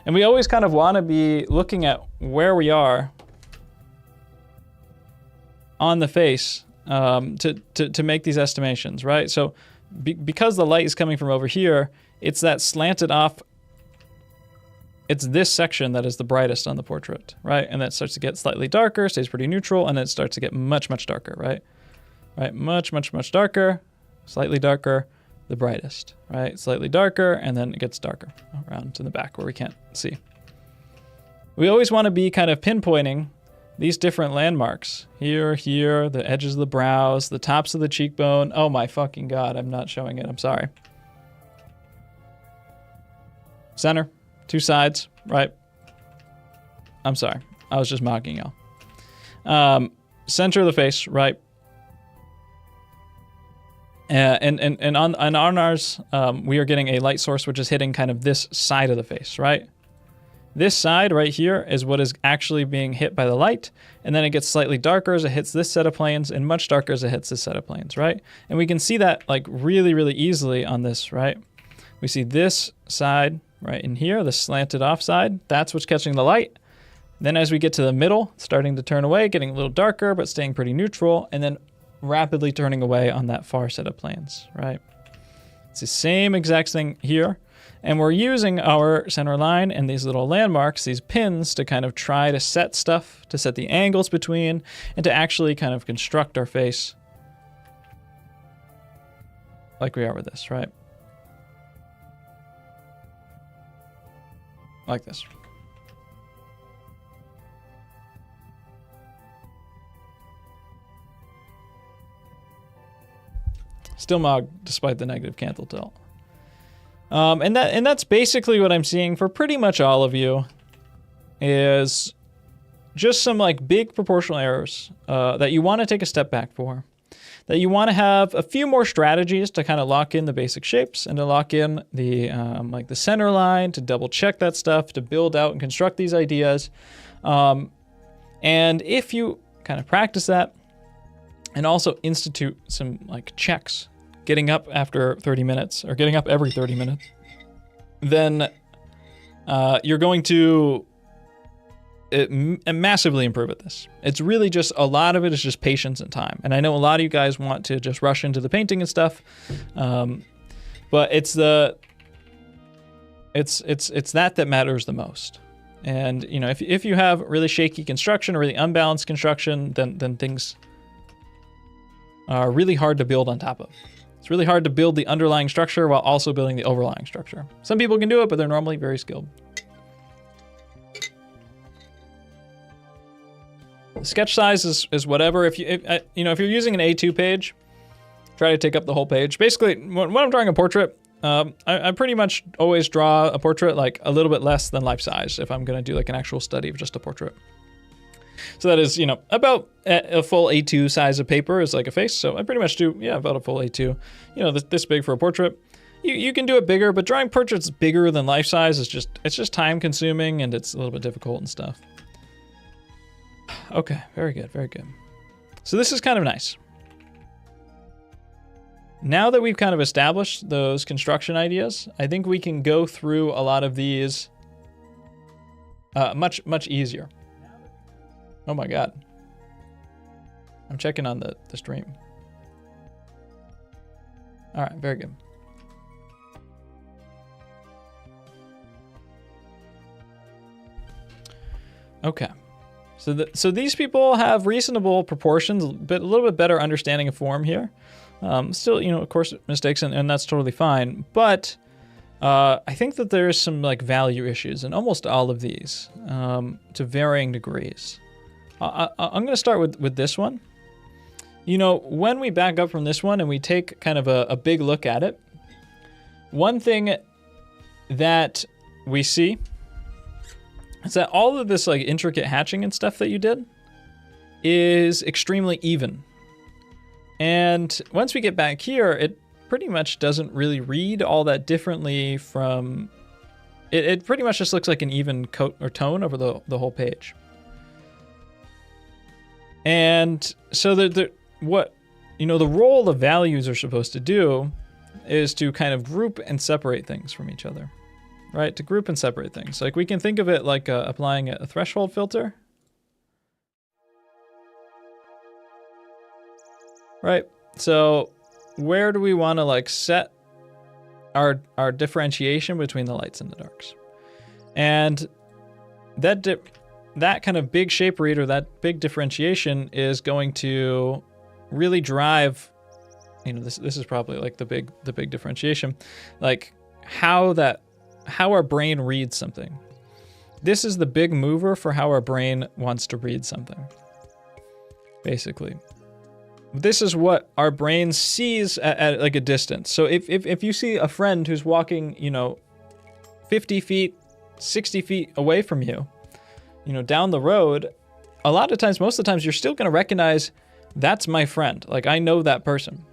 And we always kind of want to be looking at where we are on the face to make these estimations, right? So because the light is coming from over here, it's that slanted off. It's this section that is the brightest on the portrait, right? And that starts to get slightly darker, stays pretty neutral, and then it starts to get much, much darker, right? Right, much, much, much darker, slightly darker, the brightest, right? Slightly darker, and then it gets darker around to the back where we can't see. We always want to be kind of pinpointing these different landmarks. Here, the edges of the brows, the tops of the cheekbone. Oh my fucking God, I'm not showing it, I'm sorry. Center. Two sides, right? I'm sorry. I was just mocking y'all. Center of the face, right? And on ours, we are getting a light source which is hitting kind of this side of the face, right? This side right here is what is actually being hit by the light, and then it gets slightly darker as it hits this set of planes, and much darker as it hits this set of planes, right? And we can see that like really, really easily on this, right? We see this side right in here, the slanted off side, that's what's catching the light. Then as we get to the middle, it's starting to turn away, getting a little darker, but staying pretty neutral, and then rapidly turning away on that far set of planes, right? It's the same exact thing here. And we're using our center line and these little landmarks, these pins, to kind of try to set stuff, to set the angles between, and to actually kind of construct our face like we are with this, right? Like this. Still Mog, despite the negative canthal tilt. And that's basically what I'm seeing for pretty much all of you, is just some like big proportional errors that you want to take a step back for, that you want to have a few more strategies to kind of lock in the basic shapes and to lock in the like the center line, to double check that stuff, to build out and construct these ideas. And if you kind of practice that and also institute some like checks, getting up after 30 minutes or getting up every 30 minutes, then you're going to massively improve at this. It's really just, a lot of it is just patience and time. And I know a lot of you guys want to just rush into the painting and stuff, but it's that matters the most. And you know, if you have really shaky construction or really unbalanced construction, then things are really hard to build on top of. It's really hard to build the underlying structure while also building the overlying structure. Some people can do it, but they're normally very skilled. The sketch size is whatever. If you're using an A2 page, try to take up the whole page. Basically, when I'm drawing a portrait, I pretty much always draw a portrait like a little bit less than life size if I'm going to do like an actual study of just a portrait. So that is, about a full A2 size of paper is like a face. So I pretty much do, about a full A2. This big for a portrait. You can do it bigger, but drawing portraits bigger than life size is just time consuming and it's a little bit difficult and stuff. Okay, very good, very good. So this is kind of nice. Now that we've kind of established those construction ideas, I think we can go through a lot of these much easier. Oh my God. I'm checking on the stream. All right, very good. Okay. So these people have reasonable proportions, but a little bit better understanding of form here. Still, of course, mistakes, and that's totally fine. But I think that there's some like value issues in almost all of these to varying degrees. I'm going to start with this one. When we back up from this one and we take kind of a big look at it, one thing that we see is that all of this like intricate hatching and stuff that you did is extremely even. And once we get back here, it pretty much doesn't really read all that differently from... It pretty much just looks like an even coat or tone over the whole page. And so the role the values are supposed to do is to kind of group and separate things from each other. Right, to group and separate things. Like we can think of it like applying a threshold filter. Right, so where do we want to like set our differentiation between the lights and the darks? And that kind of big shape read or that big differentiation is going to really drive, this is probably like the big differentiation, like how our brain reads something. This is the big mover for how our brain wants to read something. Basically. This is what our brain sees at like a distance. So if you see a friend who's walking, 50 feet, 60 feet away from you, down the road, a lot of times, most of the times, you're still going to recognize that's my friend. Like I know that person.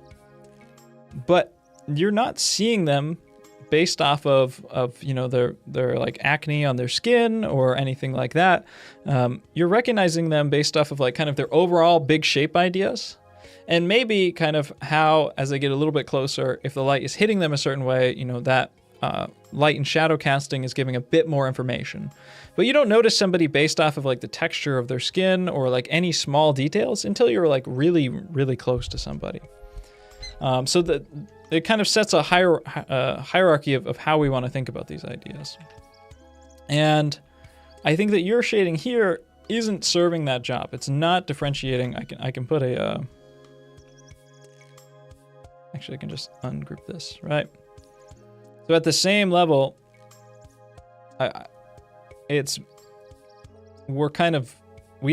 But you're not seeing them based off of their like acne on their skin or anything like that. You're recognizing them based off of like kind of their overall big shape ideas, and maybe kind of how, as they get a little bit closer, if the light is hitting them a certain way, that light and shadow casting is giving a bit more information. But you don't notice somebody based off of like the texture of their skin or like any small details until you're like really, really close to somebody. So that it kind of sets a hierarchy of how we want to think about these ideas. And I think that your shading here isn't serving that job. It's not differentiating. I can put a... Actually, I can just ungroup this, right? So at the same level, we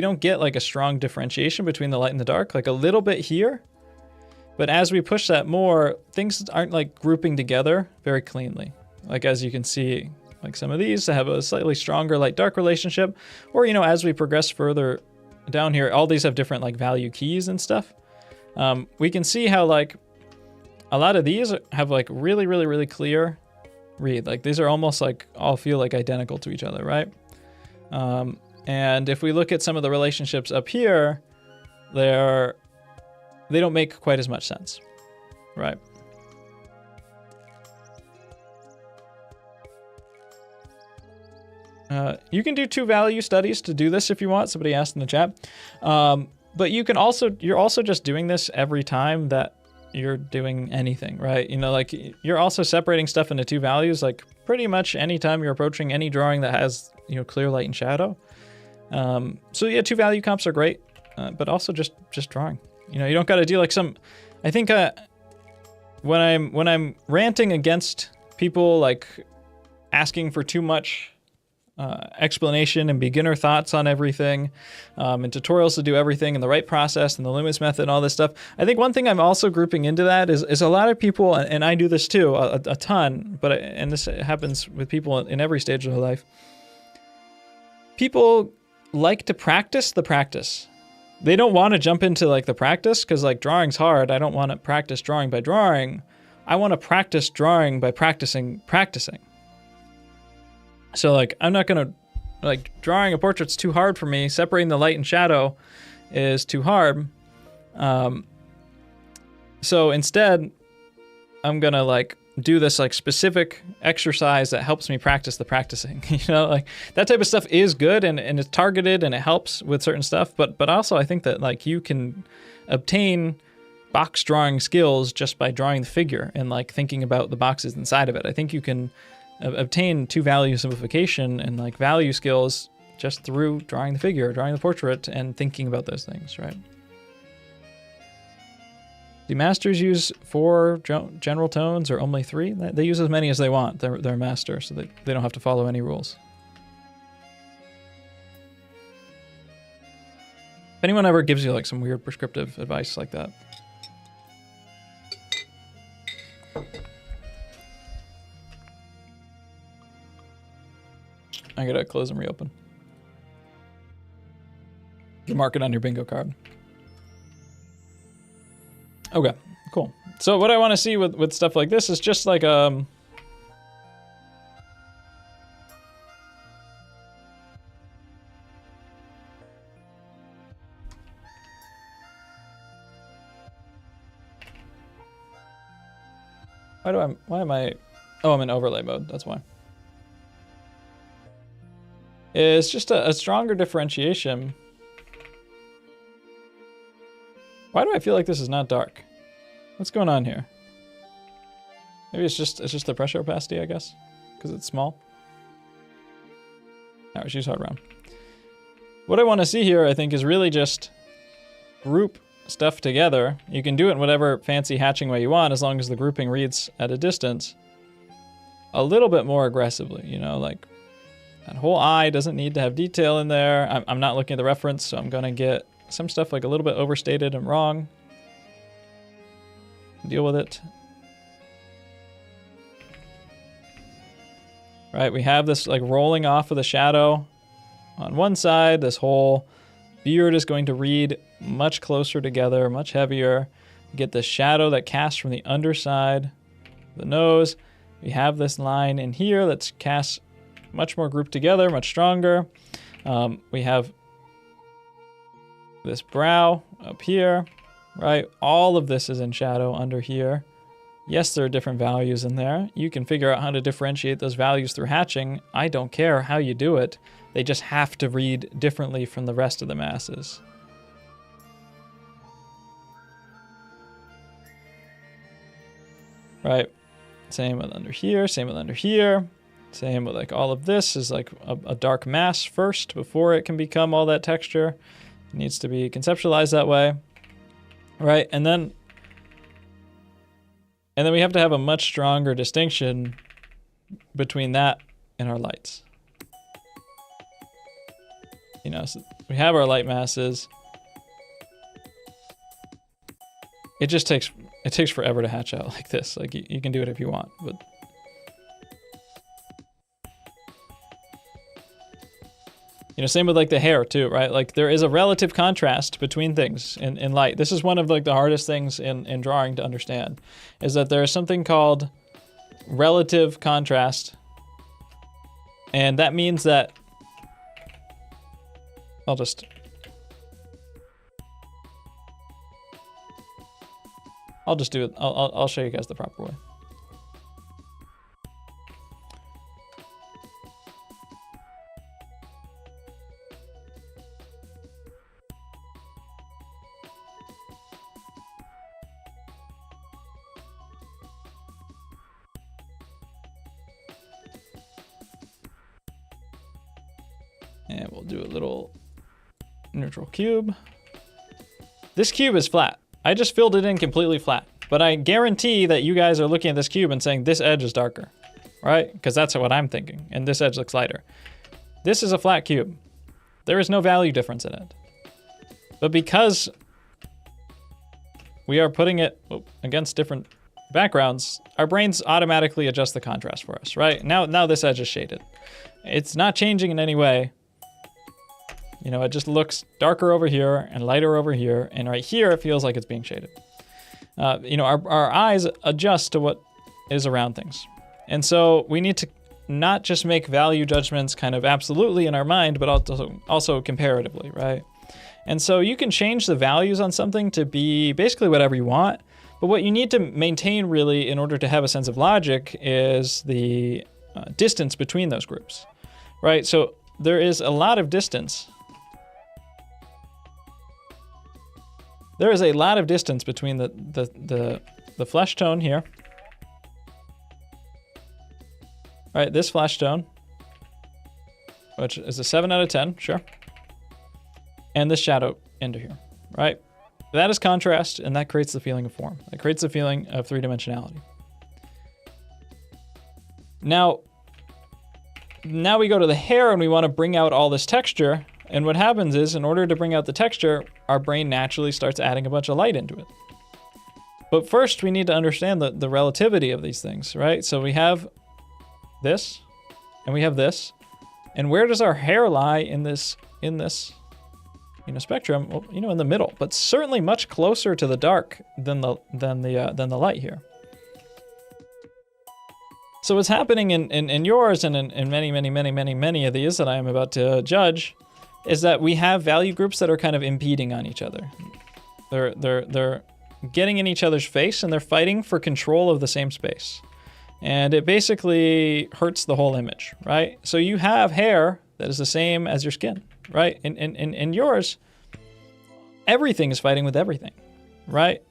don't get like a strong differentiation between the light and the dark, like a little bit here. But as we push that more, things aren't like grouping together very cleanly. Like as you can see, like some of these have a slightly stronger light-dark relationship. Or, as we progress further down here, all these have different like value keys and stuff. We can see how like a lot of these have like really, really, really clear read. Like these are almost like all feel like identical to each other, right? And if we look at some of the relationships up here, they don't make quite as much sense, right? You can do 2-value studies to do this if you want. Somebody asked in the chat. But you're also just doing this every time that you're doing anything, right? You know, like you're also separating stuff into 2 values, like pretty much anytime you're approaching any drawing that has, you know, clear light and shadow. So yeah, 2-value comps are great, but also just drawing. You know, you don't got to do like some, I think when I'm ranting against people like asking for too much explanation and beginner thoughts on everything, and tutorials to do everything in the right process and the limits method and all this stuff. I think one thing I'm also grouping into that is a lot of people, and I do this too, a ton, and this happens with people in every stage of their life. People like to practice the practice. They don't want to jump into like the practice because like drawing's hard. I don't want to practice drawing by drawing. I want to practice drawing by practicing. So like, I'm not gonna, like drawing a portrait's too hard for me. Separating the light and shadow is too hard. So instead, I'm gonna like do this like specific exercise that helps me practice the practicing. You know, like that type of stuff is good and it's targeted and it helps with certain stuff. But also I think that like you can obtain box drawing skills just by drawing the figure and like thinking about the boxes inside of it. I think you can obtain 2-value simplification and like value skills just through drawing the figure, drawing the portrait, and thinking about those things, right? Do masters use 4 general tones or only 3? They use as many as they want. They're a master, so they don't have to follow any rules. If anyone ever gives you like some weird prescriptive advice like that, I gotta close and reopen. You mark it on your bingo card. Okay, cool. So what I want to see with stuff like this is just like why am I, oh, I'm in overlay mode, that's why. It's just a stronger differentiation. Why do I feel like this is not dark? What's going on here? Maybe it's just the pressure opacity, I guess, because it's small. Alright, she's hard round. What I want to see here, I think, is really just group stuff together. You can do it in whatever fancy hatching way you want, as long as the grouping reads at a distance a little bit more aggressively, you know, like that whole eye doesn't need to have detail in there. I'm not looking at the reference, so I'm gonna get some stuff like a little bit overstated and wrong. Deal with it. Right, we have this like rolling off of the shadow on one side. This whole beard is going to read much closer together, much heavier. You get the shadow that casts from the underside of the nose. We have this line in here that's cast much more grouped together, much stronger. We have this brow up here, right? All of this is in shadow under here. Yes, there are different values in there. You can figure out how to differentiate those values through hatching. I don't care how you do it. They just have to read differently from the rest of the masses. Right? Same with under here, same with under here. Same with like all of this is like a dark mass first before it can become all that texture. It needs to be conceptualized that way. Right? And then we have to have a much stronger distinction between that and our lights. You know, so we have our light masses. It just takes forever to hatch out like this. Like you can do it if you want, but you know, same with like the hair too, right? Like there is a relative contrast between things in light. This is one of like the hardest things in drawing to understand, is that there is something called relative contrast. And that means that, I'll just do it. I'll show you guys the proper way. And we'll do a little neutral cube. This cube is flat. I just filled it in completely flat. But I guarantee that you guys are looking at this cube and saying this edge is darker, right? Because that's what I'm thinking. And this edge looks lighter. This is a flat cube. There is no value difference in it. But because we are putting it against different backgrounds, our brains automatically adjust the contrast for us, right? Now this edge is shaded. It's not changing in any way. You know, it just looks darker over here and lighter over here. And right here, it feels like it's being shaded. You know, our eyes adjust to what is around things. And so we need to not just make value judgments kind of absolutely in our mind, but also comparatively, right? And so you can change the values on something to be basically whatever you want. But what you need to maintain really in order to have a sense of logic is the distance between those groups, right? So there is a lot of distance. There is a lot of distance between the flesh tone here. Right, this flesh tone, which is a 7 out of 10, sure. And this shadow into here, right? That is contrast, and that creates the feeling of form. That creates the feeling of three-dimensionality. Now we go to the hair and we want to bring out all this texture. And what happens is, in order to bring out the texture, our brain naturally starts adding a bunch of light into it. But first, we need to understand the relativity of these things, right? So we have this, and we have this. And where does our hair lie in this spectrum? Well, in the middle, but certainly much closer to the dark than the light here. So what's happening in yours and in many of these that I am about to judge is that we have value groups that are kind of impeding on each other. They're getting in each other's face and they're fighting for control of the same space. And it basically hurts the whole image, right? So you have hair that is the same as your skin, right? In yours, everything is fighting with everything, right?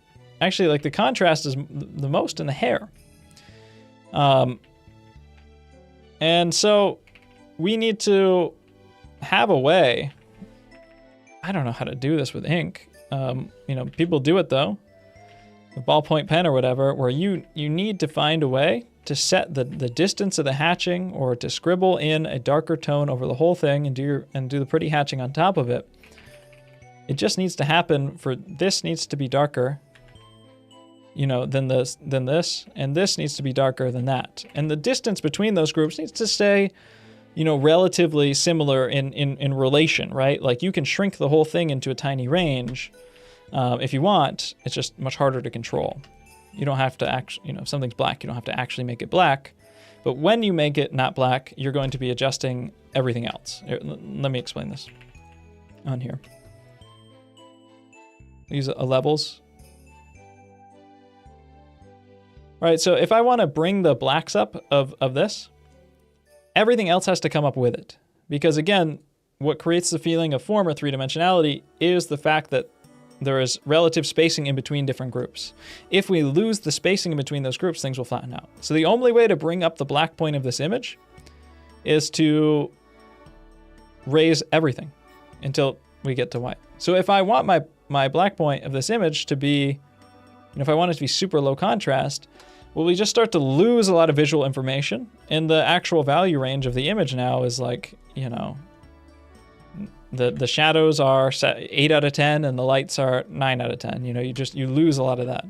Actually, like the contrast is the most in the hair. And so we need to have a way. I don't know how to do this with ink. People do it though. A ballpoint pen or whatever, where you need to find a way to set the distance of the hatching or to scribble in a darker tone over the whole thing and do the pretty hatching on top of it. It just needs to happen for this needs to be darker, than this, and this needs to be darker than that. And the distance between those groups needs to stay, relatively similar in relation, right? Like you can shrink the whole thing into a tiny range if you want. It's just much harder to control. You don't have to actually, if something's black, you don't have to actually make it black. But when you make it not black, you're going to be adjusting everything else. Here, let me explain this on here. Use a levels. All right, so if I want to bring the blacks up of this, everything else has to come up with it. Because again, what creates the feeling of form or three-dimensionality is the fact that there is relative spacing in between different groups. If we lose the spacing in between those groups, things will flatten out. So the only way to bring up the black point of this image is to raise everything until we get to white. So if I want my black point of this image to be, if I want it to be super low contrast, well, we just start to lose a lot of visual information, and the actual value range of the image now is like, the shadows are 8 out of 10 and the lights are 9 out of 10. You lose a lot of that.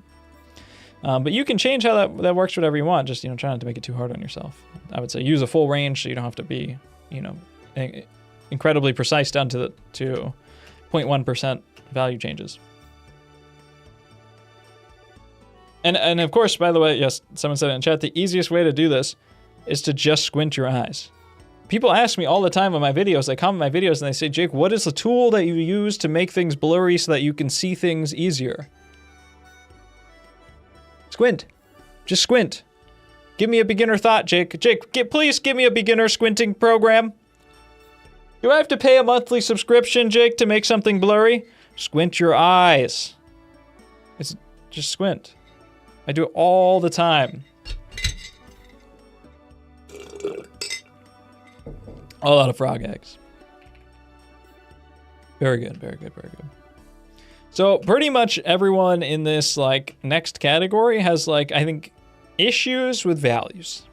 But you can change how that works whatever you want. Just, try not to make it too hard on yourself. I would say use a full range so you don't have to be, incredibly precise down to 0.1% value changes. And of course, by the way, yes, someone said in chat, the easiest way to do this is to just squint your eyes. People ask me all the time on my videos, they comment my videos and they say, Jake, what is the tool that you use to make things blurry so that you can see things easier? Squint. Just squint. Give me a beginner thought, Jake. Jake, please give me a beginner squinting program. Do I have to pay a monthly subscription, Jake, to make something blurry? Squint your eyes. It's just squint. I do it all the time. A lot of frog eggs. Very good, very good, very good. So pretty much everyone in this like next category has like, I think, issues with values.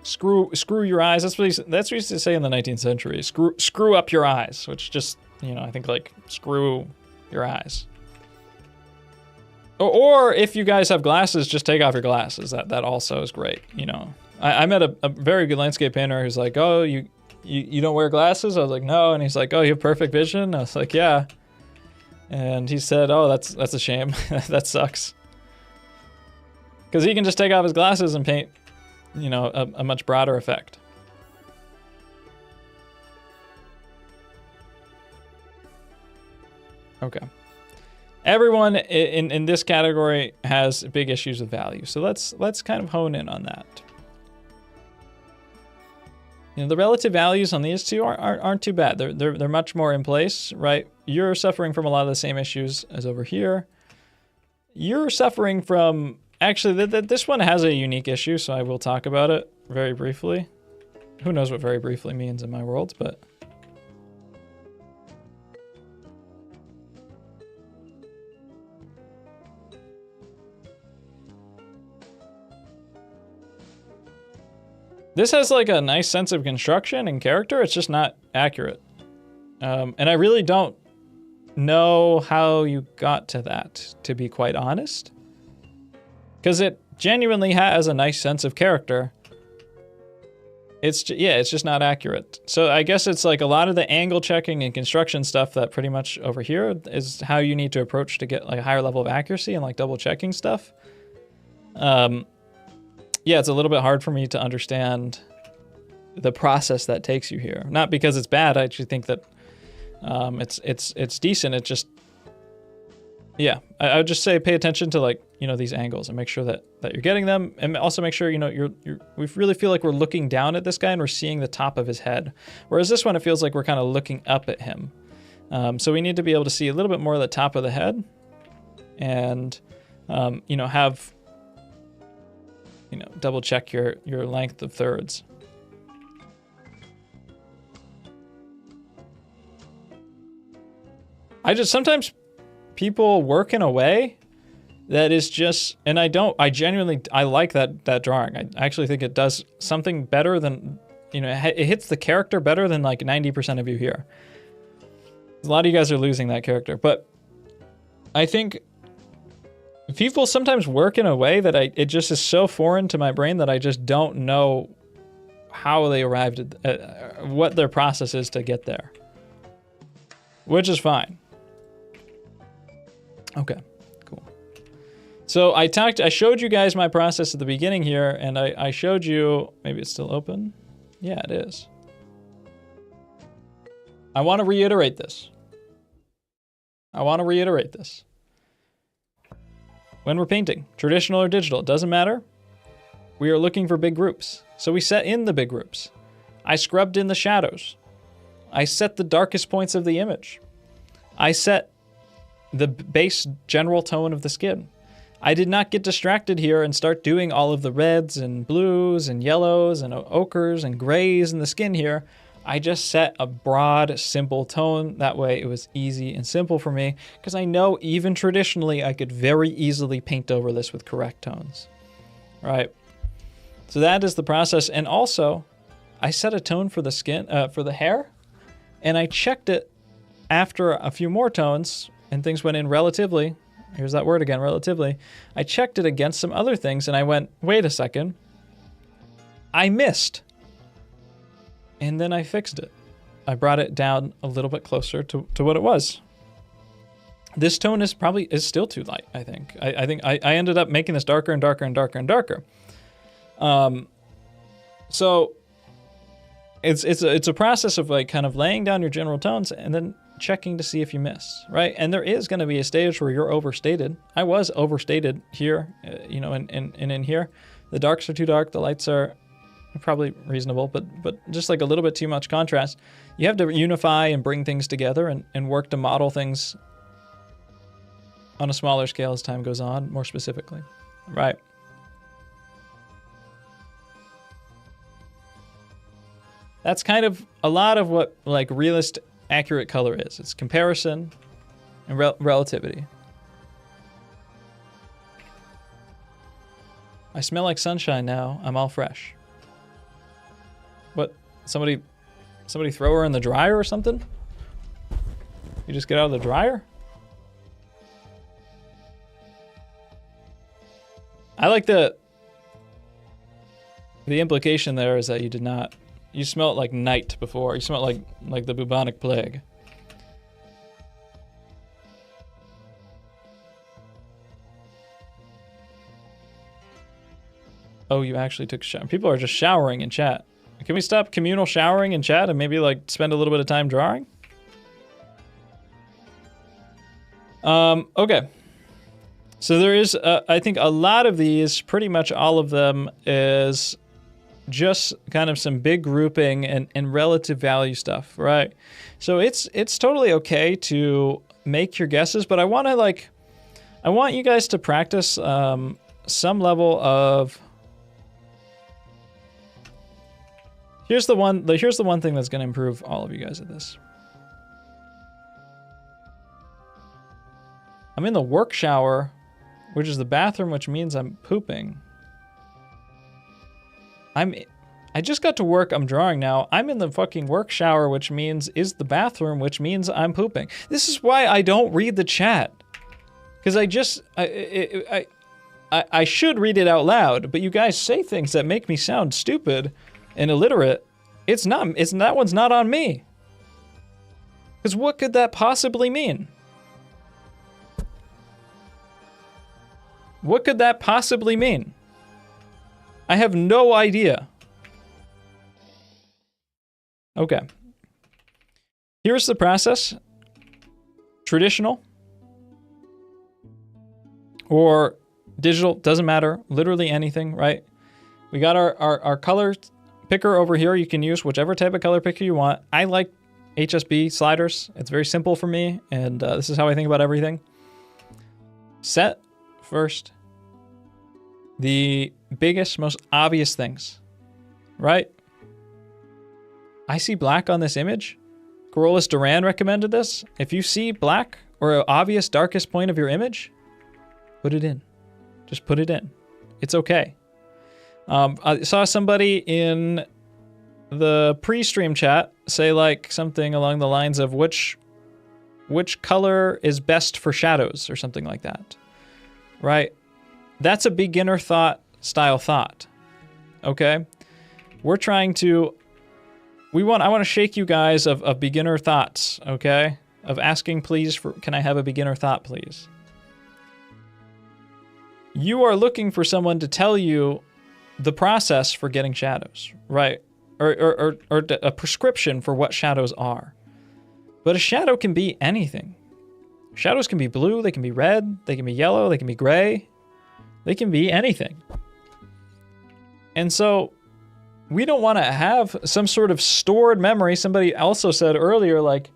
Screw your eyes. That's what we used to say in the 19th century. Screw up your eyes, which just, you know, I think like screw your eyes. Or if you guys have glasses, just take off your glasses. That also is great. You know, I met a very good landscape painter who's like, oh, you don't wear glasses? I was like, no. And he's like, oh, you have perfect vision? I was like, yeah. And he said, oh, that's a shame. That sucks. Because he can just take off his glasses and paint, you know, a much broader effect. Okay. Everyone in this category has big issues with value. So let's kind of hone in on that. You know, the relative values on these two aren't too bad. They're much more in place, right? You're suffering from a lot of the same issues as over here. You're suffering from, actually, this one has a unique issue, so I will talk about it very briefly. Who knows what very briefly means in my world, but... This has like a nice sense of construction and character. It's just not accurate. And I really don't know how you got to that, to be quite honest. Because it genuinely has a nice sense of character. It's just not accurate. So I guess it's like a lot of the angle checking and construction stuff that pretty much over here is how you need to approach to get like a higher level of accuracy and like double checking stuff. Yeah, it's a little bit hard for me to understand the process that takes you here. Not because it's bad, I actually think that it's decent. It just, yeah, I would just say pay attention to like, you know, these angles and make sure that you're getting them, and also make sure, you know, we really feel like we're looking down at this guy and we're seeing the top of his head. Whereas this one, it feels like we're kind of looking up at him. So we need to be able to see a little bit more of the top of the head and, you know, have, you know, double check your length of thirds. Sometimes people work in a way that is just, and I like that drawing. I actually think it does something better than, you know, it hits the character better than like 90% of you here. A lot of you guys are losing that character, but I think people sometimes work in a way that it just is so foreign to my brain that I just don't know how they arrived at what their process is to get there, which is fine. Okay, cool. So I showed you guys my process at the beginning here, and I showed you, maybe it's still open. Yeah, it is. I want to reiterate this. When we're painting, traditional or digital, it doesn't matter. We are looking for big groups. So we set in the big groups. I scrubbed in the shadows. I set the darkest points of the image. I set the base general tone of the skin. I did not get distracted here and start doing all of the reds and blues and yellows and ochres and grays in the skin here. I just set a broad, simple tone. That way it was easy and simple for me, because I know even traditionally I could very easily paint over this with correct tones, right? So that is the process. And also I set a tone for the skin, for the hair, and I checked it after a few more tones and things went in relatively. Here's that word again, relatively. I checked it against some other things and I went, wait a second, I missed. And then I fixed it. I brought it down a little bit closer to what it was. This tone is still too light, I think. I think I ended up making this darker and darker and darker and darker. So it's a process of like kind of laying down your general tones and then checking to see if you miss, right? And there is going to be a stage where you're overstated. I was overstated here, you know, and in here. The darks are too dark, the lights are probably reasonable, but just like a little bit too much contrast. You have to unify and bring things together and work to model things on a smaller scale as time goes on, more specifically, right? That's kind of a lot of what like realist accurate color is. It's comparison and relativity. I smell like sunshine now. I'm all fresh. What? Somebody throw her in the dryer or something? You just get out of the dryer? I like the implication there is that you did not. You smelled like night before. You smelled like the bubonic plague. Oh, you actually took a shower. People are just showering in chat. Can we stop communal showering in chat and maybe like spend a little bit of time drawing? Okay. So there is, I think a lot of these, pretty much all of them is just kind of some big grouping and relative value stuff, right? So it's totally okay to make your guesses, but I want you guys to practice some level of. Here's the one thing that's going to improve all of you guys at this. I'm in the work shower, which is the bathroom, which means I'm pooping. I just got to work, I'm drawing now. I'm in the fucking work shower, which means is the bathroom, which means I'm pooping. This is why I don't read the chat. Because I should read it out loud, but you guys say things that make me sound stupid and illiterate. That one's not on me. Because what could that possibly mean? What could that possibly mean? I have no idea. Okay. Here's the process. Traditional or digital, doesn't matter. Literally anything, right? We got our color picker over here. You can use whichever type of color picker you want. I like HSB sliders. It's very simple for me, and this is how I think about everything. Set first the biggest, most obvious things, right? I see black on this image. Corollas Duran recommended this. If you see black or an obvious darkest point of your image, put it in. Just put it in. It's okay. I saw somebody in the pre-stream chat say like something along the lines of which color is best for shadows or something like that, right? That's a beginner style thought, okay? We're trying to, I want to shake you guys of beginner thoughts, okay? Of asking please for, can I have a beginner thought please? You are looking for someone to tell you the process for getting shadows, right? Or a prescription for what shadows are. But a shadow can be anything. Shadows can be blue, they can be red, they can be yellow, they can be gray. They can be anything. And so we don't want to have some sort of stored memory. Somebody also said earlier, like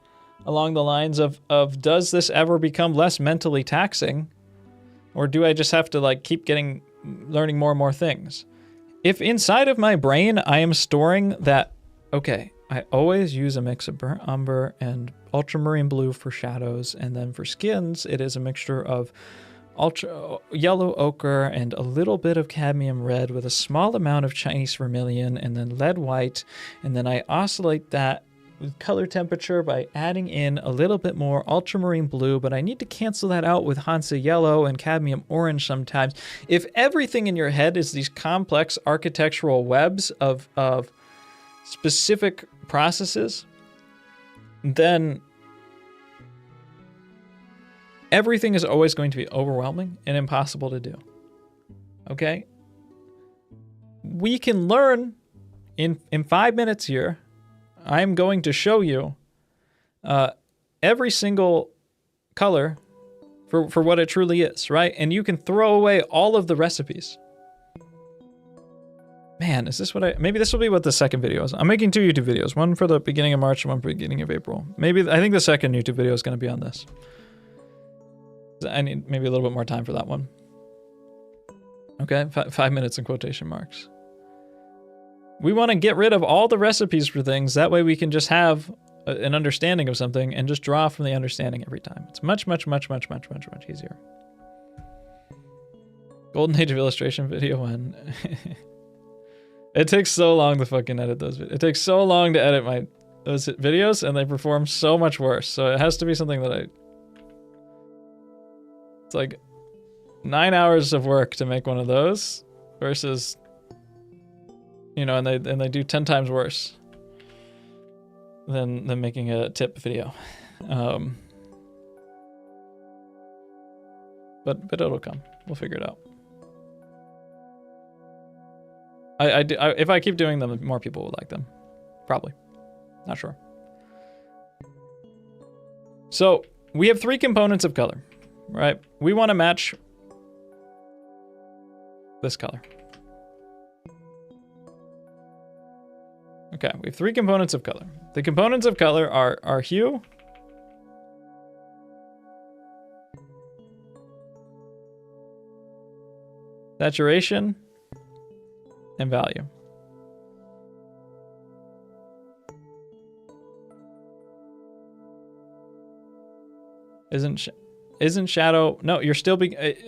along the lines of does this ever become less mentally taxing? Or do I just have to like keep learning more and more things? If inside of my brain I am storing that, okay, I always use a mix of burnt umber and ultramarine blue for shadows, and then for skins it is a mixture of ultra yellow ochre and a little bit of cadmium red with a small amount of Chinese vermilion and then lead white, and then I oscillate that with color temperature by adding in a little bit more ultramarine blue, but I need to cancel that out with Hansa yellow and cadmium orange sometimes. If everything in your head is these complex architectural webs of specific processes, then everything is always going to be overwhelming and impossible to do. Okay? We can learn in 5 minutes here. I'm going to show you every single color for what it truly is, right? And you can throw away all of the recipes. Man, is this what maybe this will be what the second video is. I'm making 2 YouTube videos, one for the beginning of March and one for the beginning of April. I think the second YouTube video is going to be on this. I need maybe a little bit more time for that one. Okay, 5 minutes in quotation marks. We want to get rid of all the recipes for things. That way we can just have an understanding of something and just draw from the understanding every time. It's much easier. Golden Age of Illustration video one. It takes so long to fucking edit those videos. It takes so long to edit those videos, and they perform so much worse. So it has to be something that it's like 9 hours of work to make one of those versus, you know, and they do 10 times worse than making a tip video. But it'll come. We'll figure it out. If I keep doing them, more people will like them. Probably. Not sure. So we have 3 components of color, right? We want to match this color. Okay, we have 3 components of color. The components of color are hue, saturation, and value. Isn't shadow? No, you're still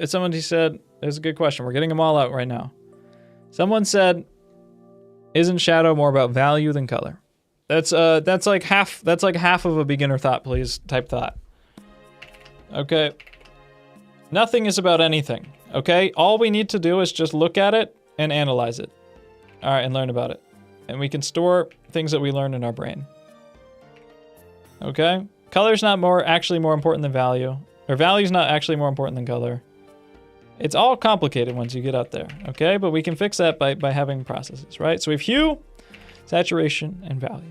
somebody said, there's a good question. We're getting them all out right now. Someone said, isn't shadow more about value than color? That's like half of a beginner thought, please, type thought. Okay. Nothing is about anything. Okay? All we need to do is just look at it and analyze it. All right, and learn about it. And we can store things that we learn in our brain. Okay? Color's not actually more important than value. Or value's not actually more important than color. It's all complicated once you get out there, okay? But we can fix that by having processes, right? So we have hue, saturation, and value.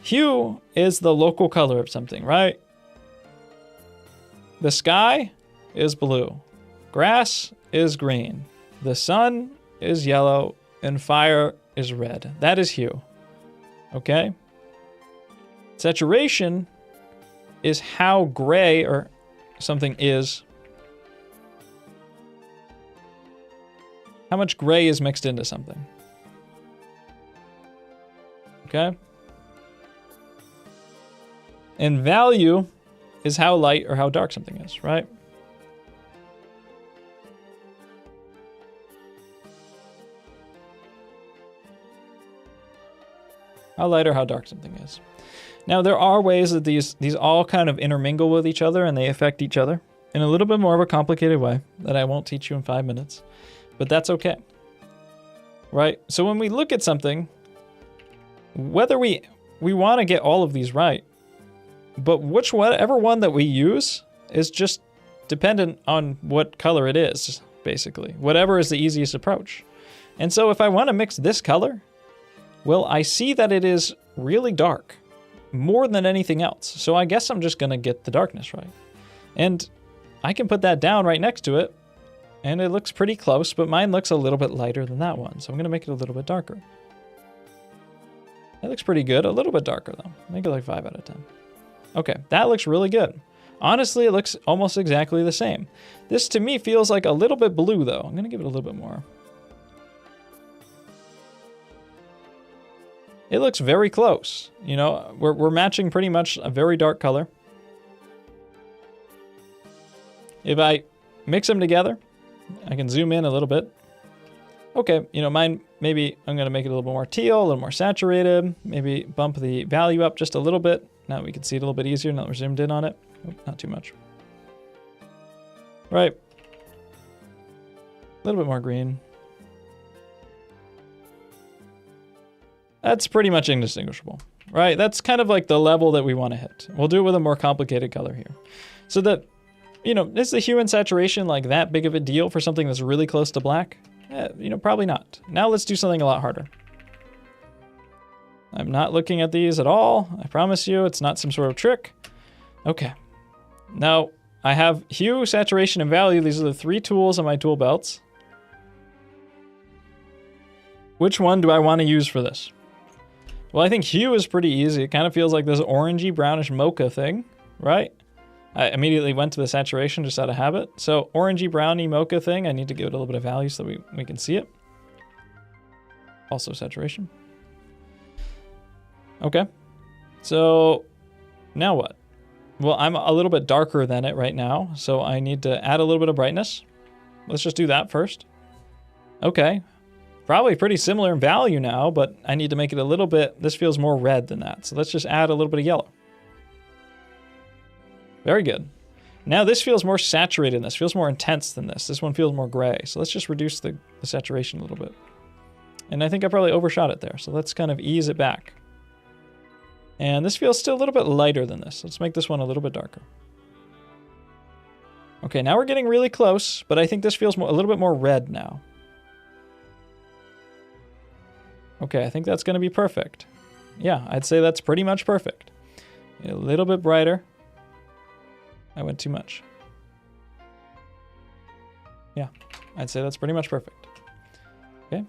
Hue is the local color of something, right? The sky is blue. Grass is green. The sun is yellow. And fire is red. That is hue. Okay? Saturation is how gray or something is. How much gray is mixed into something. Okay? And value is how light or how dark something is, right? How light or how dark something is. Now, there are ways that these all kind of intermingle with each other and they affect each other in a little bit more of a complicated way that I won't teach you in 5 minutes, but that's okay. Right? So when we look at something, whether we want to get all of these right, but whatever one that we use is just dependent on what color it is, basically. Whatever is the easiest approach. And so if I want to mix this color, well, I see that it is really dark, more than anything else. So I guess I'm just going to get the darkness right. And I can put that down right next to it, and it looks pretty close, but mine looks a little bit lighter than that one. So I'm going to make it a little bit darker. That looks pretty good. A little bit darker, though. Make it like 5 out of 10. Okay, that looks really good. Honestly, it looks almost exactly the same. This, to me, feels like a little bit blue, though. I'm going to give it a little bit more. It looks very close. You know, we're matching pretty much a very dark color. If I mix them together, I can zoom in a little bit. Okay, you know, mine, maybe I'm going to make it a little bit more teal, a little more saturated. Maybe bump the value up just a little bit. Now we can see it a little bit easier now that we're zoomed in on it. Oh, not too much. Right. A little bit more green. That's pretty much indistinguishable, right? That's kind of like the level that we want to hit. We'll do it with a more complicated color here. So that, you know, is the hue and saturation like that big of a deal for something that's really close to black? You know, probably not. Now let's do something a lot harder. I'm not looking at these at all. I promise you, it's not some sort of trick. Okay. Now, I have hue, saturation, and value. These are the 3 tools on my tool belts. Which one do I want to use for this? Well, I think hue is pretty easy. It kind of feels like this orangey, brownish mocha thing, right? I immediately went to the saturation just out of habit. So orangey, browny mocha thing, I need to give it a little bit of value so that we can see it. Also saturation. Okay. So now what? Well, I'm a little bit darker than it right now, so I need to add a little bit of brightness. Let's just do that first. Okay. Probably pretty similar in value now, but I need to make it a little bit, this feels more red than that. So let's just add a little bit of yellow. Very good. Now this feels more saturated than this, feels more intense than this. This one feels more gray. So let's just reduce the saturation a little bit. And I think I probably overshot it there. So let's kind of ease it back. And this feels still a little bit lighter than this. Let's make this one a little bit darker. Okay, now we're getting really close, but I think this feels a little bit more red now. Okay, I think that's going to be perfect. Yeah, I'd say that's pretty much perfect. A little bit brighter. I went too much. Yeah, I'd say that's pretty much perfect. Okay.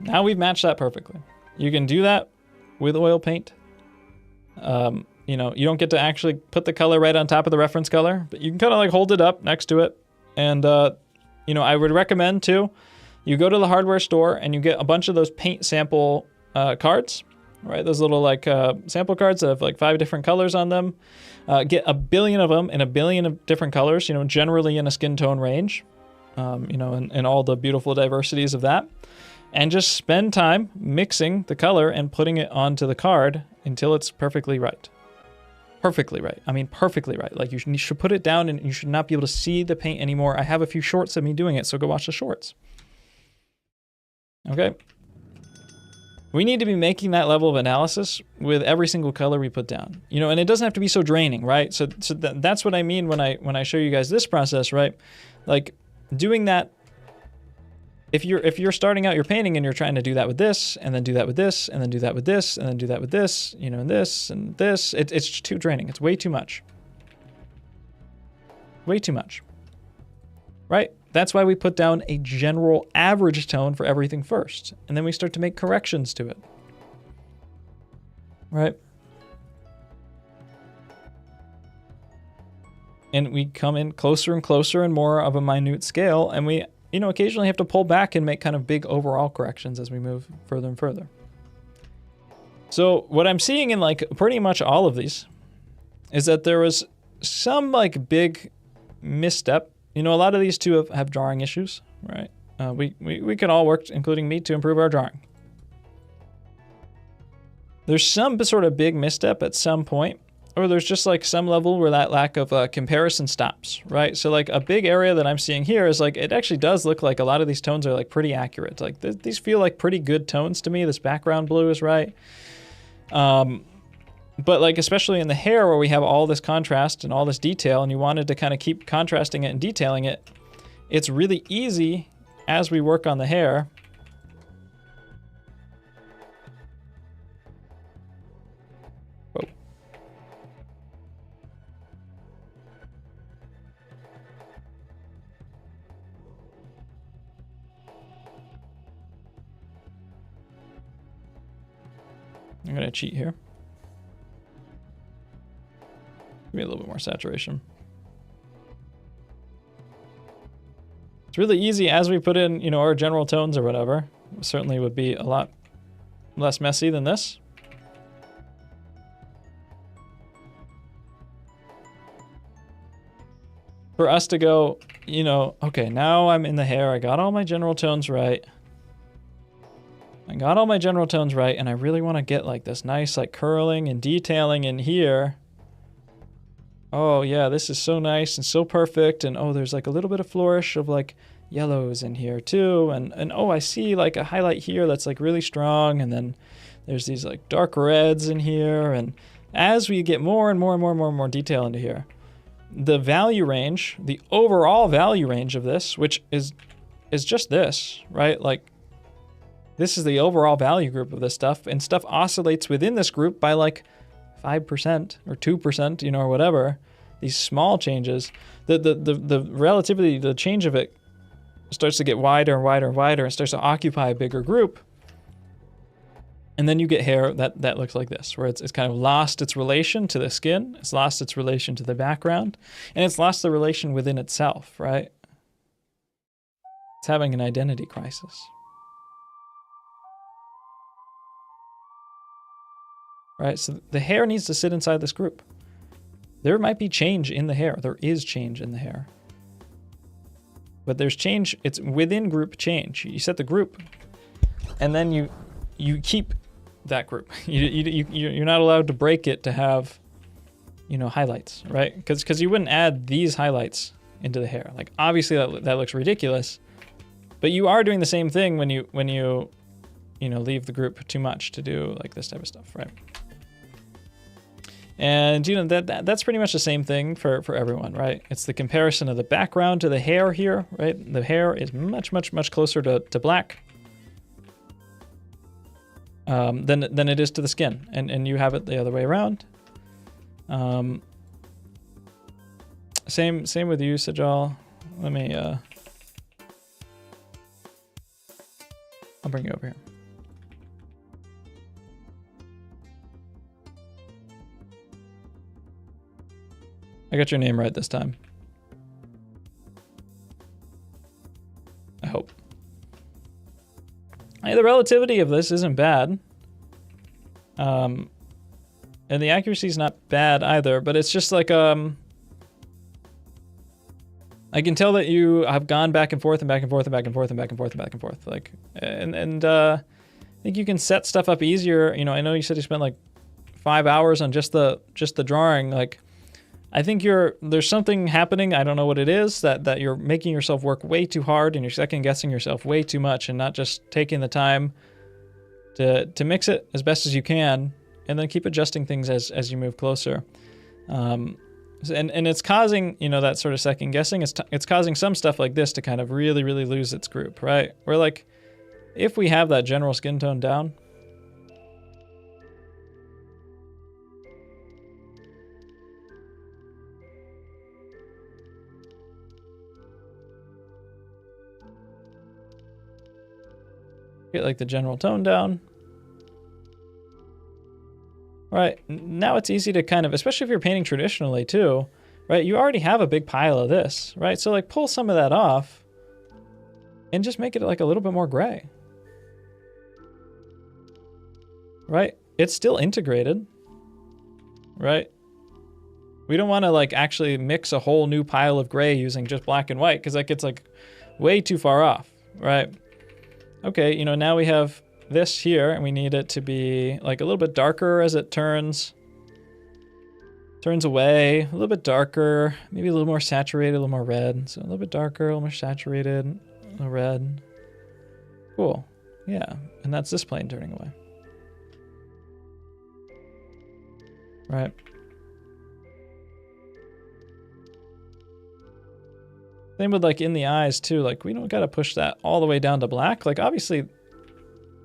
Now we've matched that perfectly. You can do that with oil paint. You know, you don't get to actually put the color right on top of the reference color, but you can kind of like hold it up next to it. And, you know, I would recommend too, you go to the hardware store and you get a bunch of those paint sample cards, right? Those little like sample cards that have like 5 different colors on them. Get a billion of them in a billion of different colors, you know, generally in a skin tone range, you know, and all the beautiful diversities of that. And just spend time mixing the color and putting it onto the card until it's perfectly right. Perfectly right. I mean, perfectly right. Like you should put it down and you should not be able to see the paint anymore. I have a few shorts of me doing it, so go watch the shorts. Okay. We need to be making that level of analysis with every single color we put down. You know, and it doesn't have to be so draining, right? So that's what I mean when I show you guys this process, right? Like doing that. If you're starting out your painting and you're trying to do that with this, and then do that with this, and then do that with this, and then do that with this, you know, and this, it's too draining. It's way too much. Way too much. Right? That's why we put down a general average tone for everything first, and then we start to make corrections to it. Right? And we come in closer and closer and more of a minute scale, and we, you know, occasionally have to pull back and make kind of big overall corrections as we move further and further. So what I'm seeing in like pretty much all of these is that there was some like big misstep. You know, a lot of these too have drawing issues, right? We can all work, including me, to improve our drawing. There's some sort of big misstep at some point, or there's just like some level where that lack of comparison stops, right? So like a big area that I'm seeing here is like, it actually does look like a lot of these tones are like pretty accurate. Like these feel like pretty good tones to me. This background blue is right. But like, especially in the hair where we have all this contrast and all this detail and you wanted to kind of keep contrasting it and detailing it, it's really easy as we work on the hair. Whoa. I'm gonna cheat here. Give me a little bit more saturation. It's really easy as we put in, you know, our general tones or whatever. It certainly would be a lot less messy than this. For us to go, you know, okay, now I'm in the hair. I got all my general tones right. And I really want to get like this nice like curling and detailing in here. Oh yeah, this is so nice and so perfect. And oh, there's like a little bit of flourish of like yellows in here too. And oh, I see like a highlight here that's like really strong. And then there's these like dark reds in here. And as we get more and more detail into here, the value range, the overall value range of this, which is just this, right? Like this is the overall value group of this stuff, and stuff oscillates within this group by like 5% or 2%, you know, or whatever, these small changes, the relativity, the change of it starts to get wider and wider and wider and starts to occupy a bigger group. And then you get hair that looks like this, where it's kind of lost its relation to the skin, it's lost its relation to the background, and it's lost the relation within itself, right? It's having an identity crisis. Right, so the hair needs to sit inside this group. There might be change in the hair. There is change in the hair. But there's change, it's within group change. You set the group, and then you keep that group. You're not allowed to break it to have, you know, highlights, right? Because you wouldn't add these highlights into the hair. Like, obviously that looks ridiculous, but you are doing the same thing when you leave the group too much to do like this type of stuff, right? And you know that's pretty much the same thing for everyone, right? It's the comparison of the background to the hair here, right? The hair is much closer to black than it is to the skin, and you have it the other way around. Same with you, Sajal. Let me I'll bring you over here. I got your name right this time. I hope. Hey, the relativity of this isn't bad. And the accuracy is not bad either, but it's just like, I can tell that you have gone back and forth and back and forth and back and forth and back and forth and back and forth. Like, and I think you can set stuff up easier. You know, I know you said you spent like 5 hours on just the drawing. Like, I think there's something happening, I don't know what it is, that you're making yourself work way too hard and you're second guessing yourself way too much and not just taking the time to mix it as best as you can and then keep adjusting things as you move closer. And it's causing, you know, that sort of second guessing. It's causing some stuff like this to kind of really lose its group, right? Where like, if we have that general skin tone down, get like the general tone down. Right, now it's easy to kind of, especially if you're painting traditionally too, right? You already have a big pile of this, right? So like pull some of that off and just make it like a little bit more gray. Right? It's still integrated, right? We don't want to like actually mix a whole new pile of gray using just black and white because that gets like way too far off, right? Okay, you know, now we have this here and we need it to be like a little bit darker as it turns away, a little bit darker, maybe a little more saturated, a little more red. So a little bit darker, a little more saturated, a little red. Cool, yeah, and that's this plane turning away. Right. Same with like in the eyes too, like we don't gotta push that all the way down to black. Like obviously,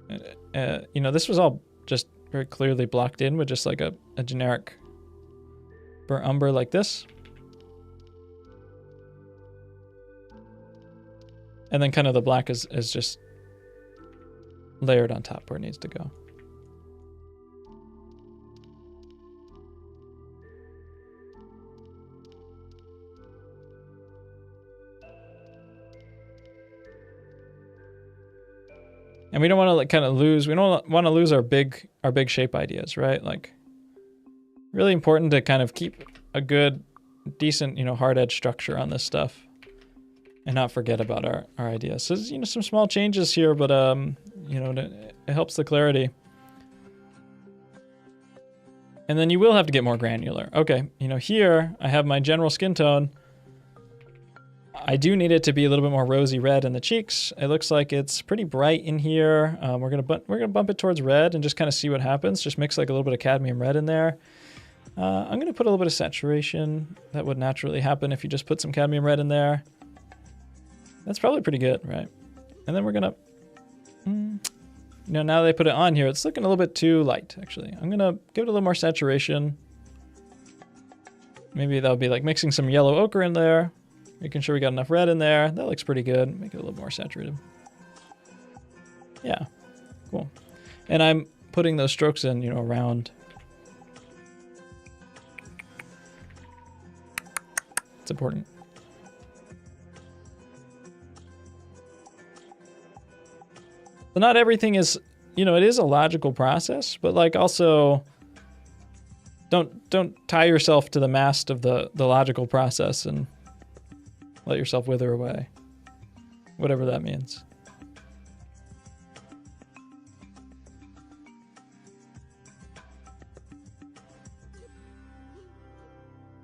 you know, this was all just very clearly blocked in with just like a generic burnt umber like this. And then kind of the black is just layered on top where it needs to go. And we don't want to like kind of lose, we don't want to lose our big shape ideas, right? Like really important to kind of keep a good, decent, you know, hard edge structure on this stuff and not forget about our ideas. So, you know, some small changes here, but, you know, it helps the clarity. And then you will have to get more granular. Okay, you know, here I have my general skin tone. I do need it to be a little bit more rosy red in the cheeks. It looks like it's pretty bright in here. We're gonna bump it towards red and just kind of see what happens. Just mix like a little bit of cadmium red in there. I'm gonna put a little bit of saturation. That would naturally happen if you just put some cadmium red in there. That's probably pretty good, right? And then we're gonna You know, now that I put it on here, it's looking a little bit too light, actually. I'm gonna give it a little more saturation. Maybe that'll be like mixing some yellow ochre in there, making sure we got enough red in there. That looks pretty good. Make it a little more saturated. Yeah, cool. And I'm putting those strokes in, you know, around. It's important. So not everything is, you know, it is a logical process, but like also don't tie yourself to the mast of the logical process and let yourself wither away. Whatever that means.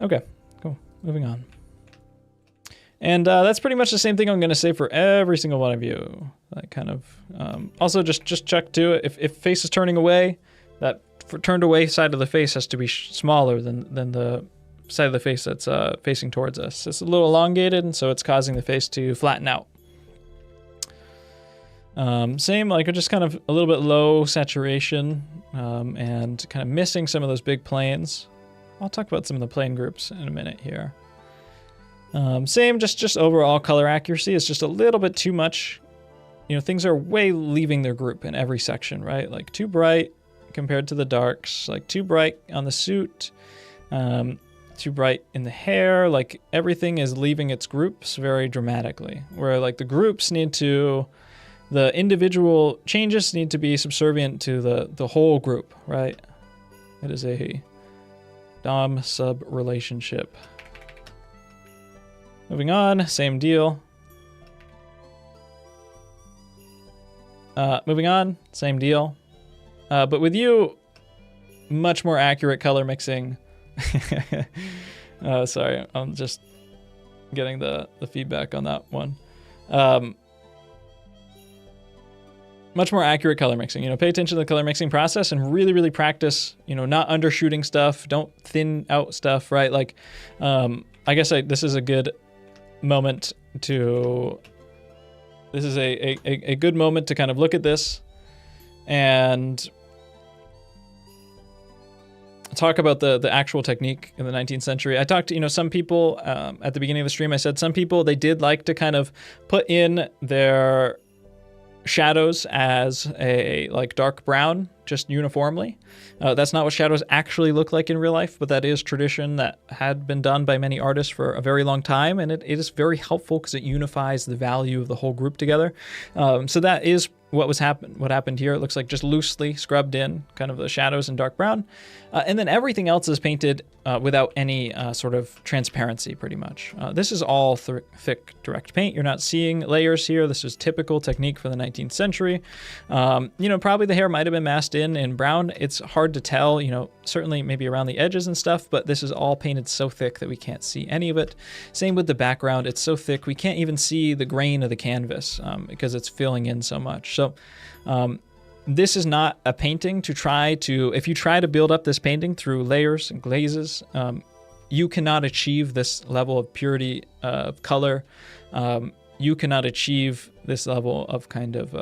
Okay, cool. Moving on. And that's pretty much the same thing I'm going to say for every single one of you. That kind of also just check too. If face is turning away, that turned away side of the face has to be smaller than the side of the face that's facing towards us. It's a little elongated, and so it's causing the face to flatten out. Same, like just kind of a little bit low saturation and kind of missing some of those big planes. I'll talk about some of the plane groups in a minute here. Same, just overall color accuracy is just a little bit too much. You know, things are way leaving their group in every section, right? Like too bright compared to the darks, like too bright on the suit, too bright in the hair. Like everything is leaving its groups very dramatically, where like the groups need to, the individual changes need to be subservient to the whole group, right? It is a dom-sub relationship. Moving on, same deal. Moving on, same deal. But with you, much more accurate color mixing. Sorry, I'm just getting the feedback on that one. Much more accurate color mixing. You know, pay attention to the color mixing process and really, really practice, you know, not undershooting stuff. Don't thin out stuff, right? Like, I guess this is a good moment to, this is a good moment to kind of look at this and talk about the actual technique in the 19th century. I talked to, you know, some people at the beginning of the stream. I said some people, they did like to kind of put in their shadows as a like dark brown, just uniformly. That's not what shadows actually look like in real life, but that is tradition that had been done by many artists for a very long time, and it is very helpful because it unifies the value of the whole group together. So that is what happened here. It looks like just loosely scrubbed in kind of the shadows in dark brown. And then everything else is painted without any sort of transparency, pretty much. This is all thick direct paint. You're not seeing layers here. This is typical technique for the 19th century. You know, probably the hair might have been masked in brown. It's hard to tell, you know, certainly maybe around the edges and stuff, but this is all painted so thick that we can't see any of it. Same with the background. It's so thick we can't even see the grain of the canvas because it's filling in so much. So this is not a painting to try to, if you try to build up this painting through layers and glazes, you cannot achieve this level of purity of color. You cannot achieve this level of kind of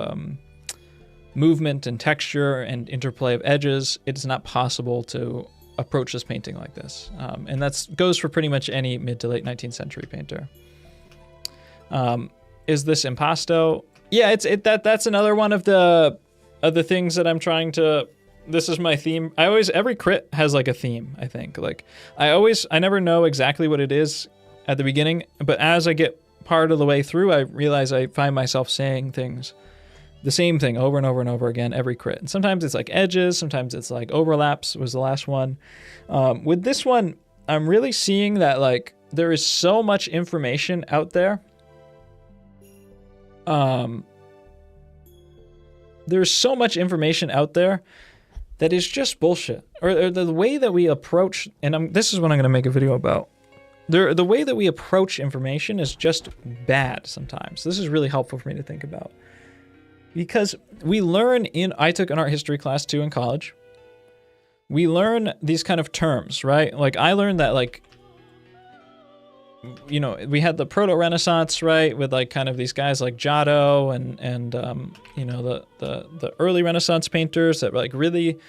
movement and texture and interplay of edges. It is not possible to approach this painting like this. And that goes for pretty much any mid to late 19th century painter. Is this impasto? Yeah, that's another one of the things that I'm trying to, this is my theme. Every crit has like a theme, I think. Like I never know exactly what it is at the beginning, but as I get part of the way through, I realize I find myself saying things, the same thing over and over and over again, every crit. And sometimes it's like edges, sometimes it's like overlaps was the last one. With this one, I'm really seeing that like there is so much information out there. There's so much information out there that is just bullshit. Or the way that we approach, and this is what I'm going to make a video about. The way that we approach information is just bad sometimes. This is really helpful for me to think about. Because we learn I took an art history class too in college. We learn these kind of terms, right? Like I learned that like you know, we had the proto-Renaissance, right, with like kind of these guys like Giotto and you know, the early Renaissance painters that like really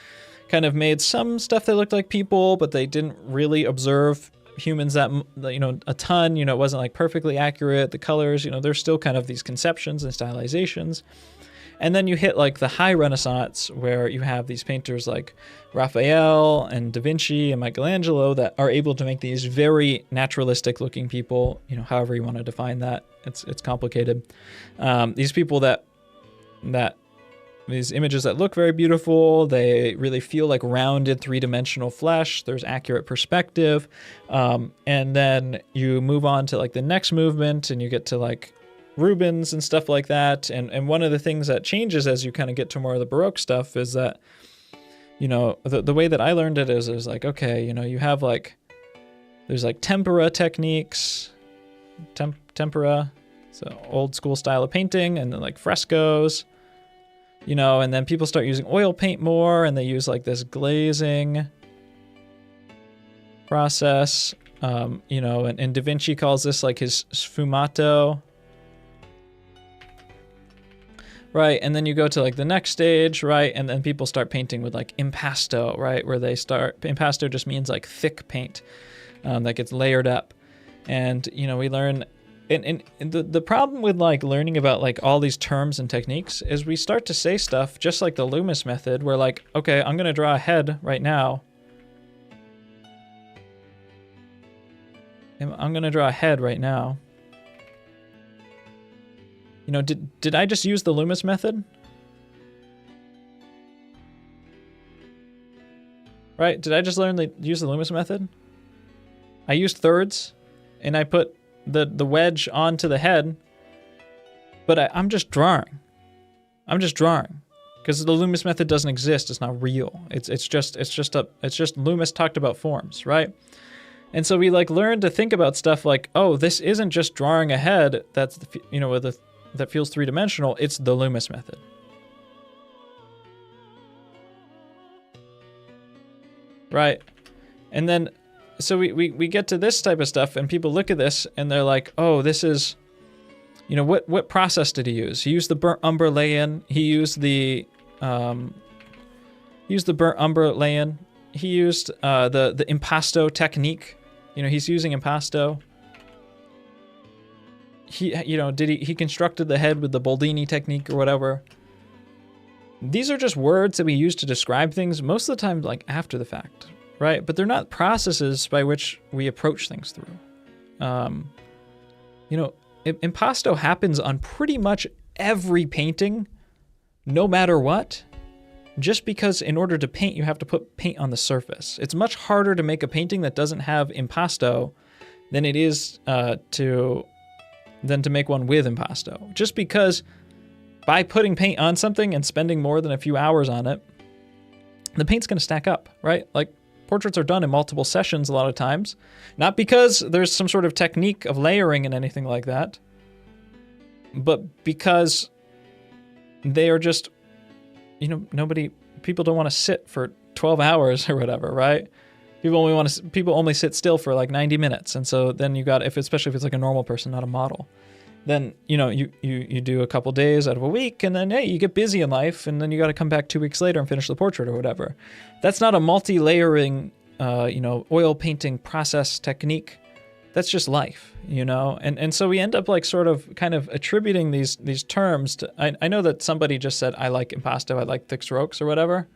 kind of made some stuff that looked like people, but they didn't really observe humans that, you know, a ton. You know, it wasn't like perfectly accurate. The colors, you know, there's still kind of these conceptions and stylizations. And then you hit like the high Renaissance, where you have these painters like Raphael and Da Vinci and Michelangelo that are able to make these very naturalistic looking people, you know, however you want to define that. It's complicated. These people that these images that look very beautiful, they really feel like rounded three-dimensional flesh. There's accurate perspective. And then you move on to like the next movement and you get to like Rubens and stuff like that. And one of the things that changes as you kind of get to more of the Baroque stuff is that, you know, the way that I learned it is like, okay, you know, you have like, there's like tempera techniques, tempera, so old school style of painting, and then like frescoes, you know, and then people start using oil paint more, and they use like this glazing process, you know, and Da Vinci calls this like his sfumato. Right, and then you go to like the next stage, right, and then people start painting with like impasto, right, where they start, impasto just means like thick paint that gets layered up. And, you know, we learn, and the problem with like learning about like all these terms and techniques is we start to say stuff just like the Loomis method, where like, okay, I'm going to draw a head right now. I'm going to draw a head right now. You know, did I just use the Loomis method? Right? Did I just use the Loomis method? I used thirds, and I put the wedge onto the head, but I'm just drawing. I'm just drawing, because the Loomis method doesn't exist. It's not real. It's just Loomis talked about forms, right? And so we like learn to think about stuff like, oh, this isn't just drawing a head that's, you know, with a that feels three-dimensional, it's the Loomis method. Right. And then, so we get to this type of stuff, and people look at this, and they're like, oh, this is, you know, what process did he use? He used the burnt umber lay-in. He used the burnt umber lay-in. He used the impasto technique. You know, he's using impasto. He, you know, he constructed the head with the Boldini technique or whatever. These are just words that we use to describe things most of the time, like after the fact, right? But they're not processes by which we approach things through. You know, impasto happens on pretty much every painting, no matter what, just because in order to paint, you have to put paint on the surface. It's much harder to make a painting that doesn't have impasto than it is than to make one with impasto. Just because by putting paint on something and spending more than a few hours on it, the paint's going to stack up, right? Like, portraits are done in multiple sessions a lot of times, not because there's some sort of technique of layering and anything like that, but because they are just, you know, people don't want to sit for 12 hours or whatever, right? People only sit still for like 90 minutes. And so then you got, especially if it's like a normal person, not a model, then, you know, you do a couple days out of a week, and then, hey, you get busy in life, and then you got to come back 2 weeks later and finish the portrait or whatever. That's not a multi-layering, you know, oil painting process technique. That's just life, you know? And so we end up like sort of kind of attributing these terms to, I know that somebody just said, I like impasto, I like thick strokes or whatever.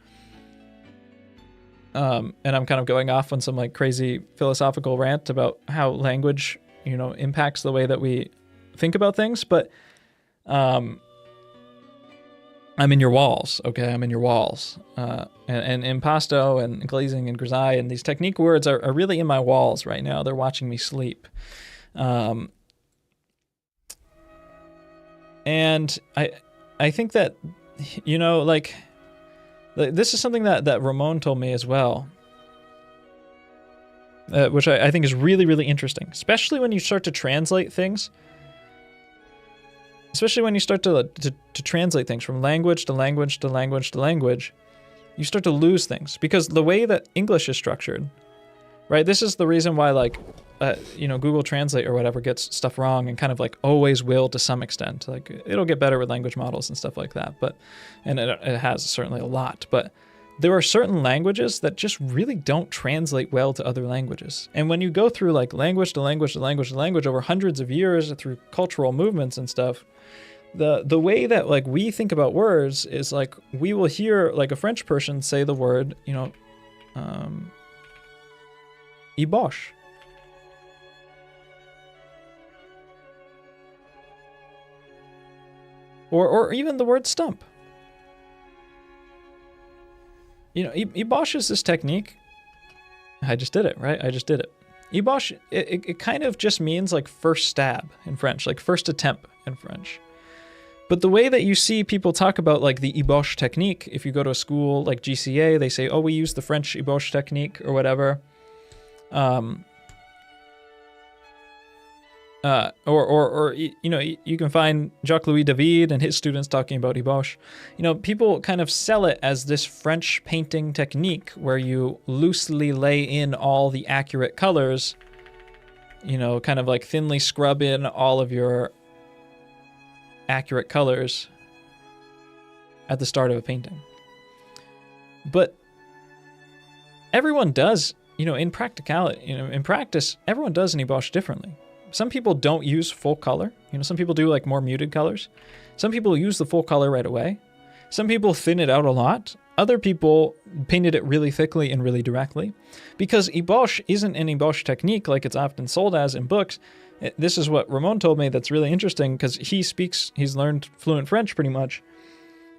And I'm kind of going off on some like crazy philosophical rant about how language, you know, impacts the way that we think about things. But I'm in your walls, okay? I'm in your walls. And impasto and glazing and grisaille and these technique words are really in my walls right now. They're watching me sleep. And I think that, you know, like, this is something that Ramon told me as well, which I think is really, really interesting, especially when you start to translate things. Especially when you start to translate things from language to language to language to language, you start to lose things, because the way that English is structured, right? This is the reason why, like, you know, Google Translate or whatever gets stuff wrong, and kind of like always will to some extent. Like it'll get better with language models and stuff like that, but and it has certainly a lot. But there are certain languages that just really don't translate well to other languages. And when you go through like language to language to language to language over hundreds of years through cultural movements and stuff, the way that like we think about words is like we will hear like a French person say the word, you know, ébauche. Or even the word stump. You know, ébauche is this technique. I just did it, right? I just did it. Ébauche, it kind of just means like first stab in French, like first attempt in French. But the way that you see people talk about like the ébauche technique, if you go to a school like GCA, they say, oh, we use the French ébauche technique or whatever. Or you know, you can find Jacques-Louis David and his students talking about ébauche. You know, people kind of sell it as this French painting technique where you loosely lay in all the accurate colors, you know, kind of like thinly scrub in all of your accurate colors at the start of a painting. But everyone does, you know, in practicality, you know, in practice, everyone does an ébauche differently. Some people don't use full color. You know, some people do like more muted colors. Some people use the full color right away. Some people thin it out a lot. Other people painted it really thickly and really directly. Because ébauche isn't an ébauche technique like it's often sold as in books. This is what Ramon told me that's really interesting because he's learned fluent French pretty much.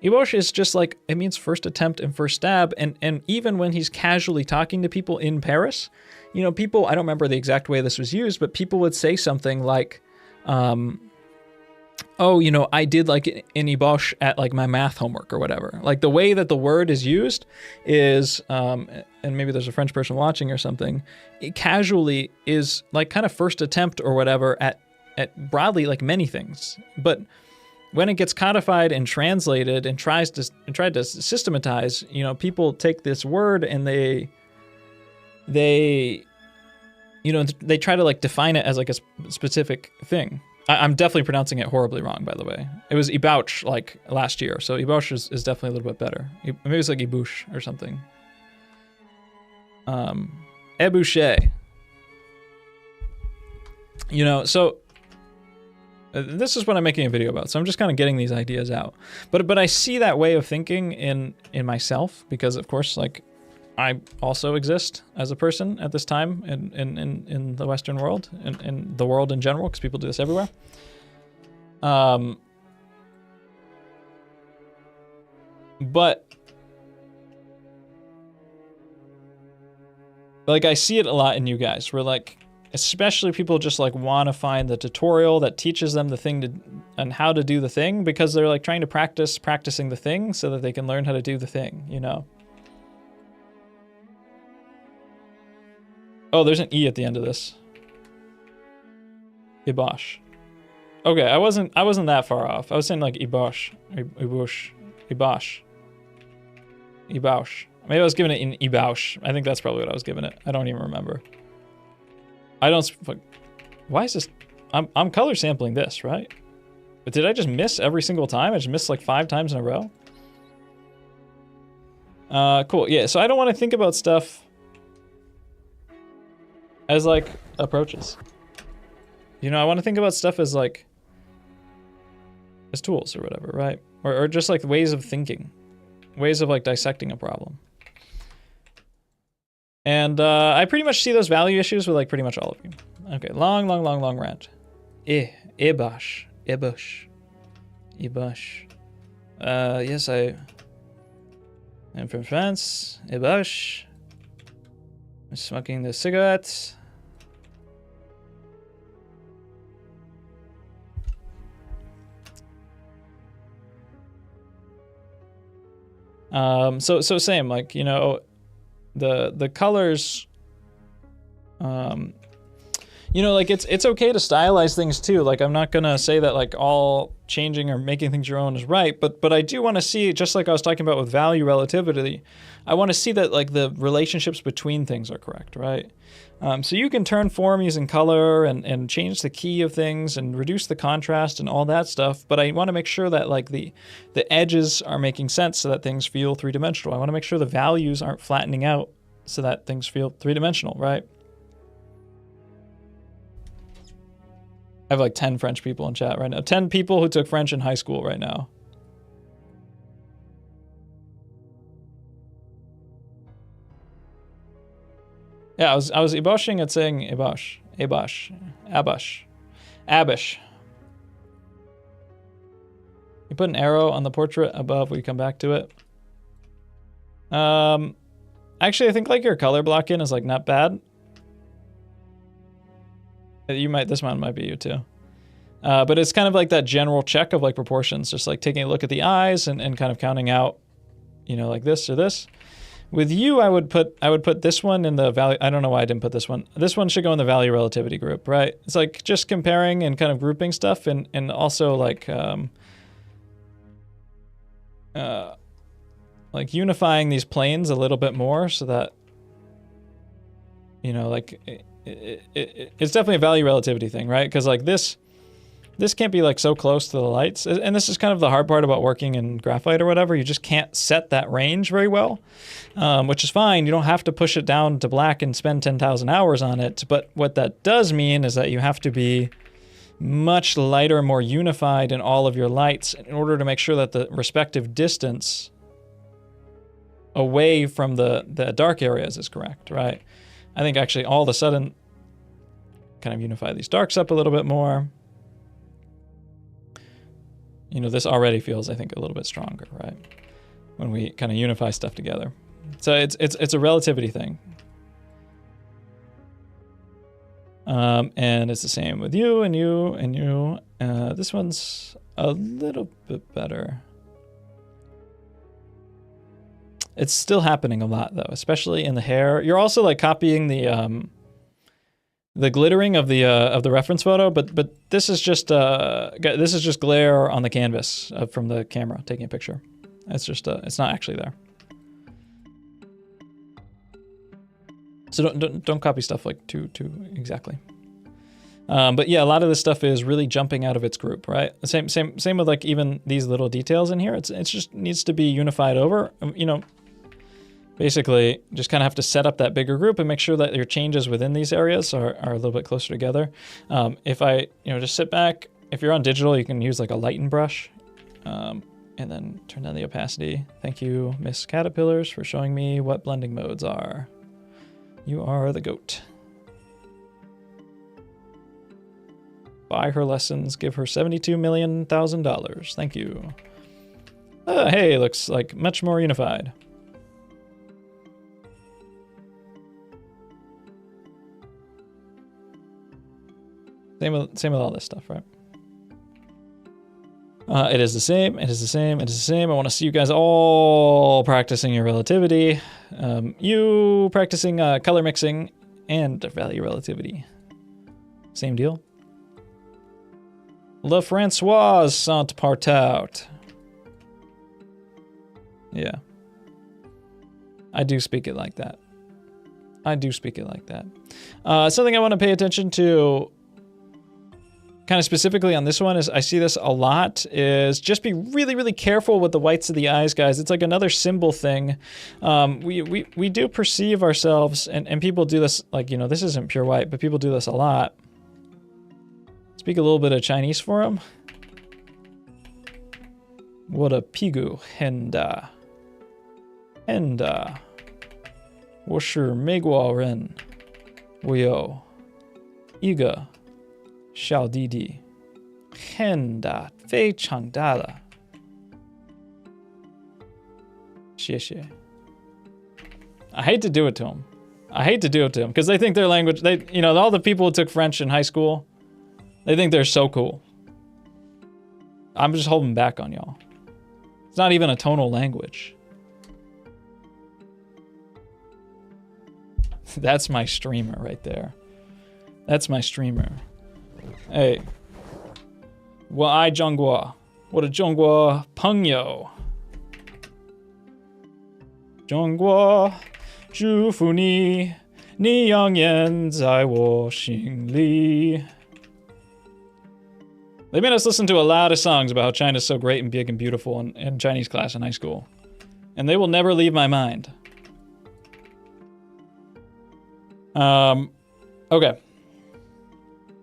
Ébauche is just like, it means first attempt and first stab. And even when he's casually talking to people in Paris, you know, people, I don't remember the exact way this was used, but people would say something like, oh, you know, I did like an ébauche at like my math homework or whatever. Like the way that the word is used is, and maybe there's a French person watching or something, it casually is like kind of first attempt or whatever at broadly like many things. But when it gets codified and translated and tried to systematize, you know, people take this word and they you know, they try to like define it as like a specific thing. I'm definitely pronouncing it horribly wrong, by the way. It was ébauche like last year, so ébauche is definitely a little bit better. Maybe it's like ébauche or something. Ébaucher. You know, so this is what I'm making a video about, so I'm just kind of getting these ideas out. But I see that way of thinking in myself because, of course, like I also exist as a person at this time in the Western world, in the world in general, because people do this everywhere. But like I see it a lot in you guys, where like, especially people just like want to find the tutorial that teaches them the thing and how to do the thing, because they're like trying to practicing the thing so that they can learn how to do the thing, you know? Oh, there's an E at the end of this. Ébauche. Okay, I wasn't that far off. I was saying like ébauche, ébauche, ébauche, ébauche. Maybe I was giving it in ébauche. I think that's probably what I was giving it. I don't even remember. Why is this? I'm color sampling this, right? But did I just miss every single time? I just missed like 5 times in a row. Cool. Yeah. So I don't want to think about stuff as like approaches. You know, I want to think about stuff as like as tools or whatever, right? Or just like ways of thinking, ways of like dissecting a problem. And I pretty much see those value issues with like pretty much all of you. Okay, long rant. Ébauche. Yes, I am from France. Ébauche. I'm smoking the cigarettes. So same, like, you know, the colors, You know, like it's okay to stylize things too. Like I'm not gonna say that like all changing or making things your own is right, but I do want to see, just like I was talking about with value relativity, I want to see that like the relationships between things are correct, right? So you can turn form using color and change the key of things and reduce the contrast and all that stuff, but I want to make sure that like the edges are making sense so that things feel three-dimensional. I want to make sure the values aren't flattening out so that things feel three-dimensional, right? I have like 10 French people in chat right now. 10 people who took French in high school right now. Yeah, I was eboshing at saying ebosh, abish. You put an arrow on the portrait above. We come back to it. Actually, I think like your color blocking is like not bad. This one might be you too. But it's kind of like that general check of like proportions, just like taking a look at the eyes and kind of counting out, you know, like this or this. With you, I would put this one in the value. I don't know why I didn't put this one. This one should go in the value relativity group, right? It's like just comparing and kind of grouping stuff and also like unifying these planes a little bit more so that, you know, like it's definitely a value relativity thing, right? Because like this can't be like so close to the lights. And this is kind of the hard part about working in graphite or whatever. You just can't set that range very well, which is fine. You don't have to push it down to black and spend 10,000 hours on it. But what that does mean is that you have to be much lighter, more unified in all of your lights in order to make sure that the respective distance away from the dark areas is correct, right? I think actually all of a sudden kind of unify these darks up a little bit more. You know, this already feels, I think, a little bit stronger, right? When we kind of unify stuff together. So it's a relativity thing. And it's the same with you and you and you. This one's a little bit better. It's still happening a lot though, especially in the hair. You're also like copying the glittering of the reference photo, but this is just glare on the canvas from the camera taking a picture. It's just it's not actually there. So don't copy stuff like too exactly. But yeah, a lot of this stuff is really jumping out of its group, right? Same with like even these little details in here. It's just needs to be unified over. You know, basically just kind of have to set up that bigger group and make sure that your changes within these areas are a little bit closer together. If I just sit back, if you're on digital, you can use like a lighten brush and then turn down the opacity. Thank you, Miss Caterpillars, for showing me what blending modes are. You are the goat. Buy her lessons, give her $72 million. Thank you. Hey, looks like much more unified. Same with all this stuff, right? It is the same. It is the same. It is the same. I want to see you guys all practicing your relativity. You practicing color mixing and value relativity. Same deal. Le François sont partout. Yeah. I do speak it like that. I do speak it like that. Something I want to pay attention to kind of specifically on this one is I see this a lot is just be really, really careful with the whites of the eyes, guys. It's like another symbol thing. We do perceive ourselves and people do this, like, you know, this isn't pure white, but people do this a lot. Speak a little bit of Chinese for him. What a pigu henda. Henda. 我是美国人。我有一个小弟弟，很大，非常大了。谢谢。I hate to do it to him. I hate to do it to him because they think their language. You know, all the people who took French in high school, they think they're so cool. I'm just holding back on y'all. It's not even a tonal language. That's my streamer right there. That's my streamer. Hey. Wa ai Zhonghua. What a Zhonghua Pengyo. Zhonghua Zhufu ni Ni yang yan zai wo xing li. They made us listen to a lot of songs about how China's so great and big and beautiful in Chinese class in high school. And they will never leave my mind. Okay.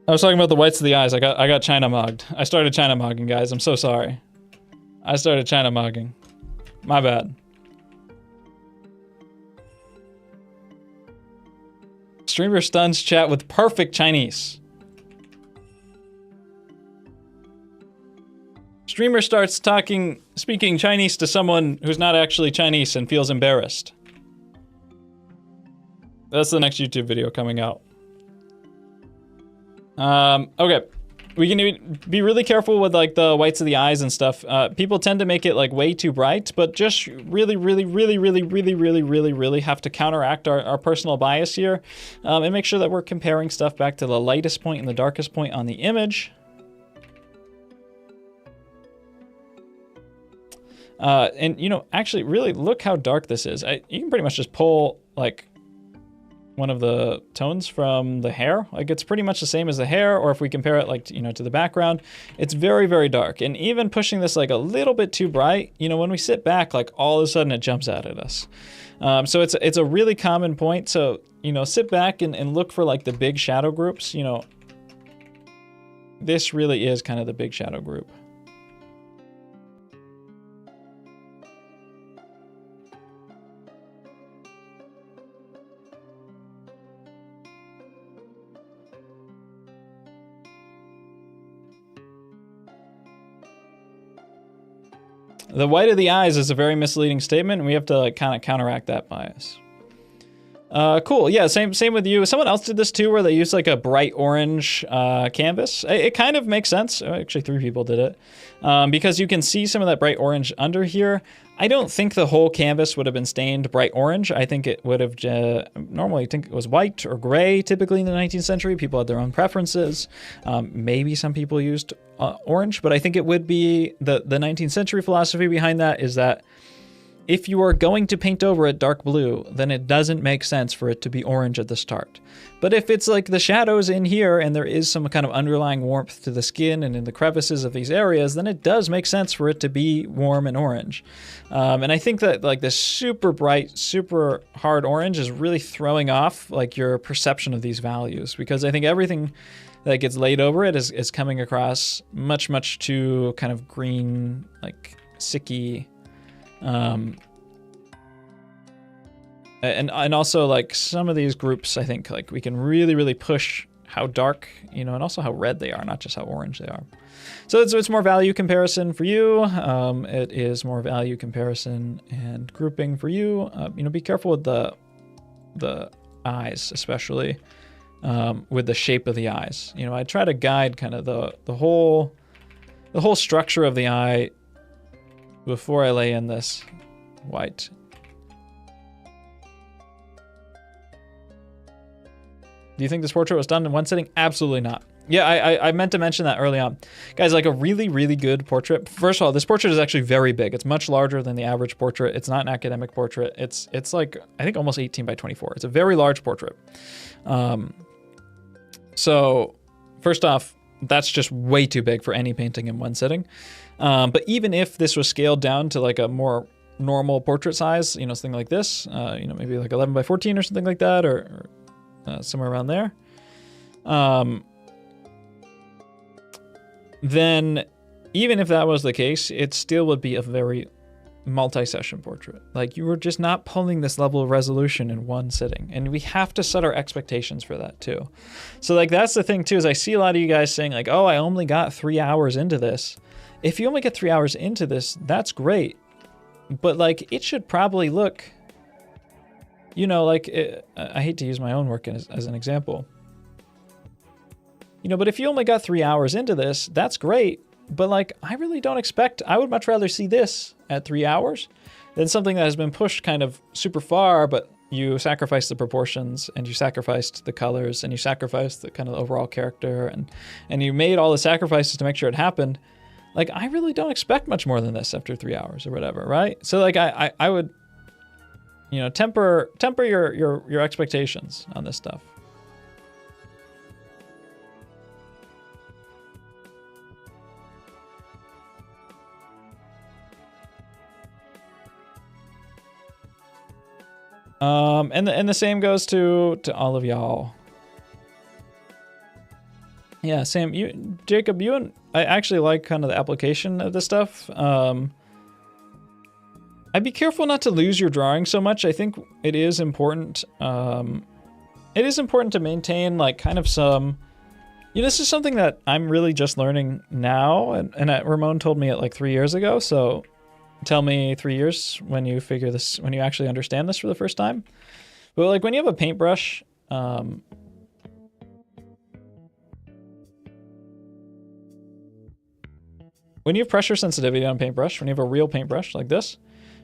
I was talking about the whites of the eyes. I got China mogged. I started China mogging, guys. I'm so sorry. I started China mogging. My bad. Streamer stuns chat with perfect Chinese. Streamer starts speaking Chinese to someone who's not actually Chinese and feels embarrassed. That's the next YouTube video coming out. Okay. We can be really careful with like the whites of the eyes and stuff. People tend to make it like way too bright, but just really have to counteract our personal bias here and make sure that we're comparing stuff back to the lightest point and the darkest point on the image. And you know, actually really look how dark this is. You can pretty much just pull like one of the tones from the hair. Like it's pretty much the same as the hair, or if we compare it like, you know, to the background, it's very, very dark. And even pushing this like a little bit too bright, you know, when we sit back, like all of a sudden it jumps out at us. So it's a really common point. So, you know, sit back and look for like the big shadow groups, you know, this really is kind of the big shadow group. The white of the eyes is a very misleading statement, and we have to like kind of counteract that bias. Cool. Yeah, same with you. Someone else did this too, where they used like a bright orange canvas. It kind of makes sense. Actually, 3 people did it because you can see some of that bright orange under here. I don't think the whole canvas would have been stained bright orange. I think it would have normally, I think it was white or gray. Typically in the 19th century, people had their own preferences. Maybe some people used orange, but I think it would be the 19th century philosophy behind that is that if you are going to paint over it dark blue, then it doesn't make sense for it to be orange at the start. But if it's like the shadows in here and there is some kind of underlying warmth to the skin and in the crevices of these areas, then it does make sense for it to be warm and orange. And I think that like this super bright, super hard orange is really throwing off like your perception of these values, because I think everything that gets laid over it is coming across much too kind of green, like sicky. And also like some of these groups, I think like we can really push how dark, you know, and also how red they are, not just how orange they are. So it's more value comparison for you. It is more value comparison and grouping for you. You know, be careful with the eyes, especially with the shape of the eyes. You know, I try to guide kind of the whole structure of the eye before I lay in this white. Do you think this portrait was done in one sitting? Absolutely not. Yeah, I meant to mention that early on. Guys, like a really good portrait. First of all, this portrait is actually very big. It's much larger than the average portrait. It's not an academic portrait. It's like, I think almost 18 by 24. It's a very large portrait. So first off, that's just way too big for any painting in one sitting. But even if this was scaled down to like a more normal portrait size, you know, something like this, you know, maybe like 11 by 14 or something like that, or somewhere around there, then even if that was the case, it still would be a very multi-session portrait. Like you were just not pulling this level of resolution in one sitting, and we have to set our expectations for that too. So like that's the thing too, is I see a lot of you guys saying like, oh, I only got 3 hours into this. If you only get 3 hours into this, that's great. But like, it should probably look, you know, like, I hate to use my own work as an example. You know, but if you only got 3 hours into this, that's great. But like, I really don't expect, I would much rather see this at 3 hours than something that has been pushed kind of super far, but you sacrificed the proportions, and you sacrificed the colors, and you sacrificed the kind of overall character, and you made all the sacrifices to make sure it happened. Like, I really don't expect much more than this after 3 hours or whatever, right? So like I would, you know, temper your expectations on this stuff. And the same goes to all of y'all. Yeah, Sam, Jacob, I actually like kind of the application of this stuff. I'd be careful not to lose your drawing so much. I think it is important. It is important to maintain like kind of some, you know, this is something that I'm really just learning now, and Ramon told me it like 3 years ago. So tell me 3 years when you figure this, when you actually understand this for the first time. But like when you have a paintbrush, when you have pressure sensitivity on a paintbrush, when you have a real paintbrush like this,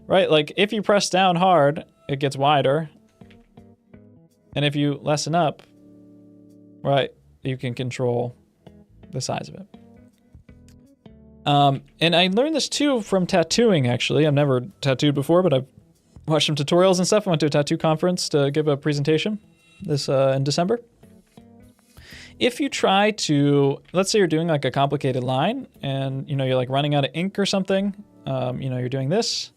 right? Like if you press down hard, it gets wider. And if you lessen up, right, you can control the size of it. And I learned this too from tattooing, actually. I've never tattooed before, but I've watched some tutorials and stuff. I went to a tattoo conference to give a presentation this in December. If you try to, let's say you're doing like a complicated line and, you know, you're like running out of ink or something, you know, you're doing this,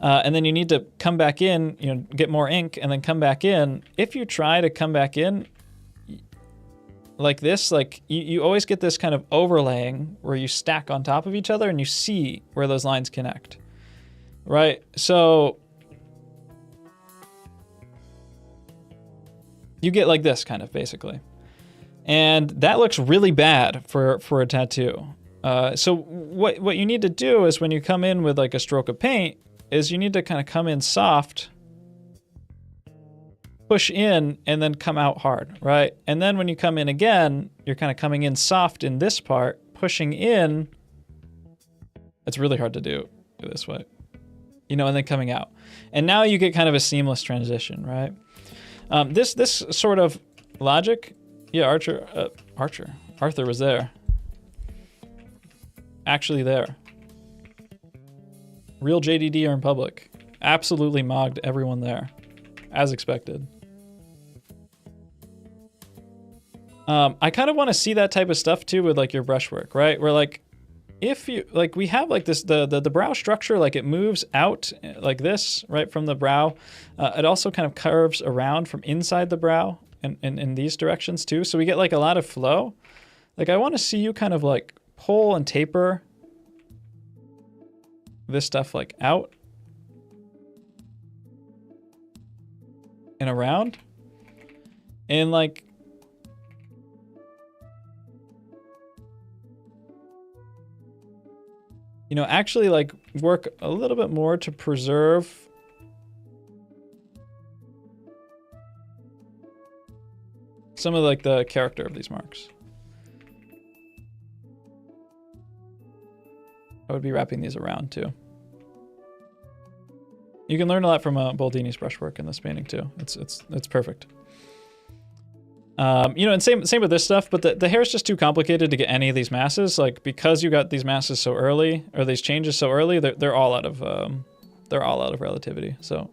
and then you need to come back in, you know, get more ink and then come back in. If you try to come back in like this, like you always get this kind of overlaying where you stack on top of each other and you see where those lines connect, right? So you get like this kind of basically. And that looks really bad for a tattoo. So what you need to do is when you come in with like a stroke of paint is you need to kind of come in soft, push in, and then come out hard, right? And then when you come in again, you're kind of coming in soft in this part, pushing in. It's really hard to do this way, you know, and then coming out. And now you get kind of a seamless transition, right? This sort of logic, yeah, Arthur was there. Actually there. Real JDD are in public. Absolutely mogged everyone there, as expected. I kind of want to see that type of stuff too with like your brushwork, right? Where like, if you, like we have like this, the brow structure, like it moves out like this, right, from the brow. It also kind of curves around from inside the brow in these directions too. So we get like a lot of flow. Like I want to see you kind of like pull and taper this stuff like out and around. And like, you know, actually like work a little bit more to preserve some of like the character of these marks. I would be wrapping these around too. You can learn a lot from Boldini's brushwork in this painting too. It's perfect. You know, and same with this stuff, but the hair is just too complicated to get any of these masses. Like because you got these masses so early, or these changes so early, they're all out of relativity. So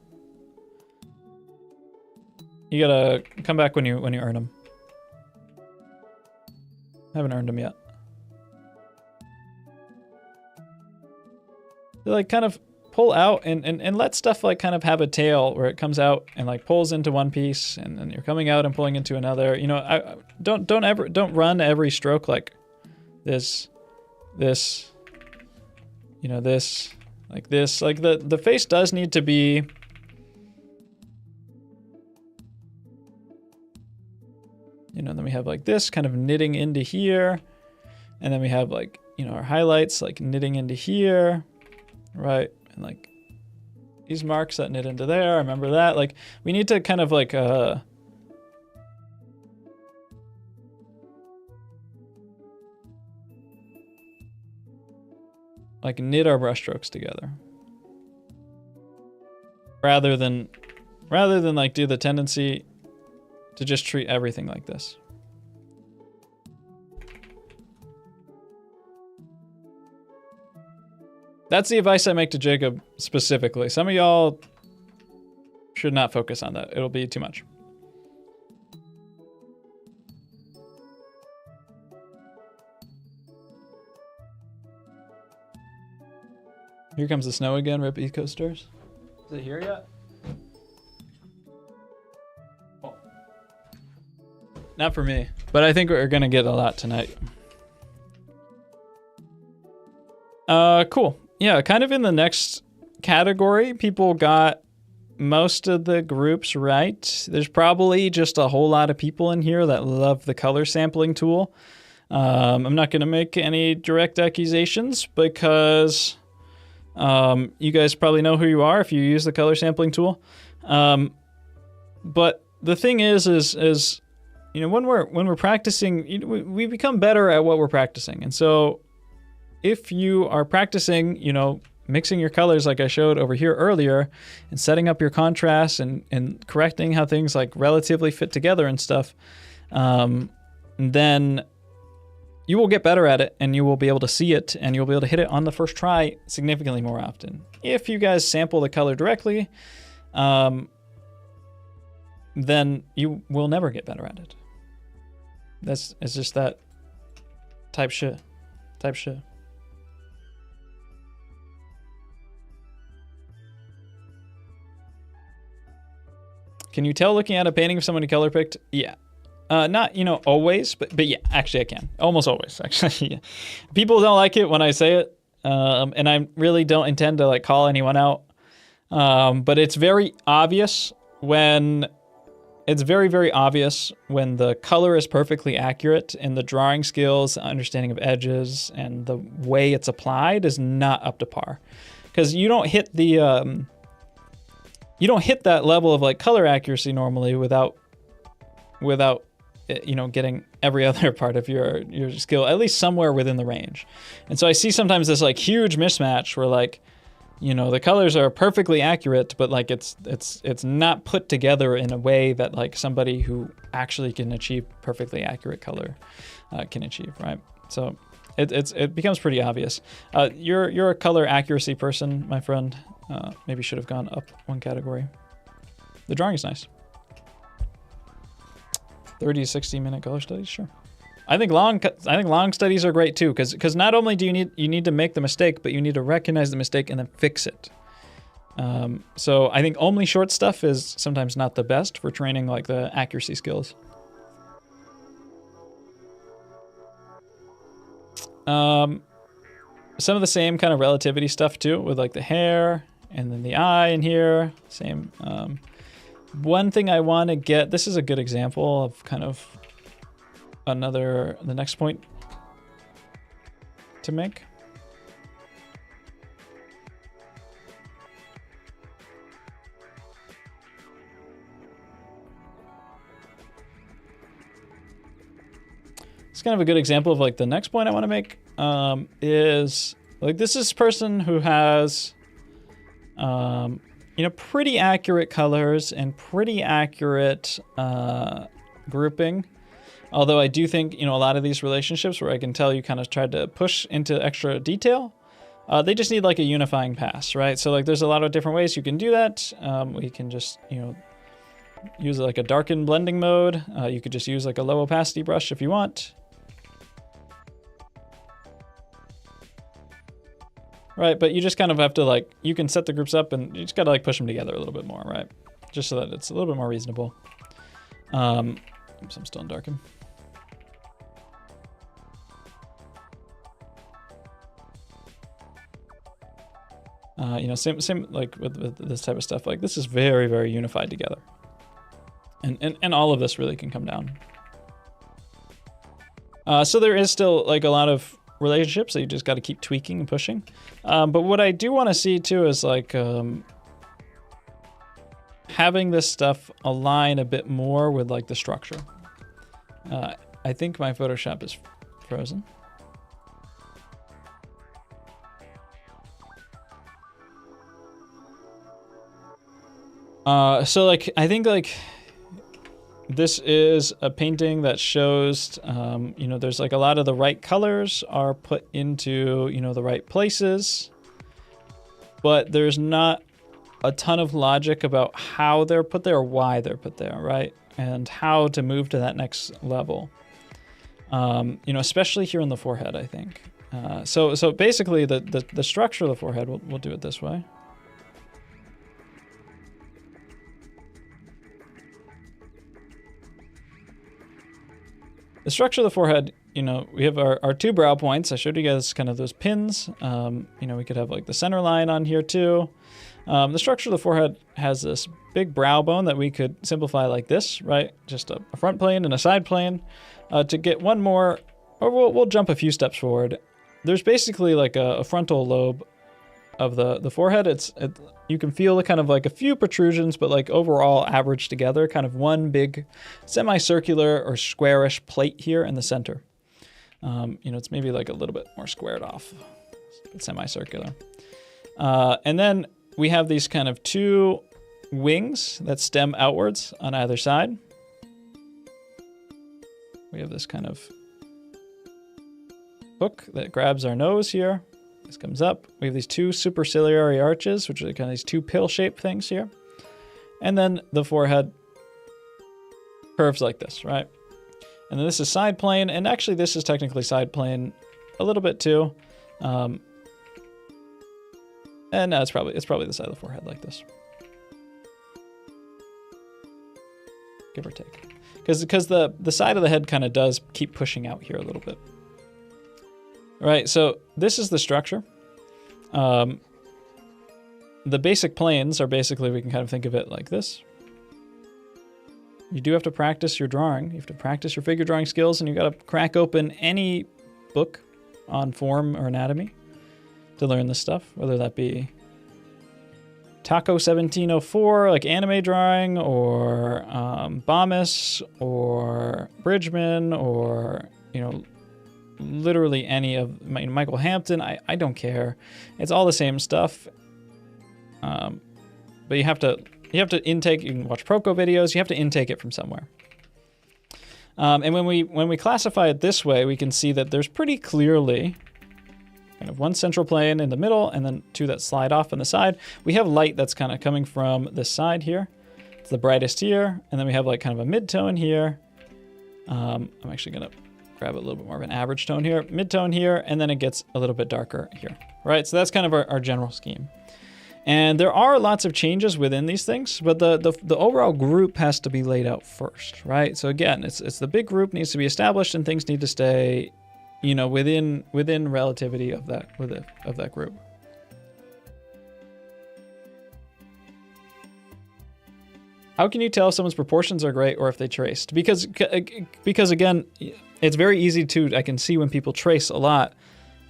you gotta come back when you earn them. I haven't earned them yet. They like kind of pull out and let stuff like kind of have a tail where it comes out and like pulls into one piece and then you're coming out and pulling into another. You know, don't run every stroke like this, you know, this, like this. Like the face does need to be, you know, then we have like this kind of knitting into here, and then we have like, you know, our highlights like knitting into here, right? And like these marks that knit into there, remember that? Like we need to kind of like knit our brush strokes together rather than rather than like do the tendency to just treat everything like this. That's the advice I make to Jacob specifically. Some of y'all should not focus on that. It'll be too much. Here comes the snow again, rip East Coasters. Is it here yet? Oh. Not for me, but I think we're gonna get a lot tonight. Cool. Yeah, kind of in the next category, people got most of the groups right. There's probably just a whole lot of people in here that love the color sampling tool. I'm not gonna make any direct accusations because you guys probably know who you are if you use the color sampling tool. But the thing is you know, when we're practicing, we become better at what we're practicing. And so if you are practicing, you know, mixing your colors like I showed over here earlier and setting up your contrast and correcting how things like relatively fit together and stuff, then you will get better at it and you will be able to see it and you'll be able to hit it on the first try significantly more often. If you guys sample the color directly, then you will never get better at it. It's just that type shit. Can you tell looking at a painting if someone color picked? Yeah. Not, you know, always, but yeah, actually I can. Almost always, actually. Yeah. People don't like it when I say it, and I really don't intend to like call anyone out. But it's very obvious when very obvious when the color is perfectly accurate and the drawing skills, understanding of edges, and the way it's applied is not up to par. Because you don't hit the you don't hit that level of like color accuracy normally without you know, getting every other part of your skill at least somewhere within the range. And so I see sometimes this like huge mismatch where like, you know, the colors are perfectly accurate, but like it's not put together in a way that like somebody who actually can achieve perfectly accurate color can achieve, right? So it becomes pretty obvious. You're a color accuracy person, my friend. Maybe should have gone up one category. The drawing is nice. 30 to 60 minute color studies, sure. I think long studies are great too, because not only do you need to make the mistake, but you need to recognize the mistake and then fix it. So I think only short stuff is sometimes not the best for training like the accuracy skills. Some of the same kind of relativity stuff too, with like the hair and then the eye in here. Same. One thing I want to get, this is a good example of kind of the next point to make. It's kind of a good example of like the next point I want to make is like this is a person who has you know, pretty accurate colors and pretty accurate grouping. Although I do think, you know, a lot of these relationships where I can tell you kind of tried to push into extra detail, they just need like a unifying pass, right? So like there's a lot of different ways you can do that. We can just, you know, use like a darken blending mode. You could just use like a low opacity brush if you want. Right, but you just kind of have to like, you can set the groups up and you just gotta like push them together a little bit more, right? Just so that it's a little bit more reasonable. Oops, I'm still in darken. You know, same like with this type of stuff. Like this is very, very unified together, and all of this really can come down. So there is still like a lot of relationships that you just got to keep tweaking and pushing. But what I do want to see too is like having this stuff align a bit more with like the structure. I think my Photoshop is frozen. So like, I think like this is a painting that shows, you know, there's like a lot of the right colors are put into, you know, the right places, but there's not a ton of logic about how they're put there or why they're put there, right? And how to move to that next level. You know, especially here in the forehead, I think. So basically the structure of the forehead, we'll do it this way. The structure of the forehead, you know, we have our two brow points. I showed you guys kind of those pins. You know, we could have like the center line on here too. The structure of the forehead has this big brow bone that we could simplify like this, right? Just a front plane and a side plane. To get one more, or we'll jump a few steps forward. There's basically like a frontal lobe of the forehead. You can feel the kind of like a few protrusions, but like overall averaged together, kind of one big semicircular or squarish plate here in the center. You know, it's maybe like a little bit more squared off, semicircular. And then we have these kind of two wings that stem outwards on either side. We have this kind of hook that grabs our nose here. This comes up. We have these two superciliary arches, which are kind of these two pill-shaped things here. And then the forehead curves like this, right? And then this is side plane, and actually this is technically side plane a little bit too. And no, it's probably the side of the forehead like this, give or take. Because the side of the head kind of does keep pushing out here a little bit. All right, so this is the structure. The basic planes are basically, we can kind of think of it like this. You do have to practice your drawing. You have to practice your figure drawing skills, and you got to crack open any book on form or anatomy to learn this stuff, whether that be Taco 1704, like anime drawing, or Bomis, or Bridgman, or, you know, literally any of Michael Hampton. I don't care. It's all the same stuff. But you have to intake. You can watch Proco videos. You have to intake it from somewhere. And when we classify it this way, we can see that there's pretty clearly kind of one central plane in the middle, and then two that slide off on the side. We have light that's kind of coming from this side here. It's the brightest here, and then we have like kind of a mid-tone here. I'm actually gonna grab a little bit more of an average tone here, mid-tone here, and then it gets a little bit darker here, right? So that's kind of our general scheme. And there are lots of changes within these things, but the overall group has to be laid out first, right? So again, it's the big group needs to be established, and things need to stay, you know, within relativity of that group. How can you tell if someone's proportions are great or if they traced? Because again, it's very easy to, I can see when people trace a lot,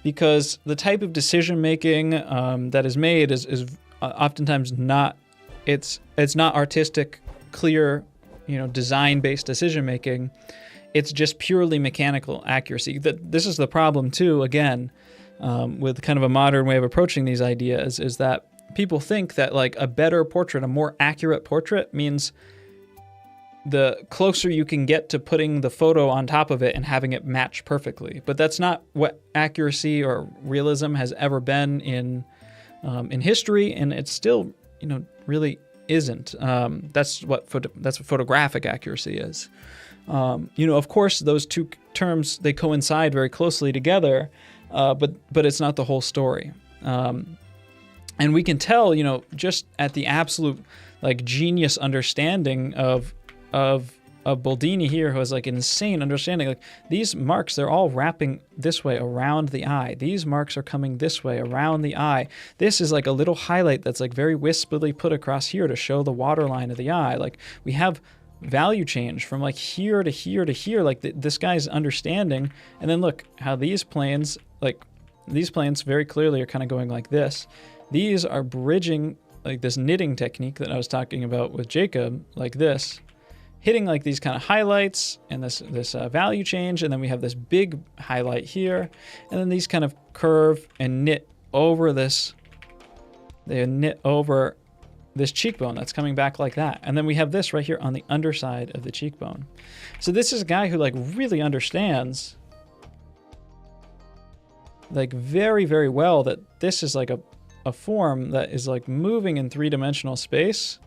because the type of decision making that is made is oftentimes not, it's not artistic, clear, you know, design-based decision making. It's just purely mechanical accuracy. This is the problem too, again, with kind of a modern way of approaching these ideas, is that people think that like a better portrait, a more accurate portrait, means the closer you can get to putting the photo on top of it and having it match perfectly. But that's not what accuracy or realism has ever been in history, and it still, you know, really isn't. That's what photographic accuracy is. You know, of course, those two terms, they coincide very closely together, but it's not the whole story. And we can tell, you know, just at the absolute like genius understanding of Boldini here, who has like an insane understanding. Like these marks, they're all wrapping this way around the eye. These marks are coming this way around the eye. This is like a little highlight that's like very wispily put across here to show the waterline of the eye. Like we have value change from like here to here to here, like this guy's understanding. And then look how these planes very clearly are kind of going like this. These are bridging like this knitting technique that I was talking about with Jacob, like this, hitting like these kind of highlights and this value change. And then we have this big highlight here, and then these kind of curve and knit over this. They knit over this cheekbone that's coming back like that. And then we have this right here on the underside of the cheekbone. So this is a guy who like really understands like very, very well that this is like a form that is like moving in three-dimensional space.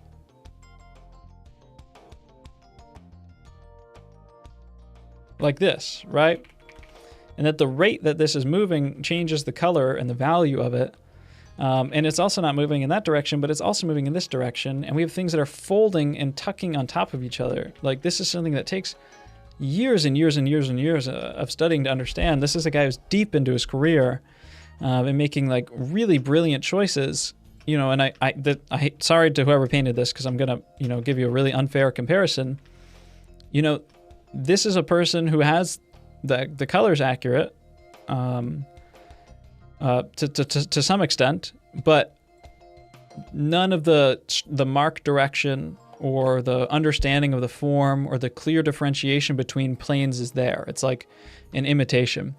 Like this, right? And that the rate that this is moving changes the color and the value of it. And it's also not moving in that direction, but it's also moving in this direction. And we have things that are folding and tucking on top of each other. Like this is something that takes years and years and years and years of studying to understand. This is a guy who's deep into his career and making like really brilliant choices. You know, and I sorry to whoever painted this because I'm gonna, you know, give you a really unfair comparison. You know, this is a person who has the colors accurate to some extent, but none of the mark direction or the understanding of the form or the clear differentiation between planes is there. It's like an imitation.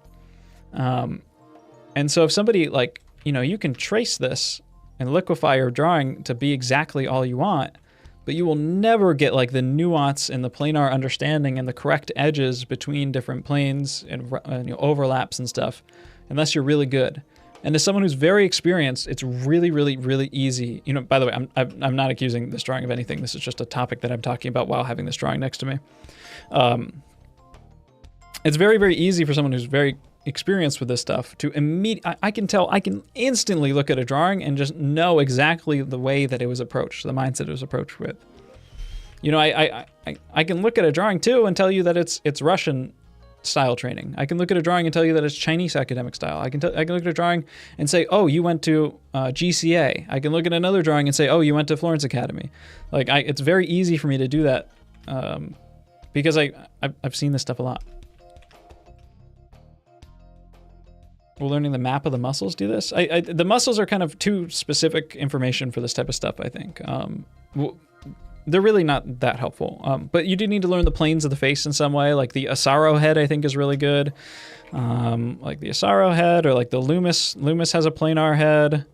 And so if somebody like, you know, you can trace this and liquefy your drawing to be exactly all you want, but you will never get like the nuance and the planar understanding and the correct edges between different planes and you know, overlaps and stuff, unless you're really good. And as someone who's very experienced, it's really, really, really easy. You know, by the way, I'm not accusing this drawing of anything. This is just a topic that I'm talking about while having this drawing next to me. It's very, very easy for someone who's very experienced with this stuff to I can instantly look at a drawing and just know exactly the way that it was approached, the mindset it was approached with. You know, I can look at a drawing too and tell you that it's Russian style training. I can look at a drawing and tell you that it's Chinese academic style. I can look at a drawing and say, oh, you went to GCA. I can look at another drawing and say, oh, you went to Florence Academy. Like it's very easy for me to do that because I've seen this stuff a lot. Will learning the map of the muscles do this? The muscles are kind of too specific information for this type of stuff, I think. They're really not that helpful. But you do need to learn the planes of the face in some way. Like the Asaro head, I think, is really good. Like the Asaro head, or like the Loomis. Loomis has a planar head.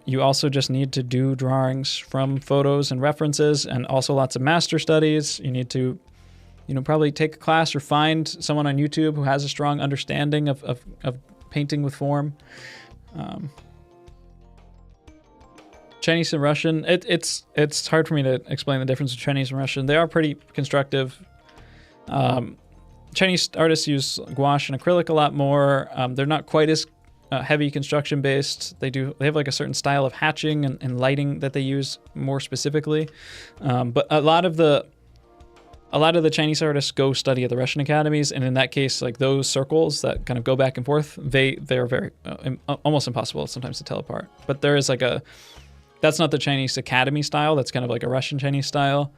You also just need to do drawings from photos and references, and also lots of master studies. You need to, you know, probably take a class or find someone on YouTube who has a strong understanding of painting with form. Chinese and Russian, it's hard for me to explain the difference between Chinese and Russian. They are pretty constructive. Chinese artists use gouache and acrylic a lot more. They're not quite as heavy construction based. They have like a certain style of hatching and lighting that they use more specifically. But a lot of the Chinese artists go study at the Russian academies, and in that case, like those circles that kind of go back and forth, they're very almost impossible sometimes to tell apart. But there is like that's not the Chinese academy style. That's kind of like a Russian Chinese style.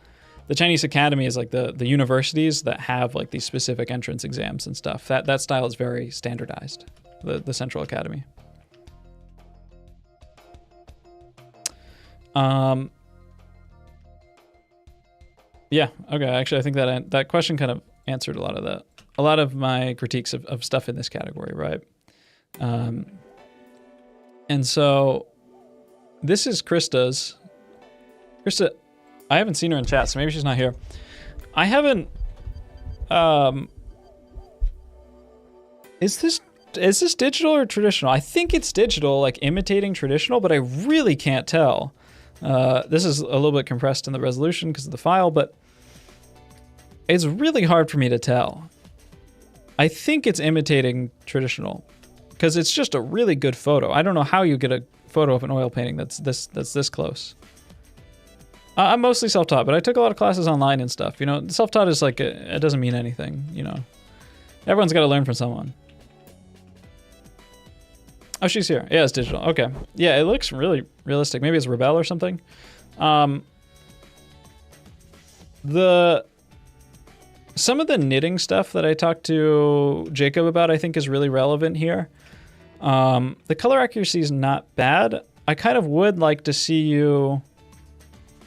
The Chinese academy is like the universities that have like these specific entrance exams and stuff. That style is very standardized. The Central Academy. Yeah, okay, actually I think that question kind of answered a lot of that. A lot of my critiques of stuff in this category, right? And so this is Krista's. Krista, I haven't seen her in chat, so maybe she's not here. I haven't, is this digital or traditional? I think it's digital, like imitating traditional, but I really can't tell. This is a little bit compressed in the resolution because of the file, but it's really hard for me to tell. I think it's imitating traditional because it's just a really good photo. I don't know how you get a photo of an oil painting that's this close. I'm mostly self-taught, but I took a lot of classes online and stuff. You know, self-taught is like, it doesn't mean anything, you know. Everyone's got to learn from someone. Oh, she's here. Yeah, it's digital. Okay. Yeah, it looks really realistic. Maybe it's Rebelle or something. Some of the knitting stuff that I talked to Jacob about, I think is really relevant here. The color accuracy is not bad. I kind of would like to see you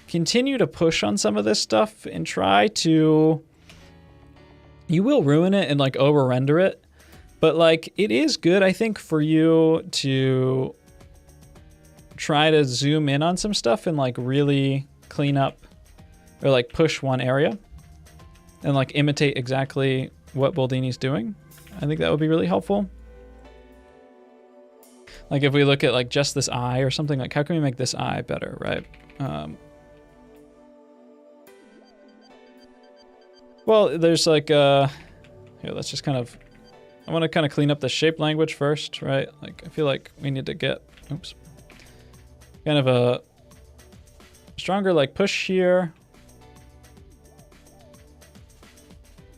continue to push on some of this stuff and try to, you will ruin it and like over render it, but like it is good, I think, for you to try to zoom in on some stuff and like really clean up or like push one area and like imitate exactly what Boldini's doing. I think that would be really helpful. Like if we look at like just this eye or something, like how can we make this eye better, right? Well, there's like, here, let's just kind of, I want to kind of clean up the shape language first, right? Like I feel like we need to get, oops, kind of a stronger like push here.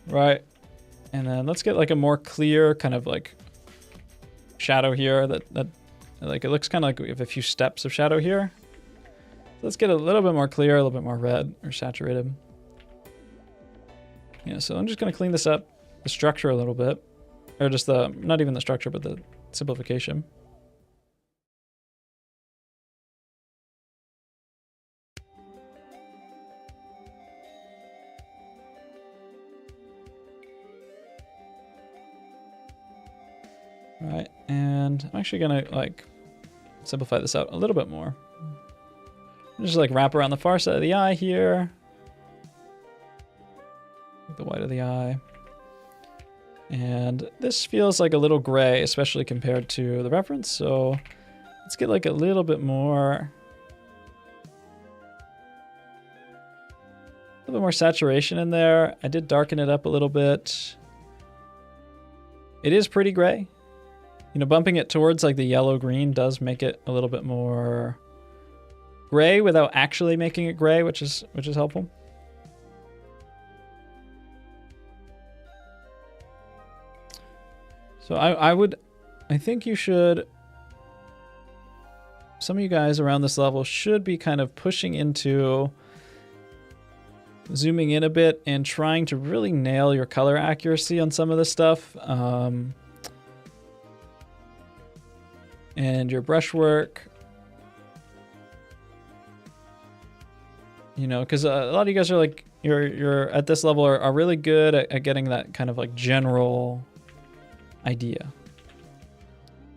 Right. And then let's get like a more clear kind of like shadow here that like it looks kind of like we have a few steps of shadow here. Let's get a little bit more clear, a little bit more red or saturated. Yeah, so I'm just going to clean this up, the structure a little bit, or just the, not even the structure, but the simplification. All right, and I'm actually going to like simplify this out a little bit more. Just like wrap around the far side of the eye here. The white of the eye. And this feels like a little gray, especially compared to the reference. So let's get like a little bit more saturation in there. I did darken it up a little bit. It is pretty gray. You know, bumping it towards like the yellow green does make it a little bit more gray without actually making it gray, which is helpful. So I think you should, some of you guys around this level should be kind of pushing into zooming in a bit and trying to really nail your color accuracy on some of this stuff. And your brushwork. You know, because a lot of you guys are like, you're at this level are really good at getting that kind of like general idea.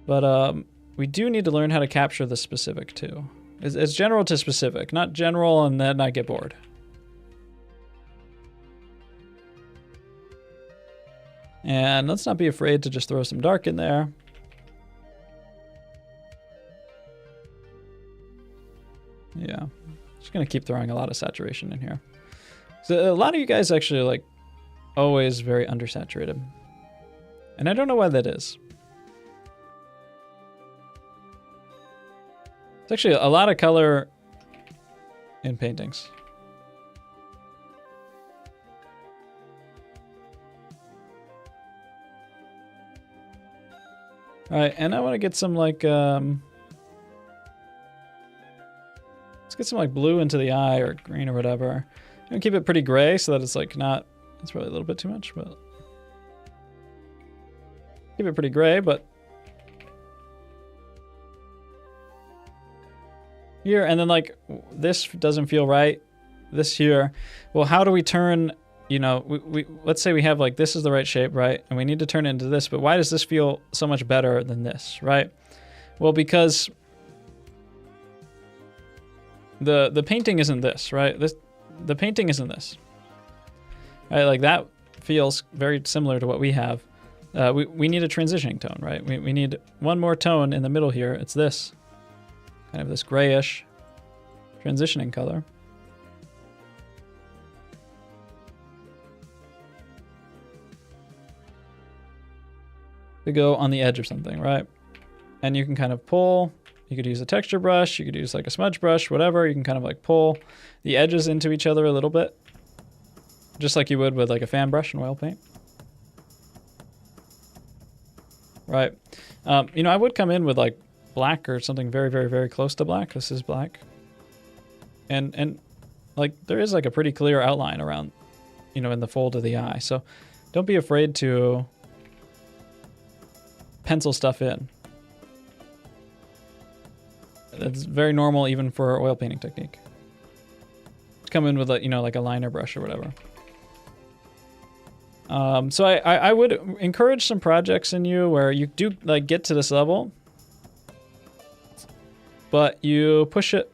But we do need to learn how to capture the specific too. It's general to specific, not general and then I get bored. And let's not be afraid to just throw some dark in there. Yeah, just gonna keep throwing a lot of saturation in here. So a lot of you guys actually are like always very undersaturated. And I don't know why that is. It's actually a lot of color in paintings. All right, and I want to get some like, let's get some like blue into the eye or green or whatever. I'm gonna keep it pretty gray so that it's like not, it's probably a little bit too much, but keep it pretty gray, but here, and then like this doesn't feel right. This here, well, how do we turn, you know, we let's say we have like, this is the right shape, right? And we need to turn it into this, but why does this feel so much better than this, right? Well, because the painting isn't this, right? The painting isn't this, right? Like that feels very similar to what we have. We need a transitioning tone, right? We need one more tone in the middle here. It's this, kind of this grayish transitioning color. To go on the edge of something, right? And you can kind of pull. You could use a texture brush, you could use like a smudge brush, whatever. You can kind of like pull the edges into each other a little bit, just like you would with like a fan brush and oil paint. Right. You know, I would come in with like black or something very, very, very close to black. This is black. And like there is like a pretty clear outline around, you know, in the fold of the eye. So don't be afraid to pencil stuff in. That's very normal even for oil painting technique. Come in with a, you know, like a liner brush or whatever. So I would encourage some projects in you where you do like get to this level but you push it,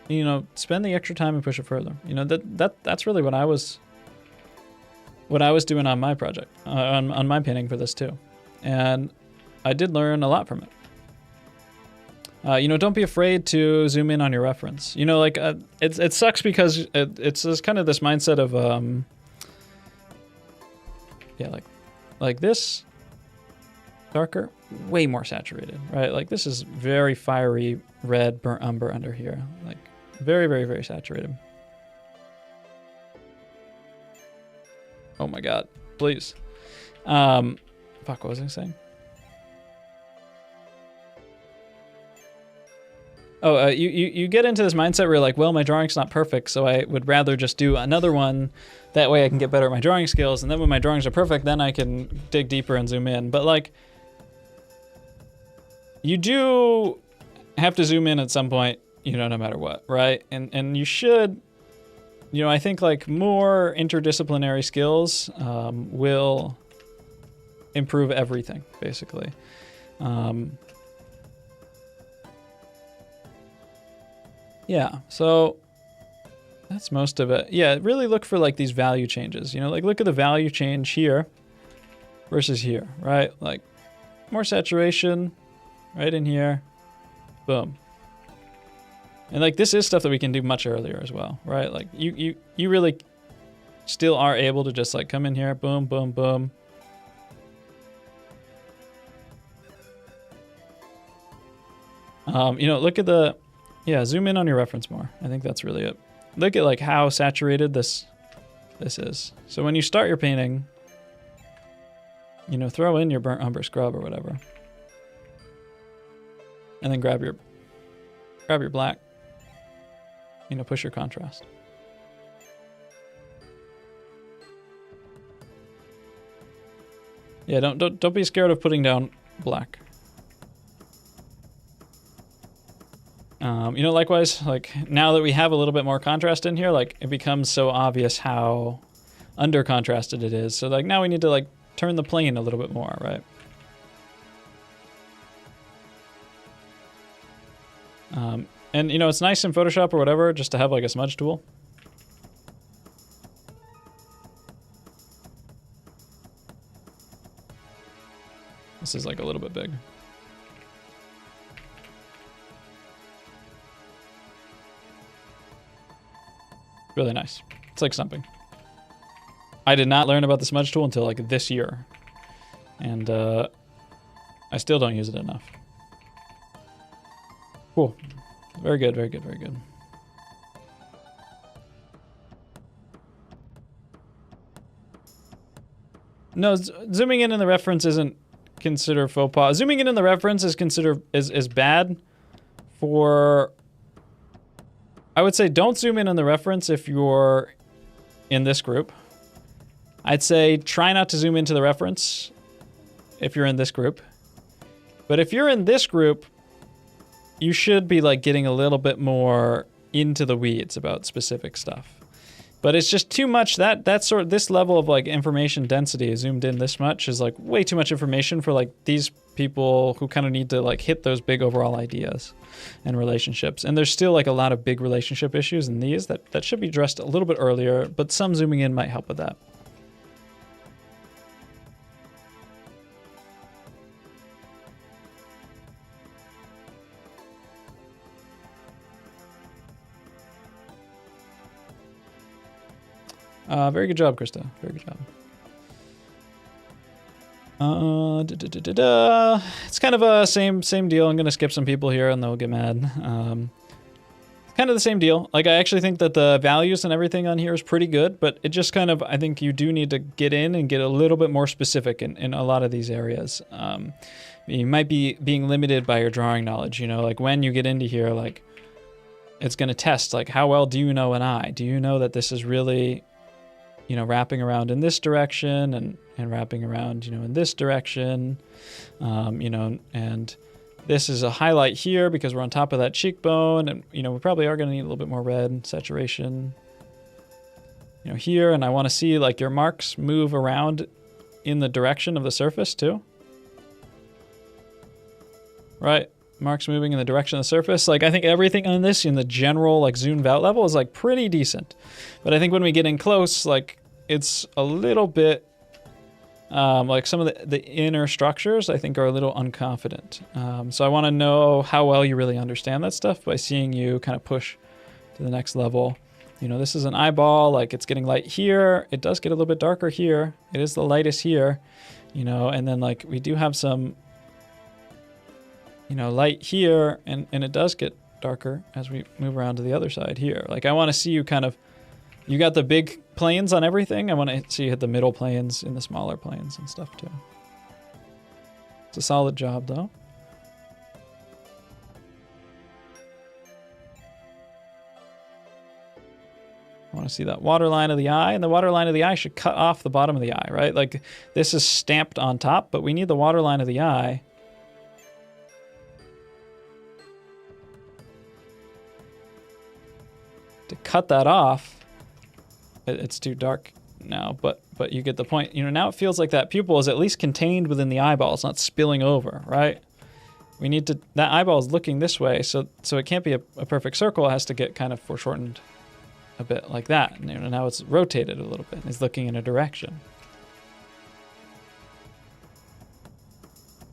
you know, spend the extra time and push it further. You know, that's really what I was doing on my project, on my painting for this too. And I did learn a lot from it. You know, don't be afraid to zoom in on your reference. You know, like it sucks because it's just kind of this mindset of yeah, like this darker, way more saturated, right? Like this is very fiery red burnt umber under here, like very, very, very saturated. Oh my God, please. Fuck, what was I saying? Oh, you get into this mindset where you're like, well, my drawing's not perfect, so I would rather just do another one. That way I can get better at my drawing skills, and then when my drawings are perfect, then I can dig deeper and zoom in. But like, you do have to zoom in at some point, you know, no matter what, right? And you should, you know, I think like more interdisciplinary skills will improve everything, basically. Yeah, so that's most of it. Yeah, really look for like these value changes, you know, like look at the value change here versus here, right? Like more saturation right in here, boom. And like this is stuff that we can do much earlier as well, right? Like you really still are able to just like come in here, boom, boom, boom. You know, look at the, yeah, zoom in on your reference more. I think that's really it. Look at like how saturated this is. So when you start your painting, you know, throw in your burnt umber scrub or whatever. And then grab your black. You know, push your contrast. Yeah, don't be scared of putting down black. You know, likewise, like now that we have a little bit more contrast in here, like it becomes so obvious how under contrasted it is. So like now we need to like turn the plane a little bit more, right? And you know, it's nice in Photoshop or whatever just to have like a smudge tool. This is like a little bit big. Really nice. It's like something. I did not learn about the smudge tool until like this year. And I still don't use it enough. Cool. Very good, very good, very good. No, zooming in the reference isn't considered faux pas. Zooming in the reference is considered is bad for, I would say don't zoom in on the reference if you're in this group. I'd say try not to zoom into the reference if you're in this group. But if you're in this group, you should be like getting a little bit more into the weeds about specific stuff. But it's just too much. This level of like information density zoomed in this much is like way too much information for like these people who kind of need to like hit those big overall ideas and relationships. And there's still like a lot of big relationship issues in these that should be addressed a little bit earlier, but some zooming in might help with that. Very good job, Krista. Very good job. It's kind of a same deal. I'm gonna skip some people here and they'll get mad. Kind of the same deal. Like I actually think that the values and everything on here is pretty good, but it just kind of, I think you do need to get in and get a little bit more specific in a lot of these areas. You might be being limited by your drawing knowledge, you know, like when you get into here, like it's gonna test, like how well do you know an eye? Do you know that this is really, you know, wrapping around in this direction and wrapping around, you know, in this direction, you know, and this is a highlight here because we're on top of that cheekbone and, you know, we probably are going to need a little bit more red saturation, you know, here. And I want to see like your marks move around in the direction of the surface too. Right. marks moving in the direction of the surface. Like, I think everything on this in the general, like, zoomed out level is, like, pretty decent. But I think when we get in close, like, it's a little bit, like, some of the inner structures, I think, are a little unconfident. So I want to know how well you really understand that stuff by seeing you kind of push to the next level. You know, this is an eyeball, like, it's getting light here. It does get a little bit darker here. It is the lightest here, you know, and then, like, we do have some, you know, light here, and it does get darker as we move around to the other side here. Like, I want to see you kind of, you got the big planes on everything. I want to see you hit the middle planes in the smaller planes and stuff too. It's a solid job though. I want to see that water line of the eye, and the water line of the eye should cut off the bottom of the eye, right? Like, this is stamped on top, but we need the water line of the eye to cut that off. It's too dark now, but you get the point. You know, now it feels like that pupil is at least contained within the eyeball. It's not spilling over, right? We need to, that eyeball is looking this way, so it can't be a perfect circle. It has to get kind of foreshortened a bit like that. And, you know, now it's rotated a little bit. It's looking in a direction.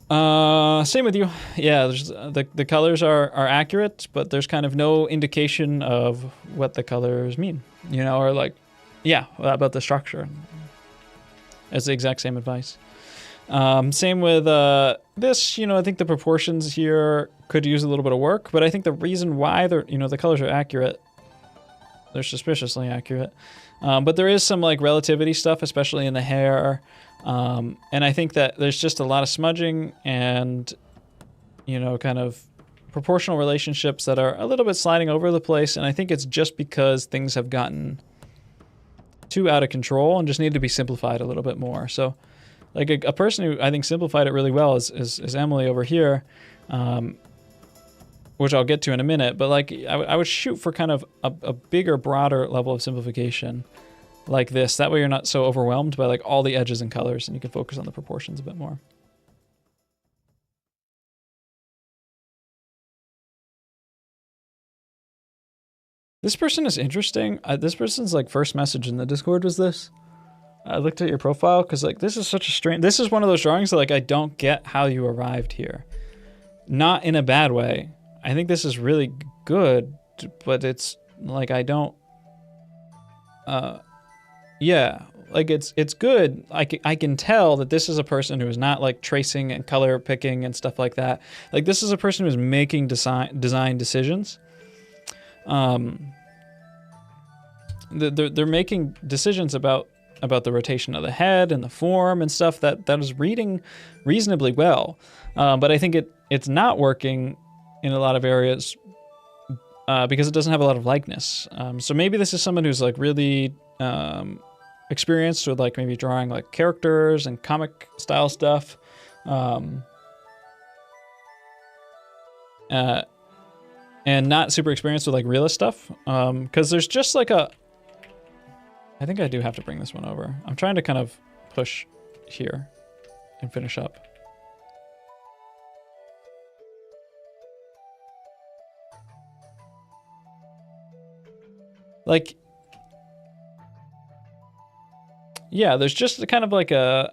Same with you. Yeah, there's, the colors are accurate, but there's kind of no indication of what the colors mean, you know, or like, yeah, about the structure. It's the exact same advice. Same with this, you know, I think the proportions here could use a little bit of work, but I think the reason why they're, you know, the colors are accurate, they're suspiciously accurate, but there is some like relativity stuff, especially in the hair. And I think that there's just a lot of smudging and, you know, kind of proportional relationships that are a little bit sliding over the place. And I think it's just because things have gotten too out of control and just need to be simplified a little bit more. So like a person who I think simplified it really well is Emily over here, which I'll get to in a minute. But like I would shoot for kind of a bigger, broader level of simplification like this. That way you're not so overwhelmed by like all the edges and colors, and you can focus on the proportions a bit more. This person is interesting. This person's like first message in the Discord was this. I looked at your profile because like this is such a strange, this is one of those drawings that like I don't get how you arrived here. Not in a bad way. I think this is really good, but it's like I don't, yeah, like it's good. I can tell that this is a person who is not like tracing and color picking and stuff like that. Like this is a person who's making design decisions. They're making decisions about the rotation of the head and the form and stuff that is reading reasonably well. But I think it's not working in a lot of areas because it doesn't have a lot of likeness. So maybe this is someone who's like really experienced with like maybe drawing like characters and comic style stuff. And not super experienced with like realist stuff. Because there's just like I think I do have to bring this one over. I'm trying to kind of push here and finish up. Like, yeah, there's just kind of like an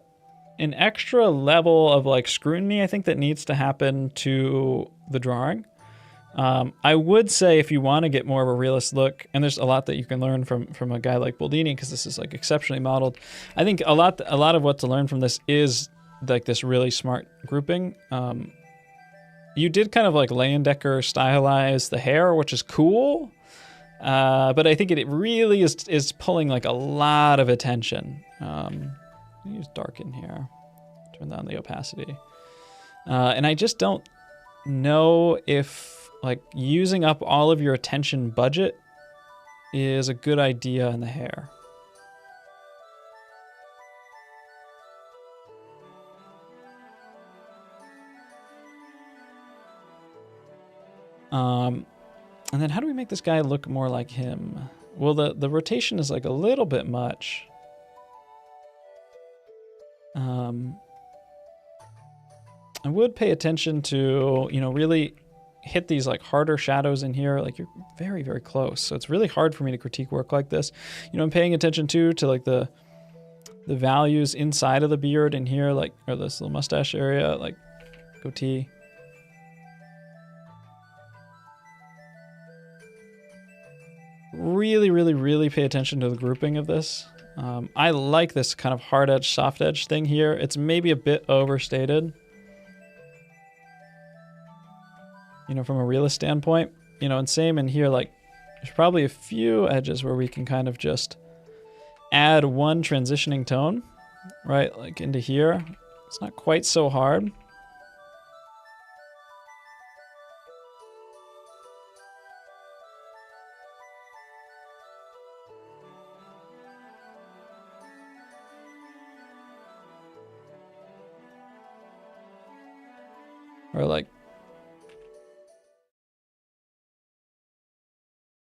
extra level of like scrutiny, I think, that needs to happen to the drawing. I would say if you want to get more of a realist look, and there's a lot that you can learn from a guy like Boldini because this is like exceptionally modeled. I think a lot of what to learn from this is like this really smart grouping. You did kind of like Leyendecker stylize the hair, which is cool, but I think it really is pulling like a lot of attention. Use darken here, turn down the opacity, and I just don't know if like using up all of your attention budget is a good idea in the hair. And then how do we make this guy look more like him? Well, the rotation is like a little bit much. I would pay attention to, you know, really hit these like harder shadows in here, like you're very, very close. So it's really hard for me to critique work like this. You know, I'm paying attention too to like the values inside of the beard in here, like, or this little mustache area, like goatee. Really, really, really pay attention to the grouping of this. I like this kind of hard edge, soft edge thing here. It's maybe a bit overstated, you know, from a realist standpoint, you know, and same in here, like there's probably a few edges where we can kind of just add one transitioning tone, right? Like into here. It's not quite so hard. Or like,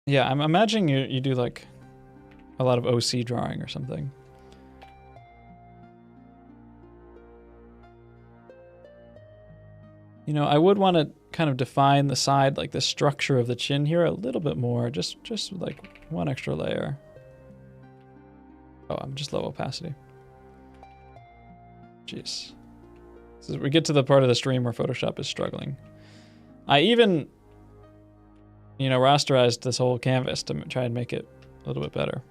yeah, I'm imagining you do like a lot of OC drawing or something. You know, I would want to kind of define the side, like the structure of the chin here a little bit more, just like one extra layer. Oh, I'm just low opacity. Jeez. So we get to the part of the stream where Photoshop is struggling. I even, you know, rasterized this whole canvas to try and make it a little bit better.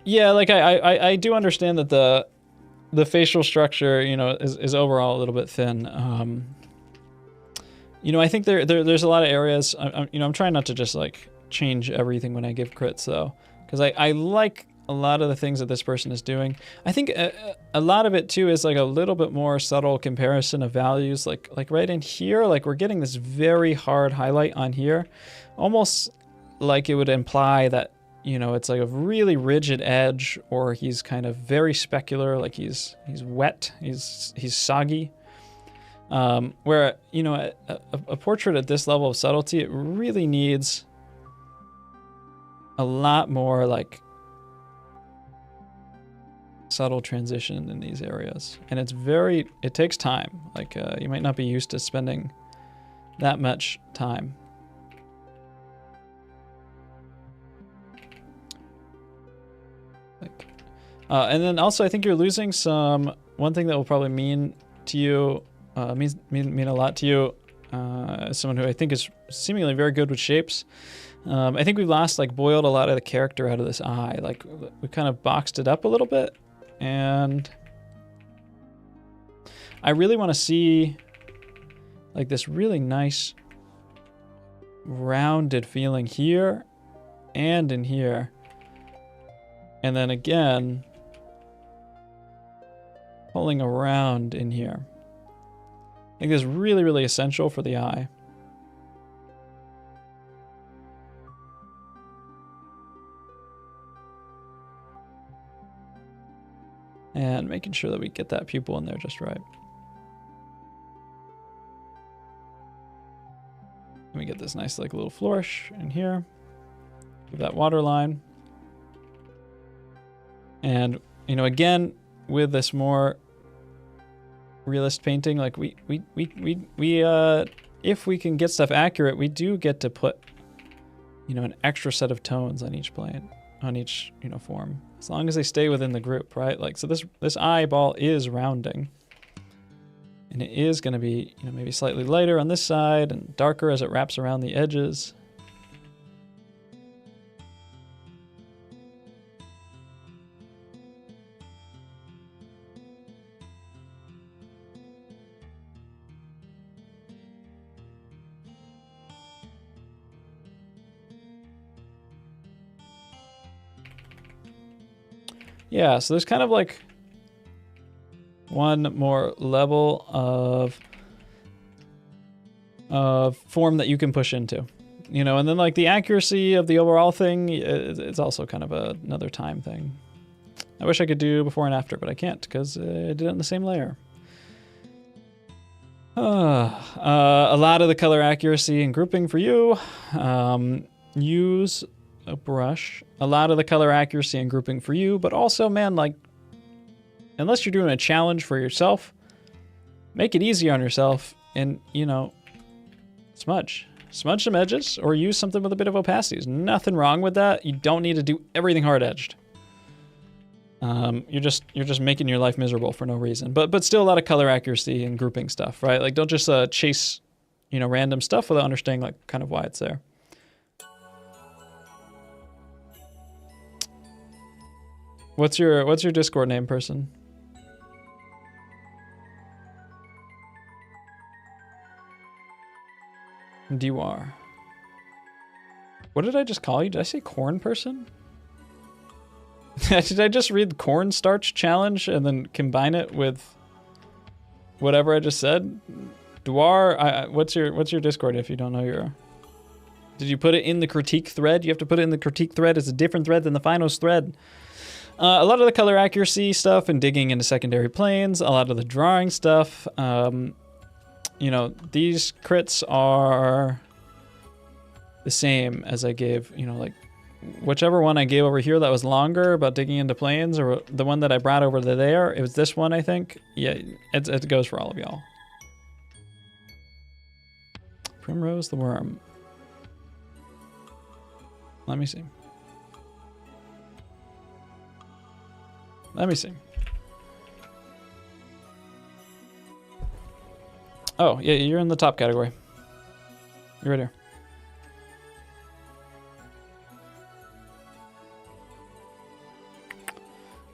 Yeah, like I do understand that the facial structure, you know, is overall a little bit thin. You know, I think there's a lot of areas. I'm trying not to just like change everything when I give crits though, because I like a lot of the things that this person is doing. I think a lot of it too is like a little bit more subtle comparison of values, like right in here, like we're getting this very hard highlight on here, almost like it would imply that, you know, it's like a really rigid edge, or he's kind of very specular, like he's wet, he's soggy. Where, you know, a portrait at this level of subtlety, it really needs a lot more like subtle transition in these areas, and it takes time. Like you might not be used to spending that much time. Like, and then also I think you're losing one thing that will probably mean to you, mean a lot to you, as someone who I think is seemingly very good with shapes. I think we've boiled a lot of the character out of this eye. Like we kind of boxed it up a little bit. And I really want to see like this really nice rounded feeling here and in here. And then again, pulling around in here. I think this is really, really essential for the eye. And making sure that we get that pupil in there just right. And we get this nice like little flourish in here. Give that waterline. And, you know, again, with this more realist painting, like if we can get stuff accurate, we do get to put, you know, an extra set of tones on each plane, on each, you know, form. As long as they stay within the group, right? Like, so this eyeball is rounding. And it is going to be, you know, maybe slightly lighter on this side and darker as it wraps around the edges. Yeah, so there's kind of like one more level of form that you can push into, you know, and then like the accuracy of the overall thing, it's also kind of another time thing. I wish I could do before and after, but I can't because I did it in the same layer. A lot of the color accuracy and grouping for you. Use a brush. A lot of the color accuracy and grouping for you, but also, man, like, unless you're doing a challenge for yourself, make it easy on yourself and, you know, smudge. Smudge some edges or use something with a bit of opacity. There's nothing wrong with that. You don't need to do everything hard-edged. You're just making your life miserable for no reason. But still a lot of color accuracy and grouping stuff, right? Like don't just chase, you know, random stuff without understanding like kind of why it's there. What's your Discord name, person? Diwar. What did I just call you? Did I say corn person? Did I just read cornstarch challenge and then combine it with whatever I just said? Dwar, what's your Discord if you don't know your... Did you put it in the critique thread? You have to put it in the critique thread. It's a different thread than the finals thread. A lot of the color accuracy stuff and digging into secondary planes, a lot of the drawing stuff. You know, these crits are the same as I gave, you know, like whichever one I gave over here that was longer about digging into planes, or the one that I brought over to there, it was this one, I think. Yeah, it goes for all of y'all. Primrose the Worm. Let me see. Let me see. Oh, yeah, you're in the top category. You're right here.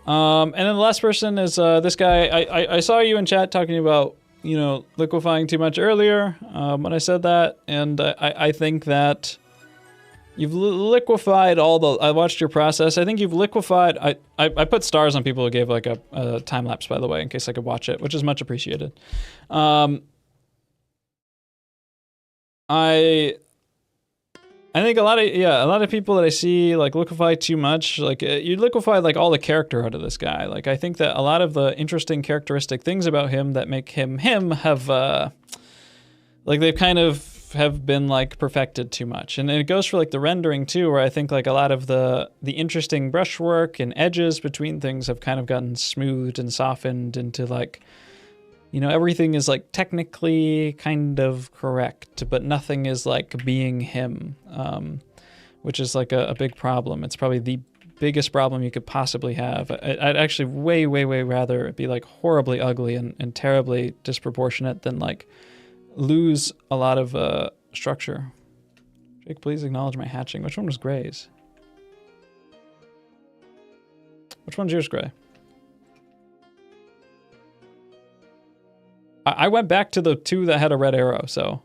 And then the last person is this guy. I saw you in chat talking about, you know, liquefying too much earlier when I said that. And I think that you've liquefied all the... I watched your process. I think you've liquefied... I put stars on people who gave like a time lapse, by the way, in case I could watch it, which is much appreciated. I think a lot of people that I see like liquefy too much, like you liquefy like all the character out of this guy. Like I think that a lot of the interesting characteristic things about him that make him have like they've kind of have been like perfected too much. And it goes for like the rendering too, where I think like a lot of the interesting brushwork and edges between things have kind of gotten smoothed and softened into like, you know, everything is like technically kind of correct, but nothing is like being him, which is like a big problem. It's probably the biggest problem you could possibly have. I'd actually way rather it be like horribly ugly and terribly disproportionate than like lose a lot of structure. Jake, please acknowledge my hatching. Which one was Gray's? Which one's yours, Gray? I went back to the two that had a red arrow, so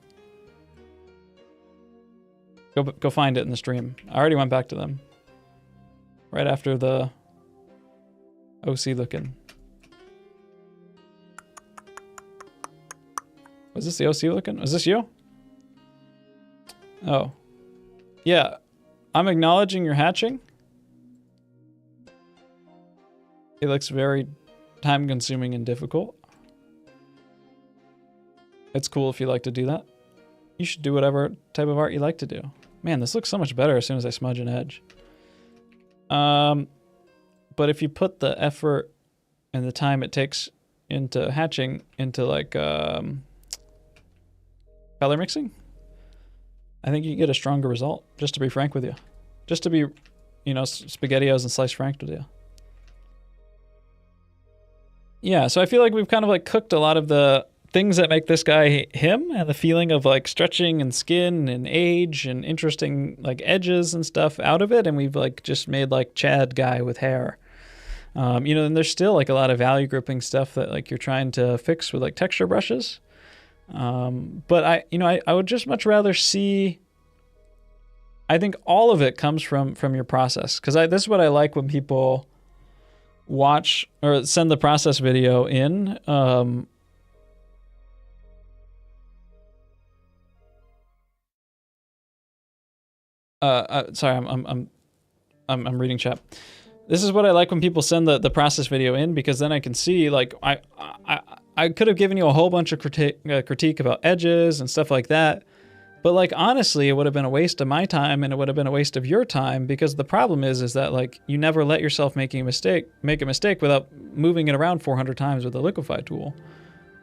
go find it in the stream. I already went back to them right after the OC looking. Was this the OC looking? Was this you? Oh, yeah. I'm acknowledging your hatching. It looks very time-consuming and difficult. It's cool if you like to do that. You should do whatever type of art you like to do. Man, this looks so much better as soon as I smudge an edge. But if you put the effort and the time it takes into hatching into like color mixing, I think you get a stronger result, just to be frank with you. Just to be, you know, SpaghettiOs and sliced frank with you. Yeah, so I feel like we've kind of like cooked a lot of the things that make this guy him, and the feeling of like stretching and skin and age and interesting like edges and stuff out of it, and we've like just made like Chad guy with hair. You know, and there's still like a lot of value grouping stuff that like you're trying to fix with like texture brushes. But I would just much rather see, I think all of it comes from your process, because this is what I like when people watch or send the process video in. Sorry, I'm reading chat. This is what I like when people send the process video in, because then I can see like I could have given you a whole bunch of critique about edges and stuff like that, but like honestly, it would have been a waste of my time and it would have been a waste of your time, because the problem is that like you never let yourself make a mistake without moving it around 400 times with the liquefy tool.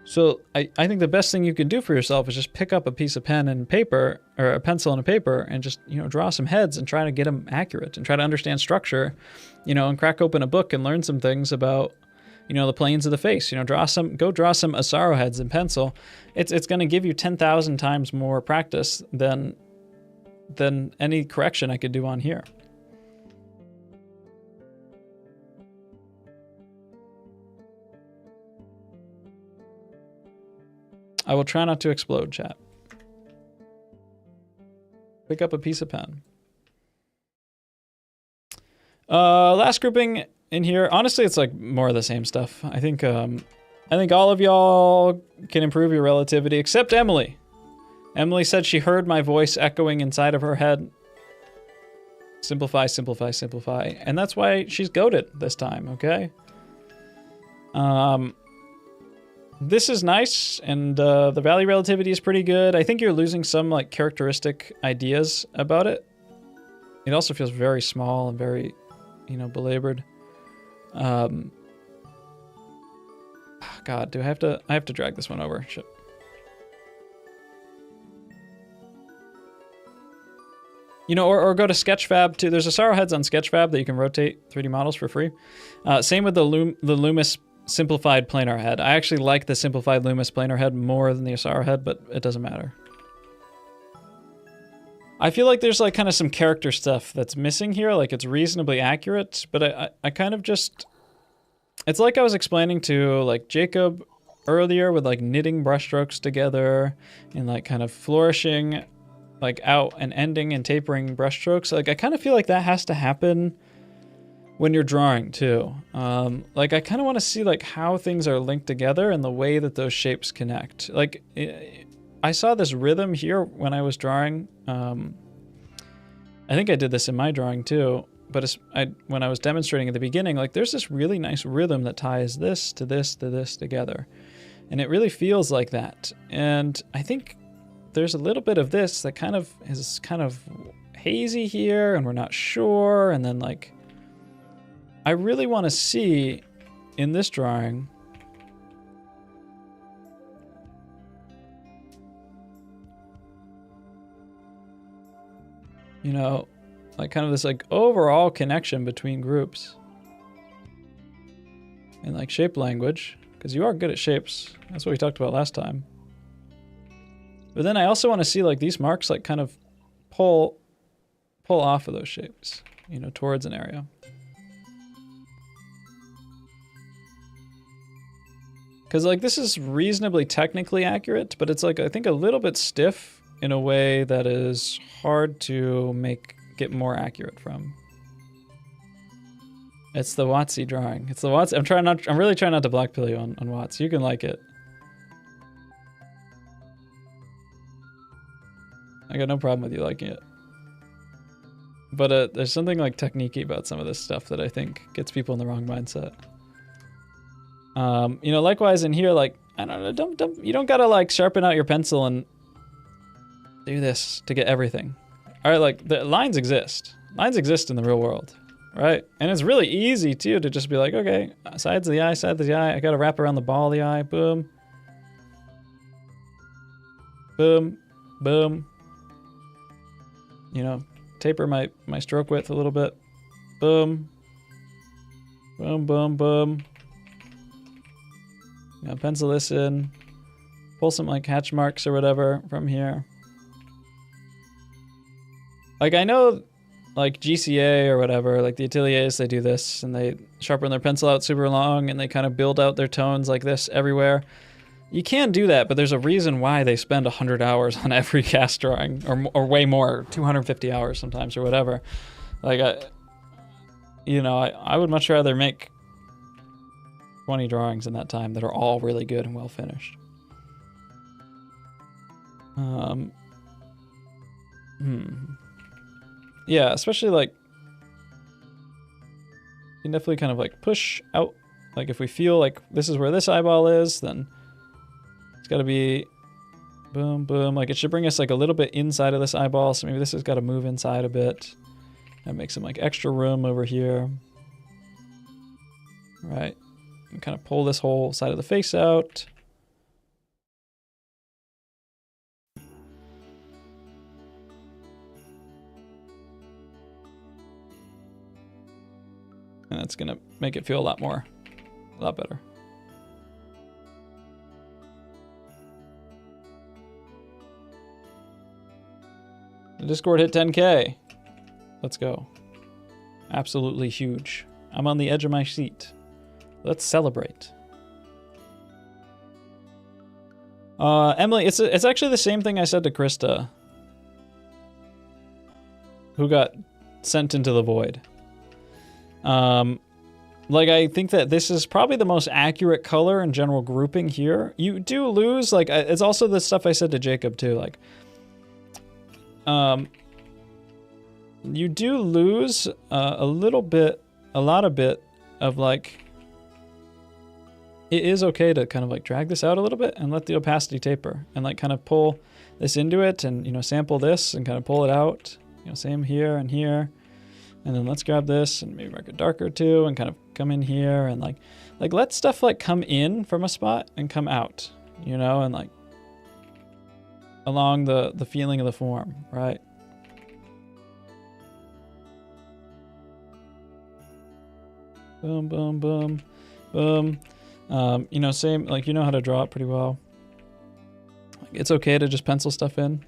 So I think the best thing you can do for yourself is just pick up a piece of pen and paper, or a pencil and a paper, and just, you know, draw some heads and try to get them accurate and try to understand structure, you know, and crack open a book and learn some things about, you know, the planes of the face. You know, go draw some Asaro heads in pencil. It's going to give you 10,000 times more practice than any correction I could do on here. I will try not to explode, chat. Pick up a piece of pen. Last grouping in here. Honestly, it's like more of the same stuff. I think all of y'all can improve your relativity, except Emily. Emily said she heard my voice echoing inside of her head. Simplify, simplify, simplify. And that's why she's goated this time, okay? This is nice, and the value relativity is pretty good. I think you're losing some like characteristic ideas about it. It also feels very small and very, you know, belabored. God, do I have to drag this one over? Shit. You know, or go to Sketchfab too. There's Asaro heads on Sketchfab that you can rotate 3D models for free. Same with the Loomis simplified planar head. I actually like the simplified Loomis planar head more than the Asaro head, but it doesn't matter. I feel like there's like kind of some character stuff that's missing here. Like it's reasonably accurate, but I kind of just, it's like I was explaining to like Jacob earlier with like knitting brushstrokes together and like kind of flourishing like out and ending and tapering brushstrokes. Like I kind of feel like that has to happen when you're drawing too. Like I kind of want to see like how things are linked together and the way that those shapes connect. Like I saw this rhythm here when I was drawing. I think I did this in my drawing too, but when I was demonstrating at the beginning, like there's this really nice rhythm that ties this to this to this together. And it really feels like that. And I think there's a little bit of this that kind of is kind of hazy here and we're not sure. And then like, I really want to see in this drawing you know, like kind of this like overall connection between groups and like shape language, because you are good at shapes. That's what we talked about last time. But then I also want to see like these marks like kind of pull off of those shapes, you know, towards an area. Because like this is reasonably technically accurate, but it's like I think a little bit stiff in a way that is hard to get more accurate from. It's the Watsy drawing. It's the Watsy. I'm really trying not to blackpill you on Watts. You can like it. I got no problem with you liking it. But there's something like techniquey about some of this stuff that I think gets people in the wrong mindset. You know, likewise in here, like, I don't know, you don't gotta like sharpen out your pencil and do this to get everything. All right, like the lines exist. Lines exist in the real world, right? And it's really easy too to just be like, okay, sides of the eye, side of the eye. I gotta wrap around the ball of the eye. Boom. Boom. Boom. You know, taper my stroke width a little bit. Boom. Boom, boom, boom. You know, pencil this in. Pull some like hatch marks or whatever from here. Like I know like GCA or whatever, like the ateliers, they do this and they sharpen their pencil out super long and they kind of build out their tones like this everywhere. You can do that, but there's a reason why they spend 100 hours on every cast drawing, or way more, 250 hours sometimes or whatever. Like, I would much rather make 20 drawings in that time that are all really good and well finished. Yeah, especially like, you can definitely kind of like push out. Like if we feel like this is where this eyeball is, then it's got to be boom, boom. Like it should bring us like a little bit inside of this eyeball. So maybe this has got to move inside a bit. That makes some like extra room over here. Right. And kind of pull this whole side of the face out. And that's gonna make it feel a lot better. The Discord hit 10K. Let's go. Absolutely huge. I'm on the edge of my seat. Let's celebrate. Emily, it's actually the same thing I said to Krista, who got sent into the void. Like, I think that this is probably the most accurate color and general grouping here. You do lose, like, it's also the stuff I said to Jacob too, like, you do lose a lot of like, it is okay to kind of like drag this out a little bit and let the opacity taper and like kind of pull this into it and, you know, sample this and kind of pull it out, you know, same here and here. And then let's grab this and maybe make it darker too and kind of come in here and like let stuff like come in from a spot and come out, you know, and like along the feeling of the form, right? Boom, boom, boom, boom. You know, same, like, you know how to draw it pretty well. It's okay to just pencil stuff in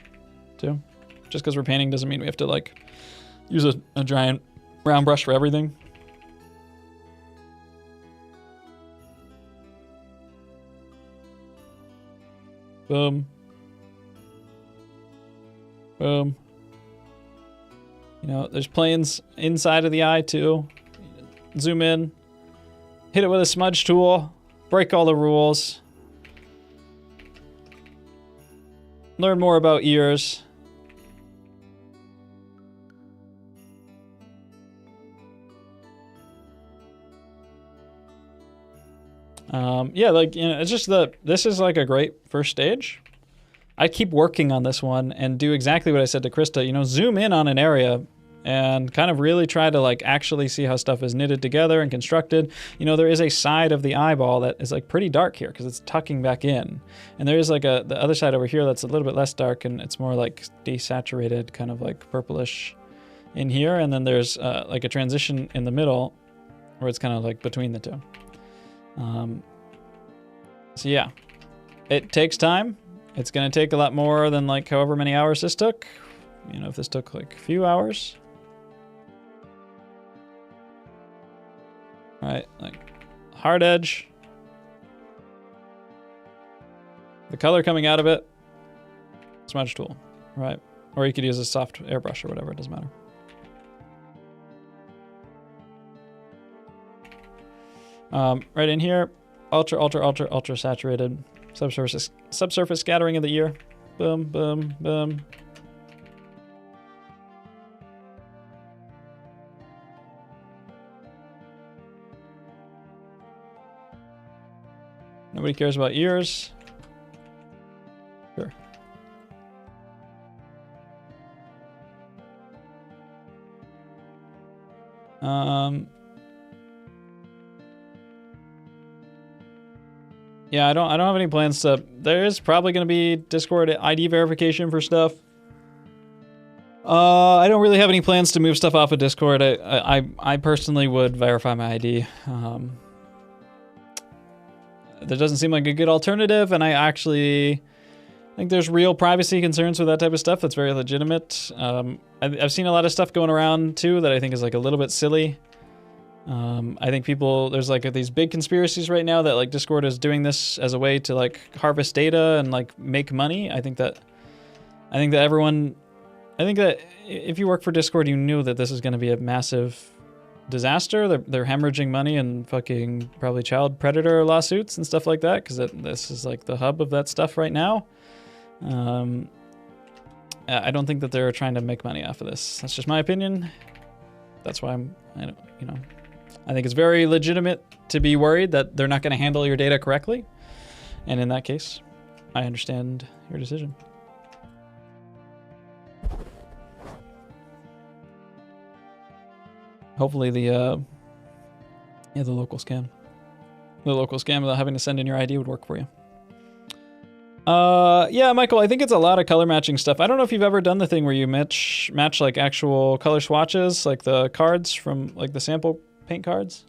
too. Just because we're painting doesn't mean we have to like use a giant round brush for everything. Boom. Boom. You know, there's planes inside of the eye too. Zoom in. Hit it with a smudge tool. Break all the rules. Learn more about ears. Yeah, like, you know, it's just this is like a great first stage. I keep working on this one and do exactly what I said to Krista, you know, zoom in on an area and kind of really try to like actually see how stuff is knitted together and constructed. You know, there is a side of the eyeball that is like pretty dark here because it's tucking back in. And there is like the other side over here that's a little bit less dark and it's more like desaturated, kind of like purplish in here. And then there's like a transition in the middle where it's kind of like between the two. So yeah, it takes time. It's going to take a lot more than like however many hours this took. You know, if this took like a few hours. Right, like hard edge. The color coming out of it, smudge tool, right? Or you could use a soft airbrush or whatever, it doesn't matter. Right in here, ultra saturated. Subsurface scattering of the ear. Boom, boom, boom. Nobody cares about ears. Sure. Yeah, I don't have any plans to. There is probably going to be Discord ID verification for stuff. I don't really have any plans to move stuff off of Discord. I personally would verify my ID. That doesn't seem like a good alternative, and I actually think there's real privacy concerns with that type of stuff that's very legitimate. I've seen a lot of stuff going around too that I think is like a little bit silly. I think there's like these big conspiracies right now that like Discord is doing this as a way to like harvest data and like make money. I think that if you work for Discord, you knew that this is going to be a massive disaster. They're hemorrhaging money and fucking probably child predator lawsuits and stuff like that because this is like the hub of that stuff right now. I don't think that they're trying to make money off of this. That's just my opinion. That's why I think it's very legitimate to be worried that they're not going to handle your data correctly. And in that case, I understand your decision. Hopefully the local scam. The local scam without having to send in your ID would work for you. Yeah, Michael, I think it's a lot of color matching stuff. I don't know if you've ever done the thing where you match like actual color swatches, like the cards from like the sample paint cards.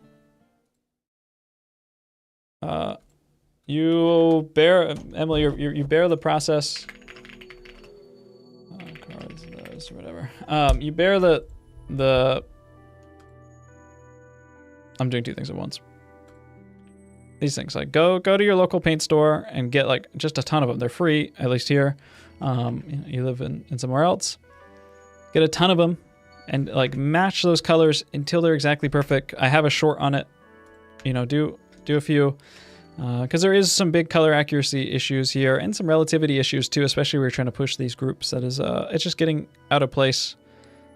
You bear, Emily, you bear the process. Cards, those, whatever. You bear the. I'm doing two things at once. These things, like go to your local paint store and get like just a ton of them. They're free, at least here. You live in somewhere else. Get a ton of them and like match those colors until they're exactly perfect. I have a short on it. You know, do a few. Because there is some big color accuracy issues here and some relativity issues too, especially when we're trying to push these groups. That is, it's just getting out of place.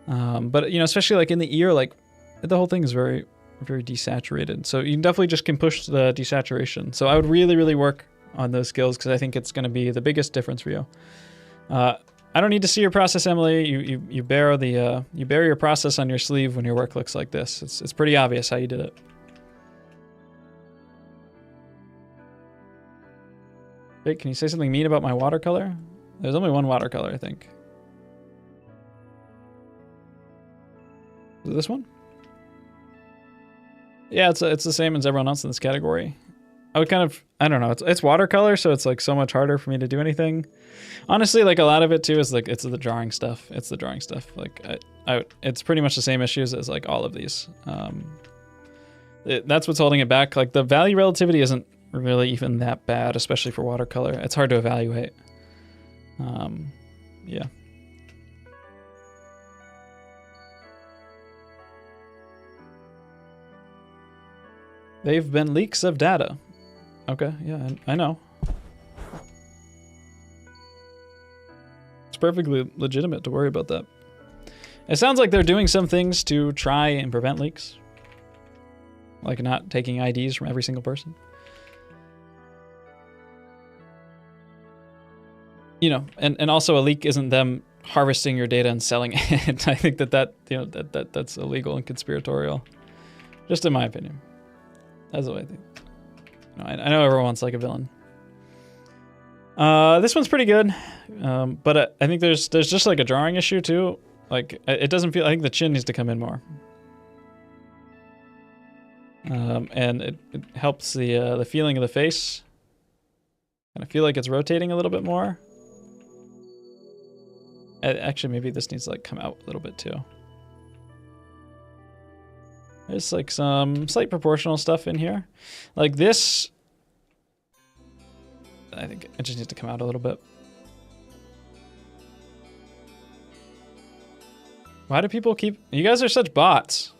But you know, especially like in the ear, like the whole thing is very, very desaturated. So you definitely just can push the desaturation. So I would really, really work on those skills because I think it's going to be the biggest difference for you. I don't need to see your process, Emily. You bear your process on your sleeve when your work looks like this. It's pretty obvious how you did it. Wait, can you say something mean about my watercolor? There's only one watercolor, I think. Is it this one? Yeah, it's the same as everyone else in this category. I would kind of, I don't know, it's watercolor, so it's like so much harder for me to do anything. Honestly, like a lot of it too is like, it's the drawing stuff. It's the drawing stuff. Like it's pretty much the same issues as like all of these. That's what's holding it back. Like the value relativity isn't really even that bad, especially for watercolor. It's hard to evaluate. Yeah. They've been leaks of data. Okay, yeah, I know. It's perfectly legitimate to worry about that. It sounds like they're doing some things to try and prevent leaks. Like not taking IDs from every single person. You know, and also a leak isn't them harvesting your data and selling it. I think that's illegal and conspiratorial. Just in my opinion. That's what I think. No, I know everyone's like a villain. This one's pretty good, but I think there's just like a drawing issue too. Like it doesn't feel. I think the chin needs to come in more, and it helps the feeling of the face. And I feel like it's rotating a little bit more. Actually, maybe this needs to like come out a little bit too. There's like some slight proportional stuff in here. Like this, I think it just needs to come out a little bit. Why do people keep, you guys are such bots.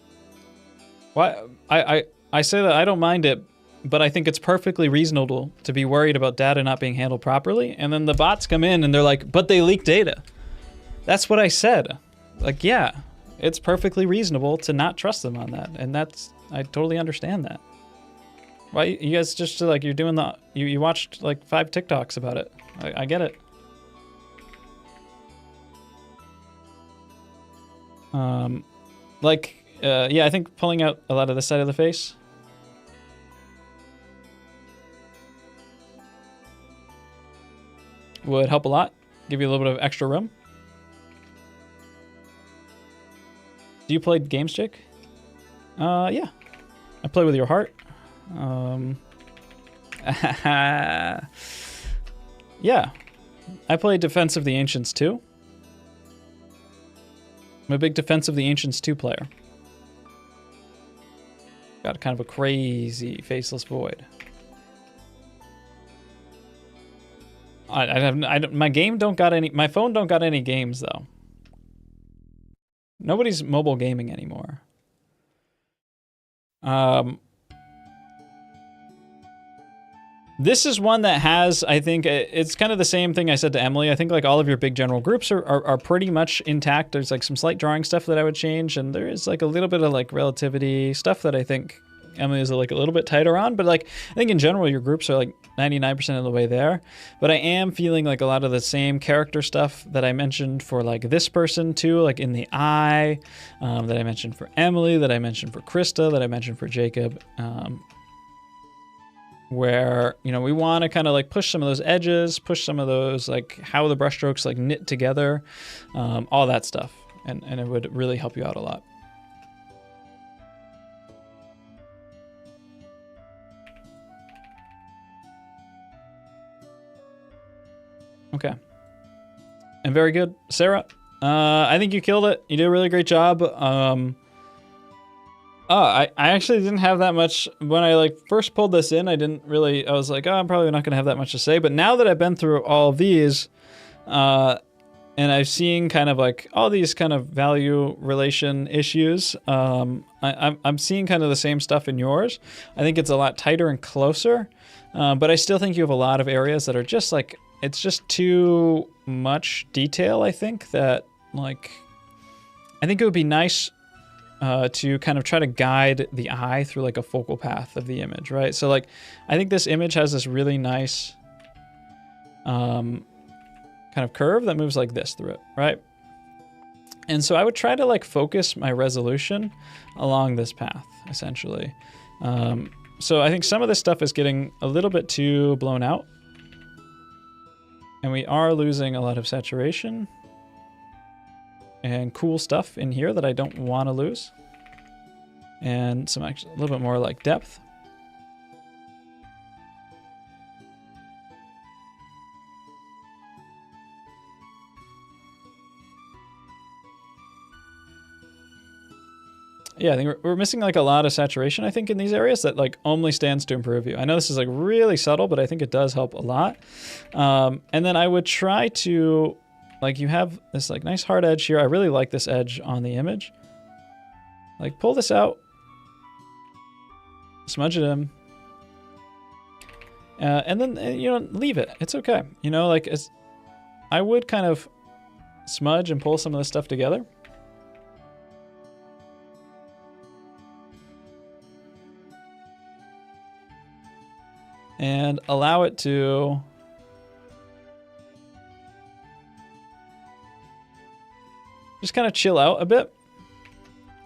Why, I say that I don't mind it, but I think it's perfectly reasonable to be worried about data not being handled properly. And then the bots come in and they're like, but they leak data. That's what I said. Like, yeah. It's perfectly reasonable to not trust them on that, and I totally understand that. Why you guys just like you're doing you watched like 5 TikToks about it. I get it. Yeah, I think pulling out a lot of this side of the face. Would help a lot. Give you a little bit of extra room. Do you play games, Jake? Yeah. I play with your heart. Yeah. I play Defense of the Ancients 2. I'm a big Defense of the Ancients 2 player. Got kind of a crazy faceless void. My phone don't got any games though. Nobody's mobile gaming anymore. This is one that has, I think, it's kind of the same thing I said to Emily. I think like all of your big general groups are pretty much intact. There's like some slight drawing stuff that I would change, and there is like a little bit of like relativity stuff that I think Emily is like a little bit tighter on. But like I think in general your groups are like 99% of the way there. But I am feeling like a lot of the same character stuff that I mentioned for like this person too, like in the eye, that I mentioned for Emily, that I mentioned for Krista, that I mentioned for Jacob. Where, you know, we want to kind of like push some of those edges, push some of those like how the brushstrokes like knit together, all that stuff. And it would really help you out a lot. Okay. And very good. Sarah, I think you killed it. You did a really great job. I actually didn't have that much when I like first pulled this in. I was like, oh, I'm probably not gonna have that much to say. But now that I've been through all of these, and I've seen kind of like all these kind of value relation issues, I'm seeing kind of the same stuff in yours. I think it's a lot tighter and closer, but I still think you have a lot of areas that are just like, it's just too much detail. I think that like, I think it would be nice to kind of try to guide the eye through like a focal path of the image, right? So like, I think this image has this really nice kind of curve that moves like this through it, right? And so I would try to like focus my resolution along this path, essentially. So I think some of this stuff is getting a little bit too blown out. And we are losing a lot of saturation and cool stuff in here that I don't want to lose. And some actually a little bit more like depth. Yeah, I think we're missing like a lot of saturation, I think, in these areas that like only stands to improve you. I know this is like really subtle, but I think it does help a lot. And then I would try to, like, you have this like nice hard edge here. I really like this edge on the image. Like, pull this out, smudge it in, and then, you know, leave it. It's okay. You know, like, I would kind of smudge and pull some of this stuff together. And allow it to just kind of chill out a bit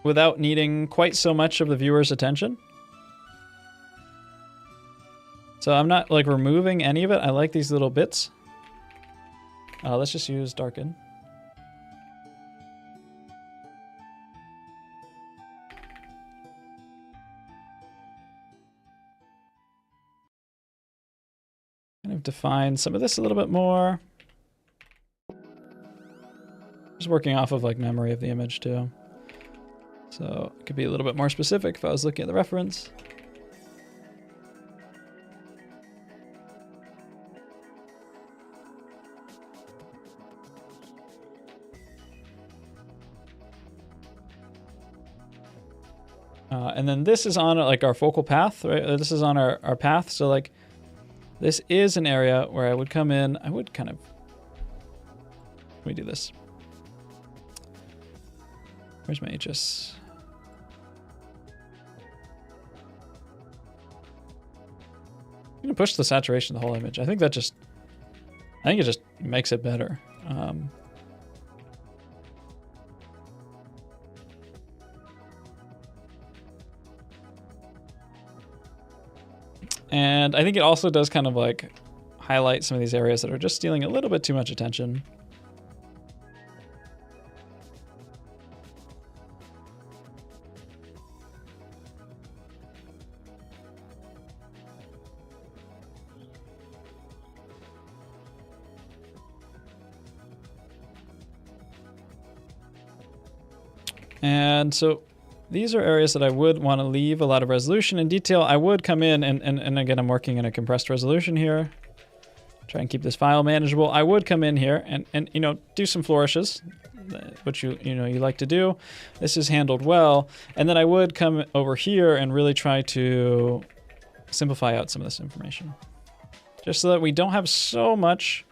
without needing quite so much of the viewer's attention. So I'm not like removing any of it. I like these little bits. Let's just use darken. Kind of define some of this a little bit more. Just working off of like memory of the image too. So it could be a little bit more specific if I was looking at the reference. And then this is on like our focal path, right? This is on our path. So like, this is an area where I would come in, I would kind of, let me do this. Where's my HS? I'm gonna push the saturation of the whole image. I think it just makes it better. And I think it also does kind of like highlight some of these areas that are just stealing a little bit too much attention. And so these are areas that I would want to leave a lot of resolution and detail. I would come in and again, I'm working in a compressed resolution here. Try and keep this file manageable. I would come in here and you know, do some flourishes, which you like to do. This is handled well. And then I would come over here and really try to simplify out some of this information. Just so that we don't have so much.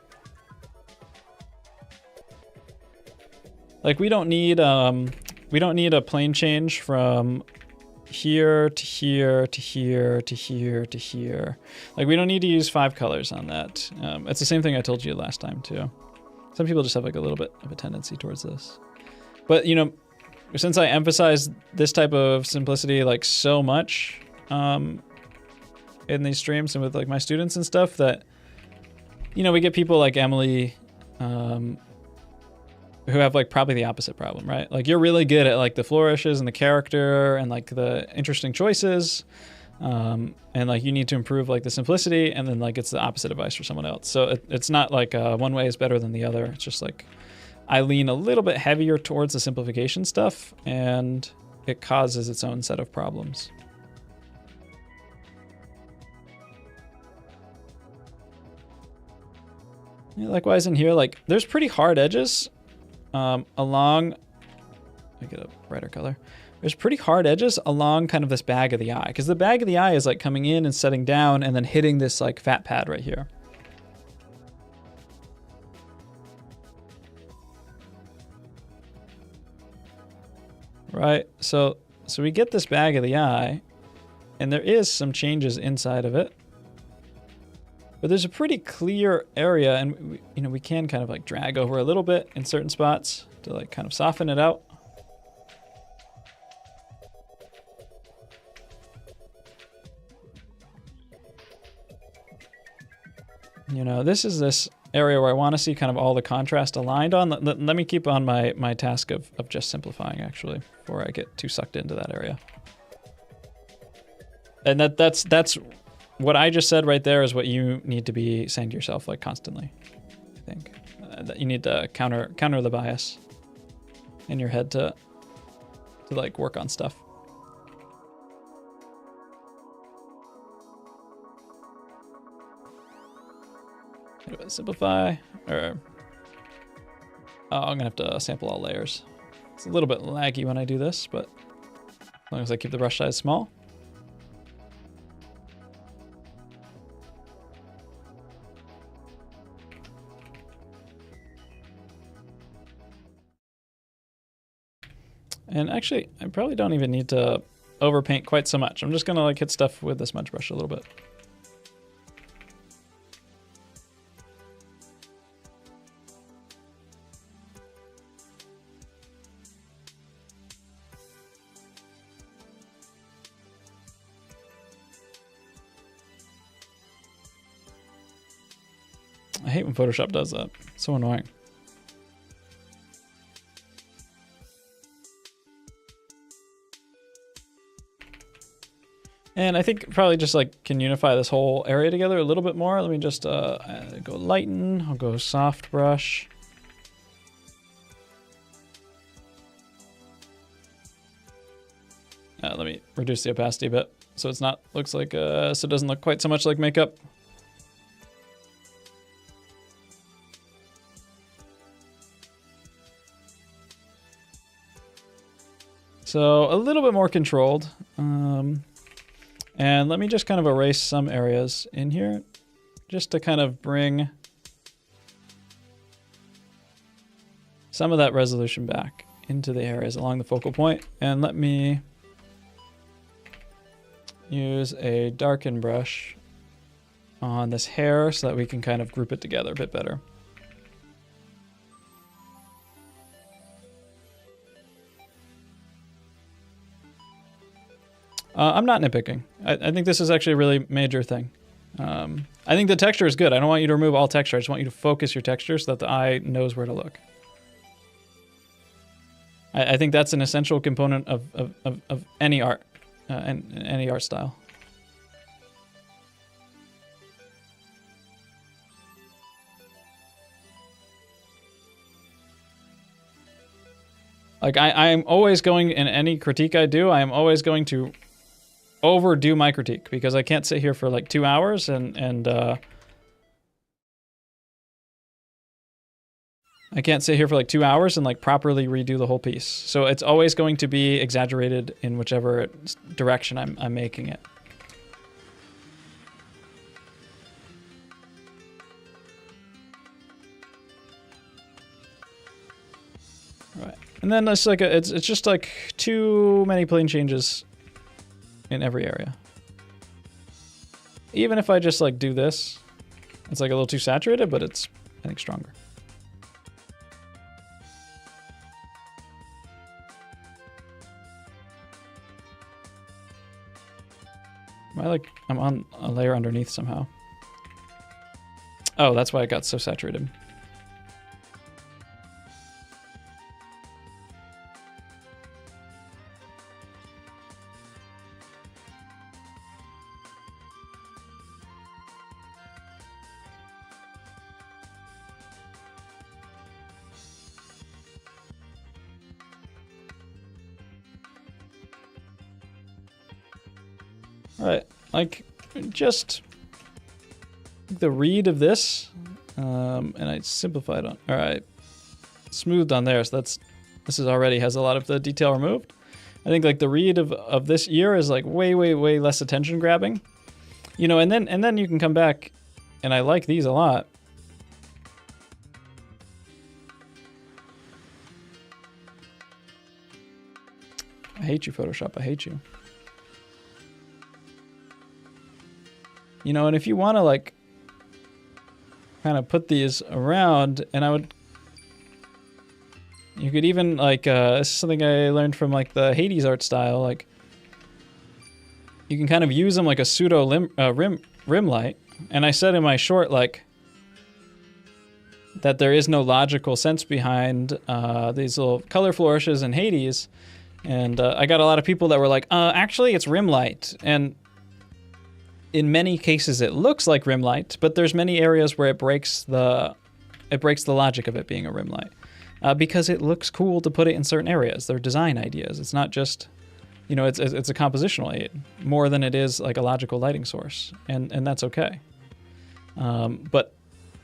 Like we don't need a plane change from here to here to here to here to here. Like we don't need to use 5 colors on that. It's the same thing I told you last time too. Some people just have like a little bit of a tendency towards this. But you know, since I emphasize this type of simplicity like so much in these streams and with like my students and stuff, that you know, we get people like Emily who have like probably the opposite problem, right? Like you're really good at like the flourishes and the character and like the interesting choices. And like you need to improve like the simplicity, and then like it's the opposite advice for someone else. So it's not like one way is better than the other. It's just like I lean a little bit heavier towards the simplification stuff, and it causes its own set of problems. Yeah, likewise in here, like there's pretty hard edges along. Let me get a brighter color. There's pretty hard edges along kind of this bag of the eye, because the bag of the eye is like coming in and setting down and then hitting this like fat pad right here. Right, so we get this bag of the eye, and there is some changes inside of it, but there's a pretty clear area, and we can kind of like drag over a little bit in certain spots to like kind of soften it out. This is this area where I want to see kind of all the contrast aligned on. Let me keep on my task of just simplifying, actually, before I get too sucked into that area. And that's what I just said right there is what you need to be saying to yourself like constantly, I think. That you need to counter the bias in your head to like work on stuff. Simplify, or I'm gonna have to sample all layers. It's a little bit laggy when I do this, but as long as I keep the brush size small. And actually, I probably don't even need to overpaint quite so much. I'm just gonna like hit stuff with the smudge brush a little bit. I hate when Photoshop does that. It's so annoying. And I think probably just like can unify this whole area together a little bit more. Let me just go lighten. I'll go soft brush. Let me reduce the opacity a bit so it's not looks like so it doesn't look quite so much like makeup. So a little bit more controlled. And let me just kind of erase some areas in here just to kind of bring some of that resolution back into the areas along the focal point. And let me use a darken brush on this hair so that we can kind of group it together a bit better. I'm not nitpicking. I think this is actually a really major thing. I think the texture is good. I don't want you to remove all texture. I just want you to focus your texture so that the eye knows where to look. I think that's an essential component of any art and any art style. Like I am always going, in any critique I do, I am always going to overdo my critique because I can't sit here for like 2 hours and I can't sit here for like 2 hours and like properly redo the whole piece. So it's always going to be exaggerated in whichever direction I'm making it. Right. And then it's like it's just like too many plane changes in every area. Even if I just like do this, it's like a little too saturated, but it's, I think, stronger. I'm on a layer underneath somehow. Oh, that's why it got so saturated. Right, like just the read of this, and I simplified on. All right, smoothed on there. So this is already has a lot of the detail removed. I think like the read of this ear is like way less attention grabbing, you know. And then you can come back, and I like these a lot. I hate you, Photoshop. I hate you. You know, and if you want to like kind of put these around, and you could even like, this is something I learned from like the Hades art style, like you can kind of use them like a pseudo rim light. And I said in my short, like, that there is no logical sense behind these little color flourishes in Hades. And I got a lot of people that were like, actually it's rim light. And in many cases it looks like rim light, but there's many areas where it breaks the logic of it being a rim light. Because it looks cool to put it in certain areas. They're design ideas. It's not just, you know, it's a compositional aid more than it is like a logical lighting source. And that's okay. But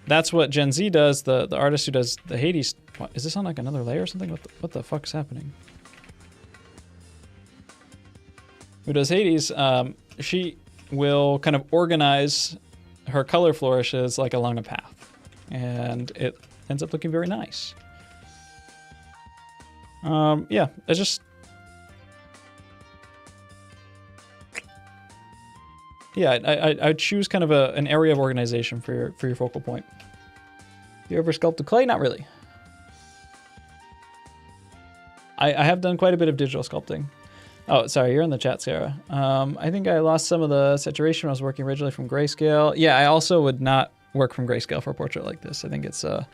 that's what Gen Z does. The artist who does the Hades, what, is this on like another layer or something? What the fuck's happening? Who does Hades, she will kind of organize her color flourishes like along a path. And it ends up looking very nice. Yeah, it's just... Yeah, I'd choose kind of an area of organization for your focal point. You ever sculpted clay? Not really. I have done quite a bit of digital sculpting. Oh, sorry, you're in the chat, Sarah. I think I lost some of the saturation when I was working originally from grayscale. Yeah, I also would not work from grayscale for a portrait like this. I think it's... I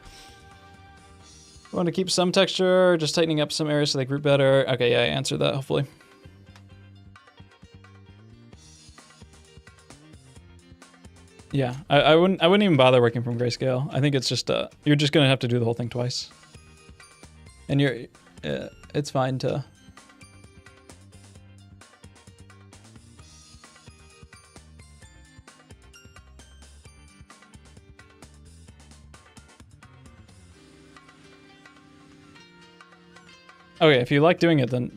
want to keep some texture, just tightening up some areas so they group better. Okay, yeah, I answered that, hopefully. Yeah, I wouldn't even bother working from grayscale. I think it's just, you're just going to have to do the whole thing twice. And it's fine to... Okay, if you like doing it, then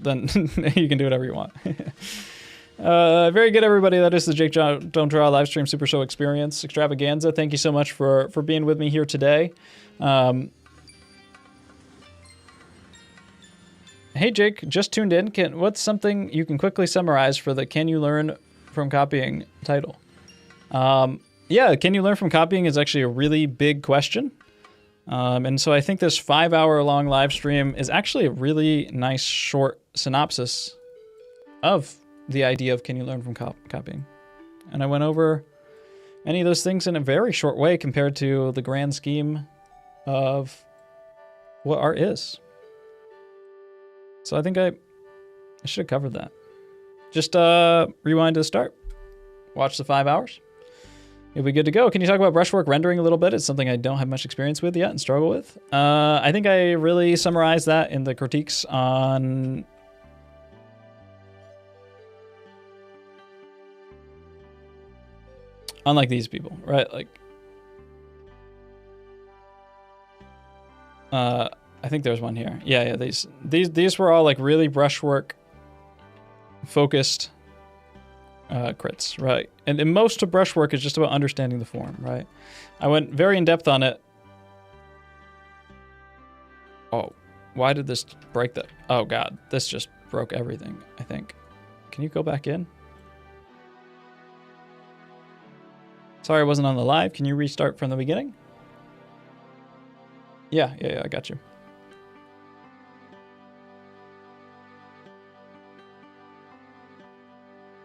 you can do whatever you want. Very good, everybody. That is the Jake Don't Draw live stream Super Show Experience Extravaganza. Thank you so much for being with me here today. Hey, Jake, just tuned in. What's something you can quickly summarize for the Can You Learn from Copying title? Yeah, Can You Learn from Copying is actually a really big question. And so I think this 5-hour-long live stream is actually a really nice short synopsis of the idea of Can You Learn from Copying. And I went over many of those things in a very short way compared to the grand scheme of what art is. So I think I should have covered that. Just rewind to the start. Watch the 5 hours. You'll be good to go. Can you talk about brushwork rendering a little bit? It's something I don't have much experience with yet and struggle with. I think I really summarized that in the critiques on... Unlike these people, right? Like... I think there's one here. Yeah, these were all like really brushwork focused crits, right? And most of brushwork is just about understanding the form, right? I went very in depth on it. Oh, why did this break that? Oh God, this just broke everything, I think. Can you go back in? Sorry I wasn't on the live. Can you restart from the beginning? Yeah, I got you.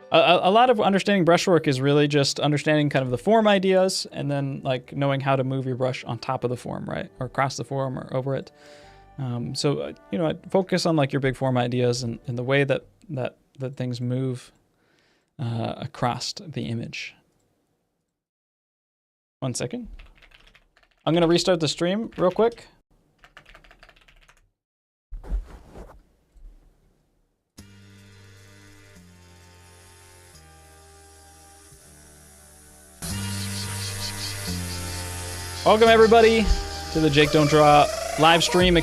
A lot of understanding brushwork is really just understanding kind of the form ideas and then like knowing how to move your brush on top of the form, right? Or across the form or over it. So, you know, focus on like your big form ideas and the way that things move across the image. 1 second. I'm going to restart the stream real quick. Welcome, everybody, to the Jake Don't Draw live stream.